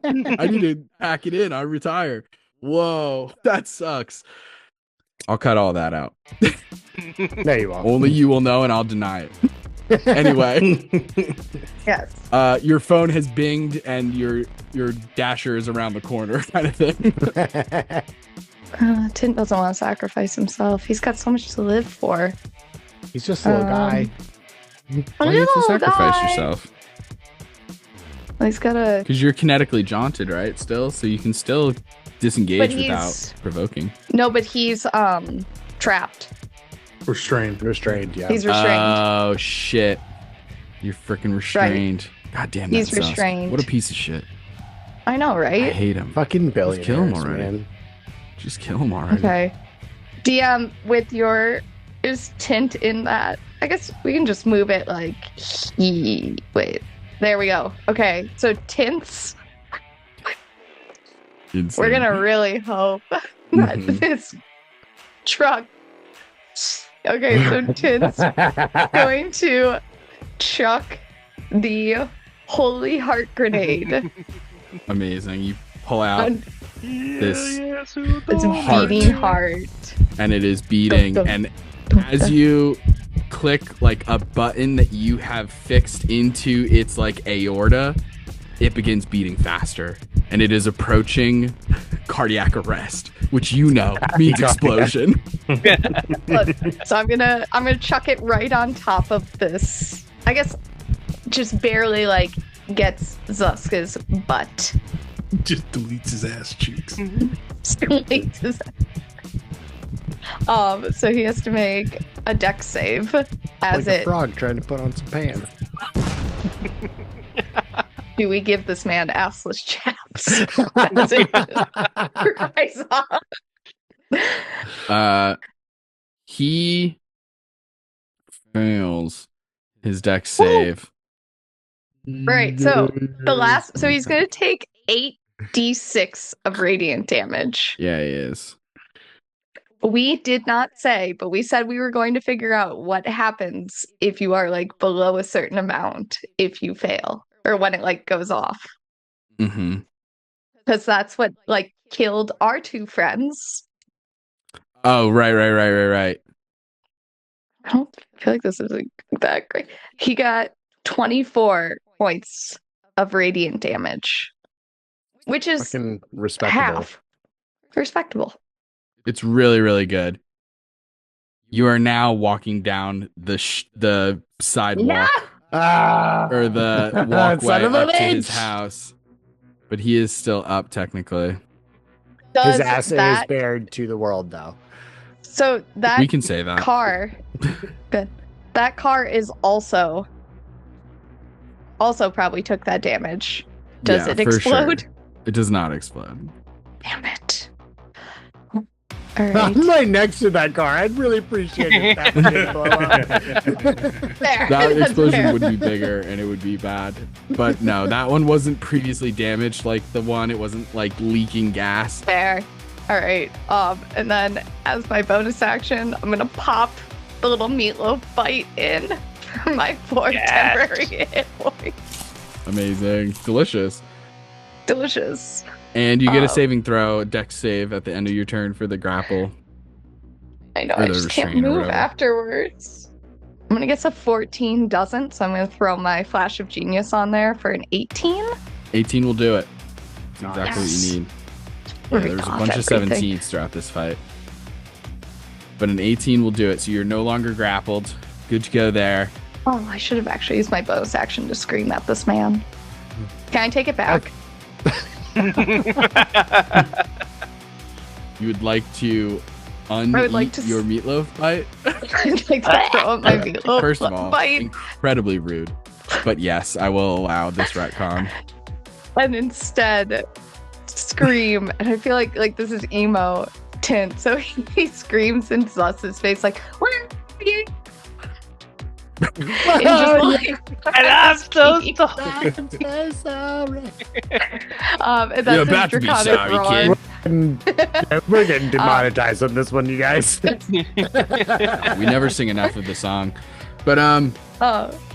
I need to pack it in. I retire. Whoa, that sucks. I'll cut all that out. No, you won't. Only you will know, and I'll deny it. Anyway, Yes. your phone has binged, and your dasher is around the corner, kind of thing. Tint doesn't want to sacrifice himself. He's got so much to live for. He's just a little guy. Why do you have to Little sacrifice guy. yourself? He's got a. Because you're kinetically jaunted, right? Still, so you can still disengage But without he's- provoking. No, but he's trapped. Restrained. Restrained, yeah. He's restrained. Oh shit! You're freaking restrained. God damn, He's that Zusk. restrained. What a piece of shit! I know, I right? hate him. Fucking billionaires, kill him already. man. Just kill him already. Okay. DM with your is Tint in that. I guess we can just move it like wait. There we go. Okay. So Tint's Insane. we're gonna really hope that Mhm. this truck. Okay, so Tint's going to chuck the holy heart grenade. Amazing. You pull out And this, it's Heart. beating heart. and it is beating. And as you click like a button that you have fixed into its like aorta, it begins beating faster, and it is approaching cardiac arrest, which means explosion. Look, so I'm gonna chuck it right on top of this. I guess just barely like gets Zusk's butt. Just deletes his ass cheeks. So he has to make a dex save as Like a it. frog trying to put on some pants. Do we give this man assless chaps? As it cries off. He fails his dex save. Right. So so he's gonna take 8d6 of radiant damage. Yeah, he is. We did not say, but we said we were going to figure out what happens if you are like below a certain amount if you fail or when it like goes off. Mm-hmm. Because that's what like killed our two friends. Oh, right. I don't feel like this is like that great. He got 24 points of radiant damage, which is Fucking respectable. half. Respectable. It's really, really good. You are now walking down the sidewalk Ah! or the Son walkway of a up to his bitch! house, but he is still up technically. Does His ass is that bared to the world, though. so that We can say that. car good. That car is also probably took that damage. Does Yeah, it for explode? sure. It does not explode. Damn it. All I'm right. right next to that car. I'd really appreciate it. That didn't blow up. Fair. That That's explosion fair. would be bigger and it would be bad. But no, that one wasn't previously damaged like the one. It wasn't like leaking gas. Fair. All right. And then as my bonus action, I'm gonna pop the little meatloaf bite in for my 4 temporary hit points. Amazing. Delicious. Delicious. And you get a saving throw, dex save at the end of your turn for the grapple. I know, Or I the just can't restraint or move whatever. afterwards. I'm gonna guess a 14 doesn't, so I'm gonna throw my Flash of Genius on there for an 18. 18 will do it. That's exactly Yes. what you need. Yeah, there's a bunch of 17s throughout this fight. But an 18 will do it, so you're no longer grappled. Good to go there. Oh, I should have actually used my bonus action to scream at this man. Can I take it back? You would like to I would like to your meatloaf bite? I'd like to throw up my meatloaf First of all, bite. incredibly rude. But yes, I will allow this retcon. And instead scream. And I feel like this is emo tint. So he screams in Zusk's face like, "Where are you?" And just like, And I'm so Speak. sorry. I'm so sorry. and that's You're his about to be draconic sorry, roar. kid. We're getting demonetized on this one, you guys. We never sing enough of the song. But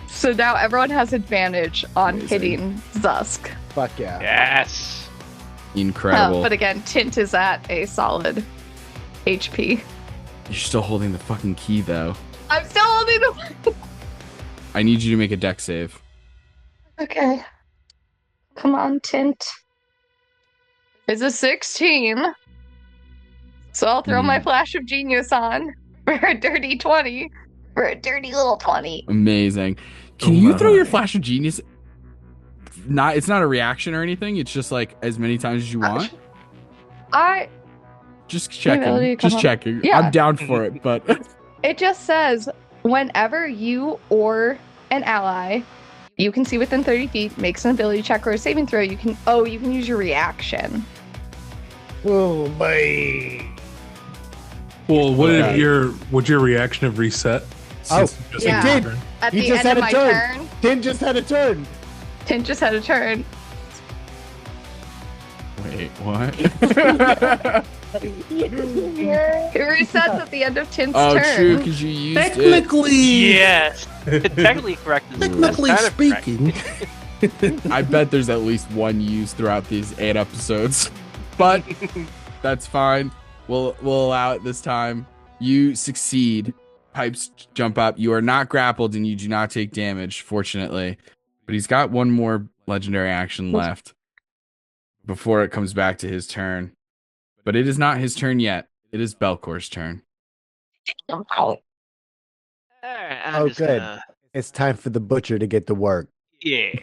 So now everyone has advantage on Amazing. hitting Zusk. Fuck yeah. Yes. incredible. But again, Tint is at a solid HP. You're still holding the fucking key though. I'm still holding the. I need you to make a deck save. Okay. Come on, Tint. It's a 16. So I'll throw my Flash of Genius on for a dirty 20. For a dirty little 20. Amazing. Can Oh you my. throw your Flash of Genius? It's not a reaction or anything. It's just like as many times as you want. Just checking. ability to Just come up- checking. Yeah. I'm down for it, but It just says whenever you or an ally you can see within 30 feet makes an ability check or a saving throw, you can use your reaction. Oh, boy. Well, would your reaction have reset? Oh, Since you just yeah. had It your did. turn? At He the just end had of a my turn. turn, Tint just had a turn. Tint just had a turn. wait, what? It resets at the end of Tint's Oh, turn. true, because you used it. Technically, Yes. Technically correct. technically That's kind of correct. speaking, I bet there's at least one used throughout these 8 episodes, but that's fine. We'll allow it this time. You succeed. Pipes jump up. You are not grappled and you do not take damage, fortunately. But he's got one more legendary action left before it comes back to his turn. But it is not his turn yet. It is Belkor's turn. Alright, I'm Oh, just good. gonna- It's time for the butcher to get to work. Yeah.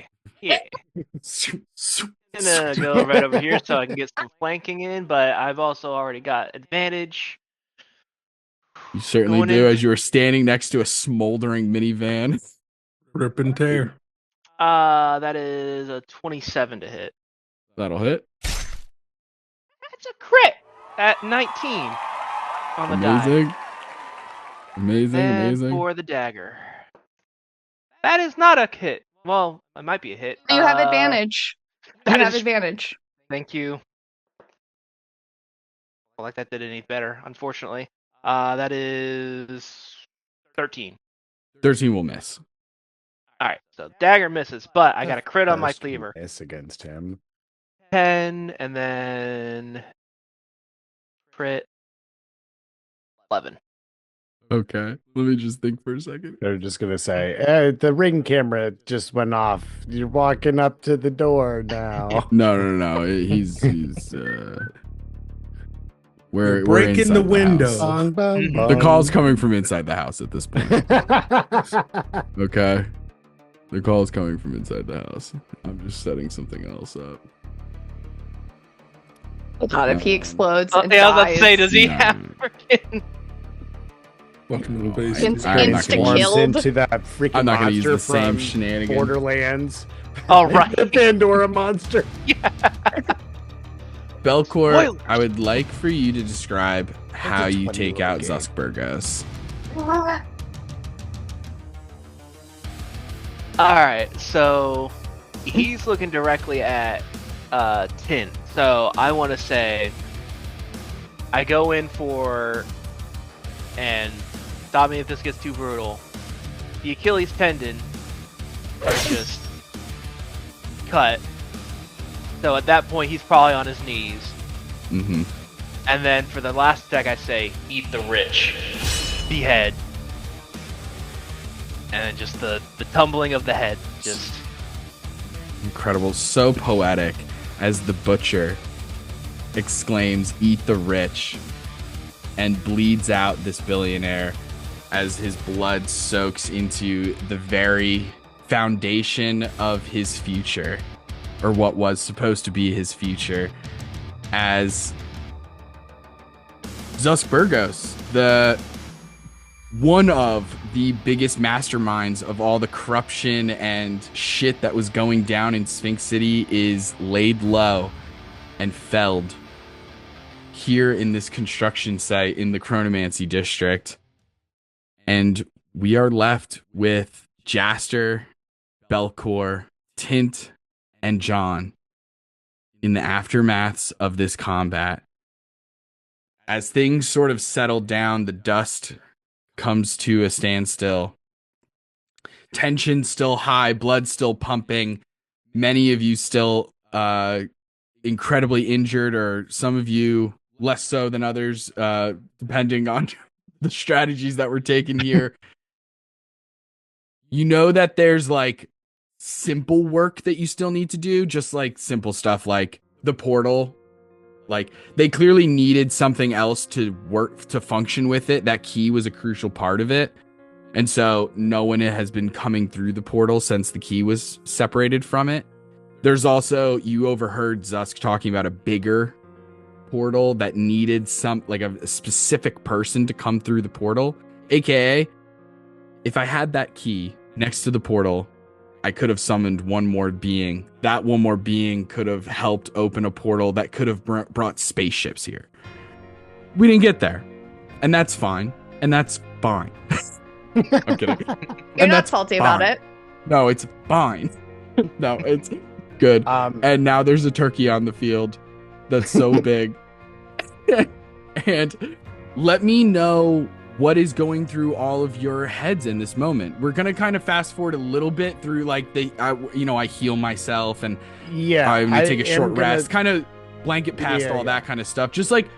Gonna go right over here so I can get some flanking in, but I've also already got advantage. You certainly Going do, in. as you are standing next to a smoldering minivan. rip and tear. That is a 27 to hit. That'll hit. That's a crit at 19 on the die. Amazing. Amazing, And amazing. for the dagger. That is not a hit. Well, it might be a hit. You have advantage. You That have is. advantage. Thank you. Well, like that did any better, unfortunately. That is 13. 13 will miss. All right, so dagger misses, but I got a crit on my First cleaver. miss against him. 10, and then crit 11. Okay. Let me just think for a second. They're just gonna say, the ring camera just went off. You're walking up to the door now. No. He's we're Breaking inside the window. house. Bong, bong, The bong. call's coming from inside the house at this point. Okay. The call is coming from inside the house. I'm just setting something else up. God, if he explodes Oh, and yeah, I was about to say, dies, does he have freaking? Welcome to the base. Inst- I'm not gonna use- insta-killed. into that freaking I'm not gonna use monster the same from shenanigan. Borderlands. Oh, right. The Pandora monster. Belkor, Spoilers. I would like for you to describe how a you 20 take year out old game. Zusk Bergos. Alright, so he's looking directly at Tint. So I want to say I go in for, and stop me if this gets too brutal, the Achilles tendon is just cut. So at that point he's probably on his knees. Mm-hmm. And then for the last attack I say, eat the rich. Behead. And then just the tumbling of the head. Just Incredible. So poetic as the butcher exclaims, "Eat the rich," and bleeds out this billionaire as his blood soaks into the very foundation of his future, or what was supposed to be his future, as Zusk Bergos, the one of the biggest masterminds of all the corruption and shit that was going down in Sphinx City, is laid low and felled here in this construction site in the Chronomancy district. And we are left with Jaster, Belkor, Tint, and John in the aftermaths of this combat. As things sort of settle down, the dust comes to a standstill. Tension still high, blood still pumping. Many of you still incredibly injured, or some of you less so than others, depending on the strategies that were taken here. You know that there's like simple work that you still need to do, just like simple stuff like the portal. Like, they clearly needed something else to work, to function with it. That key was a crucial part of it. And so no one has been coming through the portal since the key was separated from it. There's also, you overheard Zusk talking about a bigger portal that needed some, like a specific person to come through the portal. AKA, if I had that key next to the portal, I could have summoned one more being. That one more being could have helped open a portal that could have brought spaceships here. We didn't get there. And that's fine. And that's fine. I'm kidding. You're not salty about it. No, it's fine. No, it's good. And now there's a turkey on the field that's so big. And let me know what is going through all of your heads in this moment. We're gonna kind of fast forward a little bit through like I heal myself and I'm gonna take a short rest, kind of blanket past all that kind of stuff. Just like,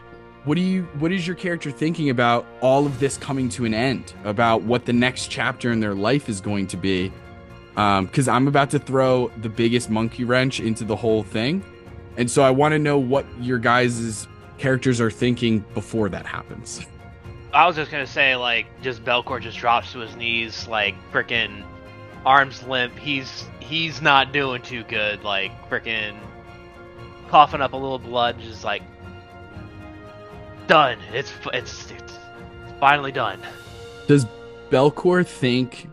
what is your character thinking about all of this coming to an end, about what the next chapter in their life is going to be? Because I'm about to throw the biggest monkey wrench into the whole thing, and so I want to know what your guys' characters are thinking before that happens. I was just gonna say, like, just Belkor just drops to his knees, like, frickin' arms limp. He's not doing too good, like, frickin' coughing up a little blood, just like, done. It's finally done. Does Belkor think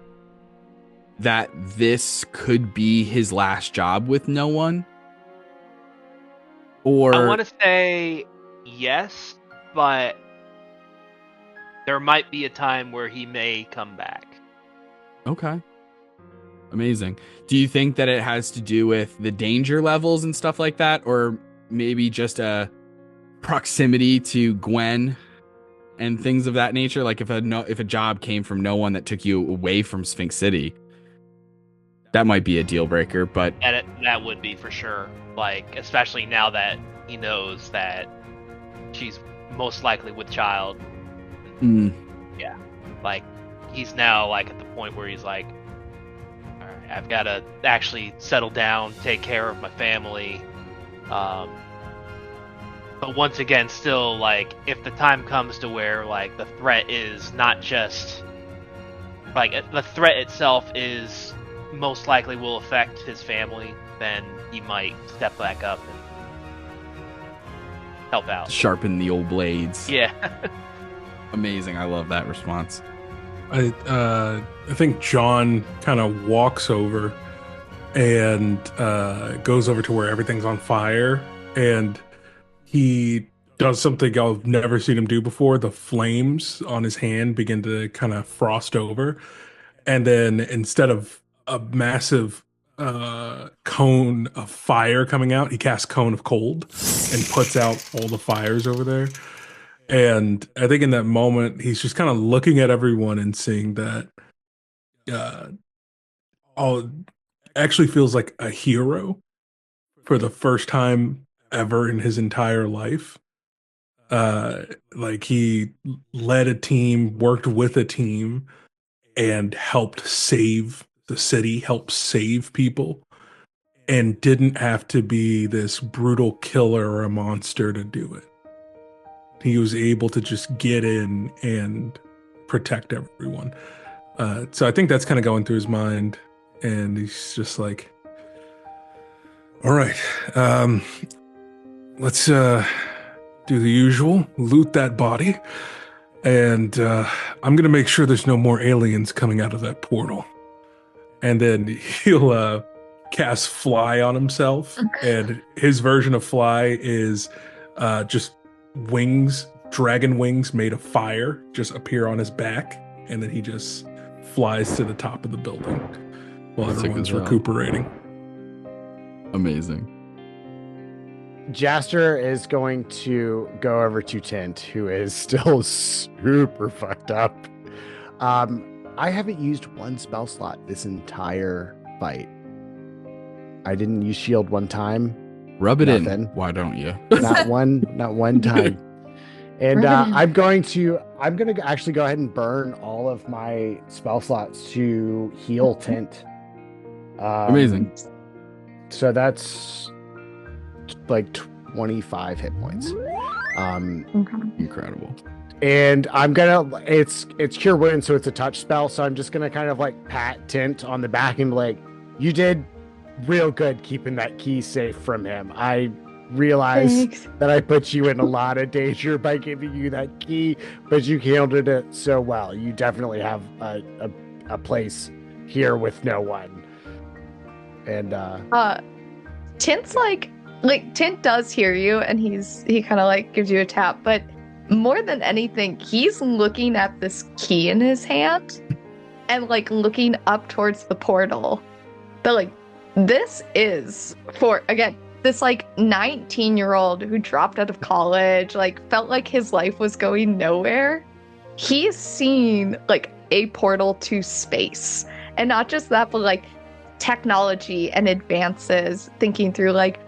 that this could be his last job with no one? Or I want to say yes, but there might be a time where he may come back. Okay. Amazing. Do you think that it has to do with the danger levels and stuff like that? Or maybe just a proximity to Gwen and things of that nature? Like if a job came from no one that took you away from Sphinx City, that might be a deal breaker, but... That would be for sure. Like, especially now that he knows that she's most likely with child. Yeah, like he's now like at the point where he's like, all right, I've got to actually settle down, take care of my family. But once again, still like, if the time comes to where like the threat is not just like the threat itself is most likely will affect his family, then he might step back up. help out. Sharpen the old blades. Yeah. Amazing. I love that response. I think John kind of walks over and goes over to where everything's on fire, and he does something I've never seen him do before. The flames on his hand begin to kind of frost over, and then instead of a massive cone of fire coming out, he casts cone of cold and puts out all the fires over there. And I think in that moment, he's just kind of looking at everyone and seeing that all actually feels like a hero for the first time ever in his entire life. Like he led a team, worked with a team, and helped save the city, helped save people, and didn't have to be this brutal killer or a monster to do it. He was able to just get in and protect everyone. So I think that's kind of going through his mind, and he's just like, all right, let's do the usual, loot that body, and I'm going to make sure there's no more aliens coming out of that portal. And then he'll cast fly on himself, and his version of fly is just wings, dragon wings made of fire, just appear on his back, and then he just flies to the top of the building while everyone's recuperating. Amazing. Jaster is going to go over to Tint, who is still super fucked up. I haven't used one spell slot this entire fight. I didn't use shield one time. Rub it Nothing. in. Why don't you? Not one time. And I'm going to actually go ahead and burn all of my spell slots to heal Tint. Amazing. So that's like 25 hit points. Incredible. And I'm gonna it's cure wounds, so it's a touch spell. So I'm just gonna kind of like pat Tint on the back and be like, you did real good keeping that key safe from him. I realize that I put you in a lot of danger by giving you that key, but you handled it so well. You definitely have a place here with no one. And Tint's like Tint does hear you, and he kind of like gives you a tap, but more than anything, he's looking at this key in his hand and like looking up towards the portal. But like, this is for, again, this like 19-year-old who dropped out of college, like felt like his life was going nowhere. He's seen like a portal to space, and not just that, but like technology and advances, thinking through like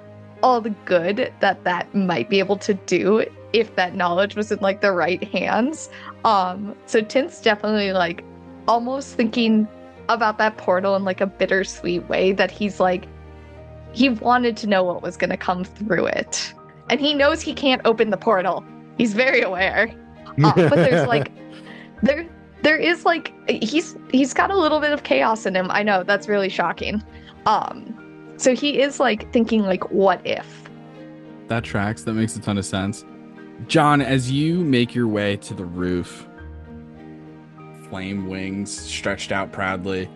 all the good that might be able to do if that knowledge was in like the right hands. So Tint's definitely like almost thinking about that portal in like a bittersweet way, that he's like, he wanted to know what was going to come through it, and he knows he can't open the portal. He's very aware. But there's like there is like he's got a little bit of chaos in him. I know that's really shocking. So he is like thinking like, what if? That tracks. That makes a ton of sense. John, as you make your way to the roof, flame wings stretched out proudly,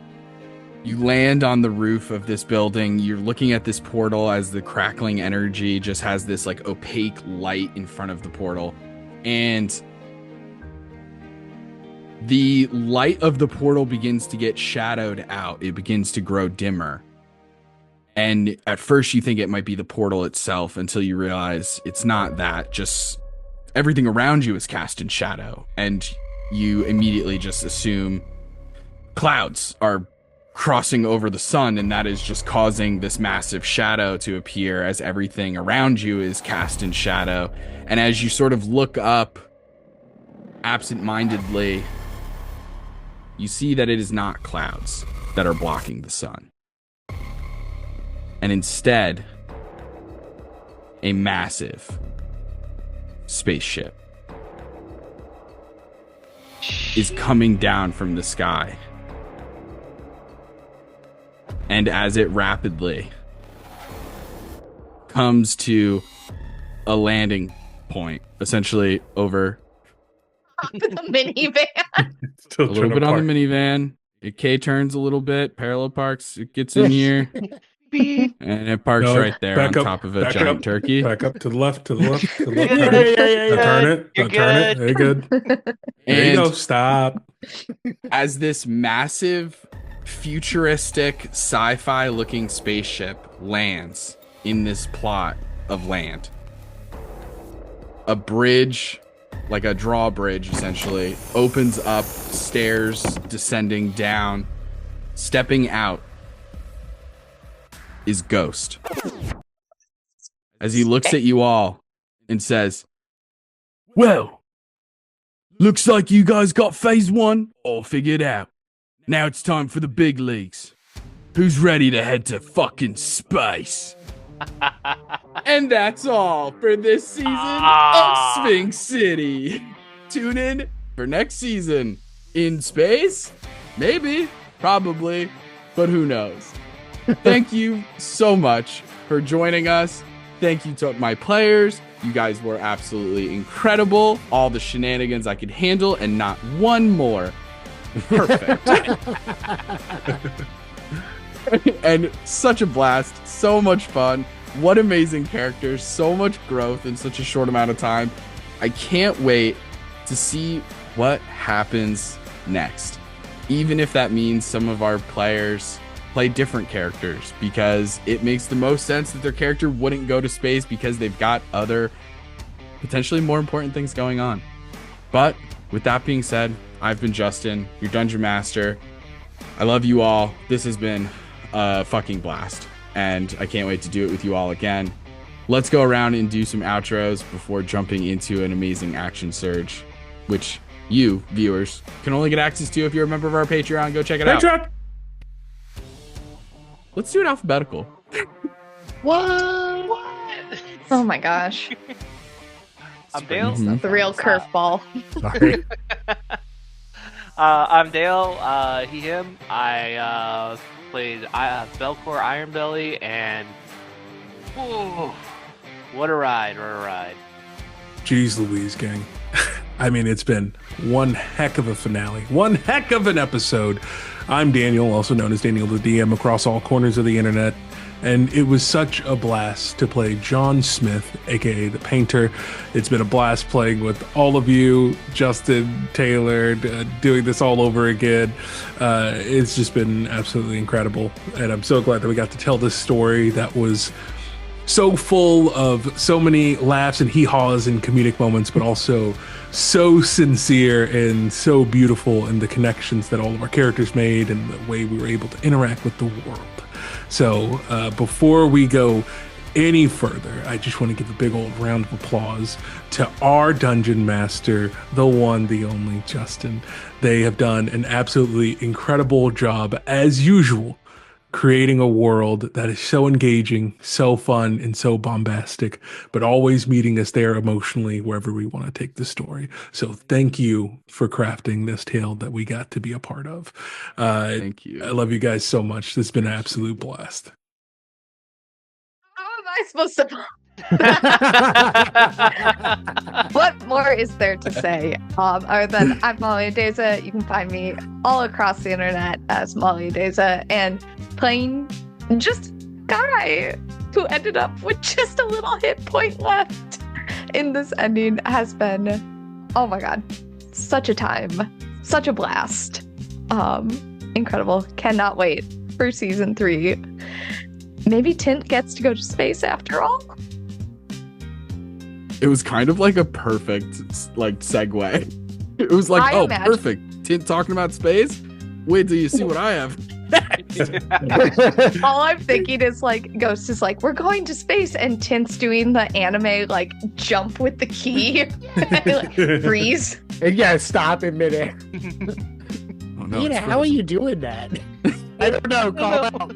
you land on the roof of this building. You're looking at this portal as the crackling energy just has this like opaque light in front of the portal. And the light of the portal begins to get shadowed out. It begins to grow dimmer. And at first you think it might be the portal itself, until you realize it's not that. Just everything around you is cast in shadow. And you immediately just assume clouds are crossing over the sun, and that is just causing this massive shadow to appear as everything around you is cast in shadow. And as you sort of look up absent-mindedly, you see that it is not clouds that are blocking the sun, and instead a massive spaceship is coming down from the sky. And as it rapidly comes to a landing point, essentially over The minivan. Still a little bit on the minivan. It K turns a little bit, parallel parks. It gets in here, and it parks No, right there on back up, top of a back giant up, turkey. Back up to the left, to the left, to the left. Yeah, Turn it. yeah. Turn it. You're Turn it. Very good. There you go. And Stop. as this massive, futuristic, sci-fi looking spaceship lands in this plot of land, a bridge, like a drawbridge essentially, opens up, stairs descending down. Stepping out is Ghost. As he looks at you all and says, "Well, looks like you guys got phase 1 all figured out. Now it's time for the big leagues. Who's ready to head to fucking space?" And that's all for this season of Sphinx City. Tune in for next season. In space? Maybe, probably, but who knows? Thank you so much for joining us. Thank you to my players. You guys were absolutely incredible. All the shenanigans I could handle and not one more. Perfect. And such a blast. So much fun. What amazing characters. So much growth in such a short amount of time. I can't wait to see what happens next. Even if that means some of our players play different characters, because it makes the most sense that their character wouldn't go to space because they've got other potentially more important things going on. But with that being said, I've been Justin, your Dungeon Master. I love you all. This has been a fucking blast, and I can't wait to do it with you all again. Let's go around and do some outros before jumping into an amazing action surge, which you, viewers, can only get access to if you're a member of our Patreon. Go check it out. Patreon. Let's do it alphabetical. What? Oh my gosh. I'm Dale. Mhm. The real curveball. Sorry. I'm Dale. He, him. I played Belkor, Ironbelly, and whoa, what a ride! What a ride! Jeez Louise, gang. I mean, it's been one heck of a finale, one heck of an episode. I'm Daniel, also known as Daniel the DM across all corners of the internet, and it was such a blast to play John Smith, aka the Painter. It's been a blast playing with all of you, Justin, Taylor, doing this all over again. It's just been absolutely incredible, and I'm so glad that we got to tell this story that was so full of so many laughs and hee-haws and comedic moments, but also so sincere and so beautiful in the connections that all of our characters made and the way we were able to interact with the world. So before we go any further, I just want to give a big old round of applause to our Dungeon Master, the one, the only, Justin. They have done an absolutely incredible job, as usual, creating a world that is so engaging, so fun, and so bombastic, but always meeting us there emotionally wherever we want to take the story. So thank you for crafting this tale that we got to be a part of. Thank you. I love you guys so much. This has been an absolute blast. How am I supposed to? What more is there to say? Other than I'm Molly Adeza. You can find me all across the internet as Molly Adeza, and playing just guy who ended up with just a little hit point left in this ending has been, oh my god, such a time, such a blast. Incredible. Cannot wait for season 3. Maybe Tint gets to go to space after all. It was kind of like a perfect segue. It was like, I oh, imagine- perfect. Tint talking about space. Wait till you see what I have. All I'm thinking is Ghost is we're going to space, and Tint's doing the anime jump with the key, freeze. And yeah, stop in midair. Oh, no, Nina, it's how are frozen. you doing that? I don't know. Call out.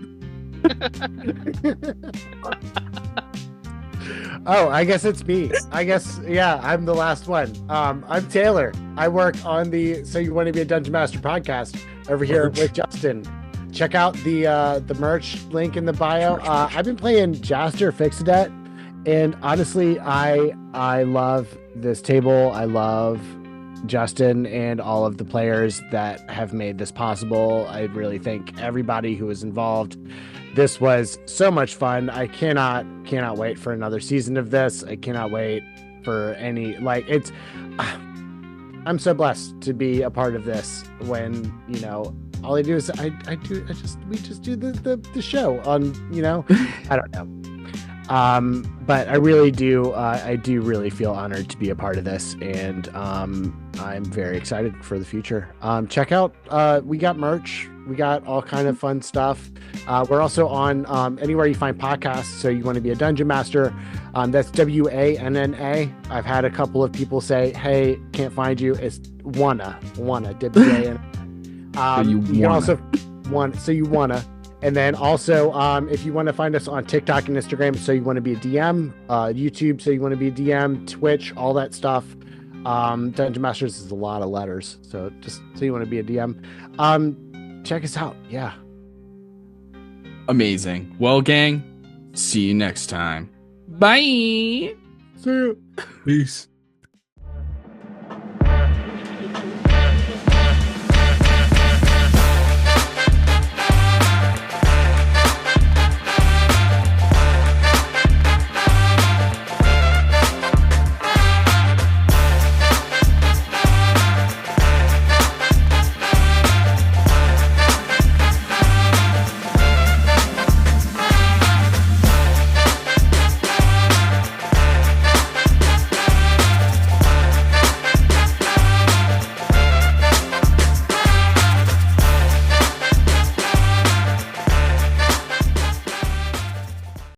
Oh, I guess it's me. I guess, yeah, I'm the last one. I'm Taylor. I work on the So You Want to Be a Dungeon Master podcast over here with Justin. Check out the merch link in the bio. I've been playing Jaster Fixadet, And honestly, I love this table. I love Justin and all of the players that have made this possible. I really thank everybody who was involved. This was so much fun. I cannot wait for another season of this. I cannot wait for any, like, it's I'm so blessed to be a part of this when, you know, all I do is we just do the show on, you know, I don't know. But I really do, I do really feel honored to be a part of this, and I'm very excited for the future. Check out, we got merch, we got all kind of fun stuff. We're also on anywhere you find podcasts. So You Want to Be a Dungeon Master. That's WANNA. I've had a couple of people say, "Hey, can't find you." It's wanna WANNA. You can also so you wanna. And then also, if you want to find us on TikTok and Instagram, So You Want to Be a DM, YouTube, So You Want to Be a DM, Twitch, all that stuff. Dungeon Masters is a lot of letters, so just So You Want to Be a DM. Check us out. Yeah. Amazing. Well, gang, see you next time. Bye. See you. Peace.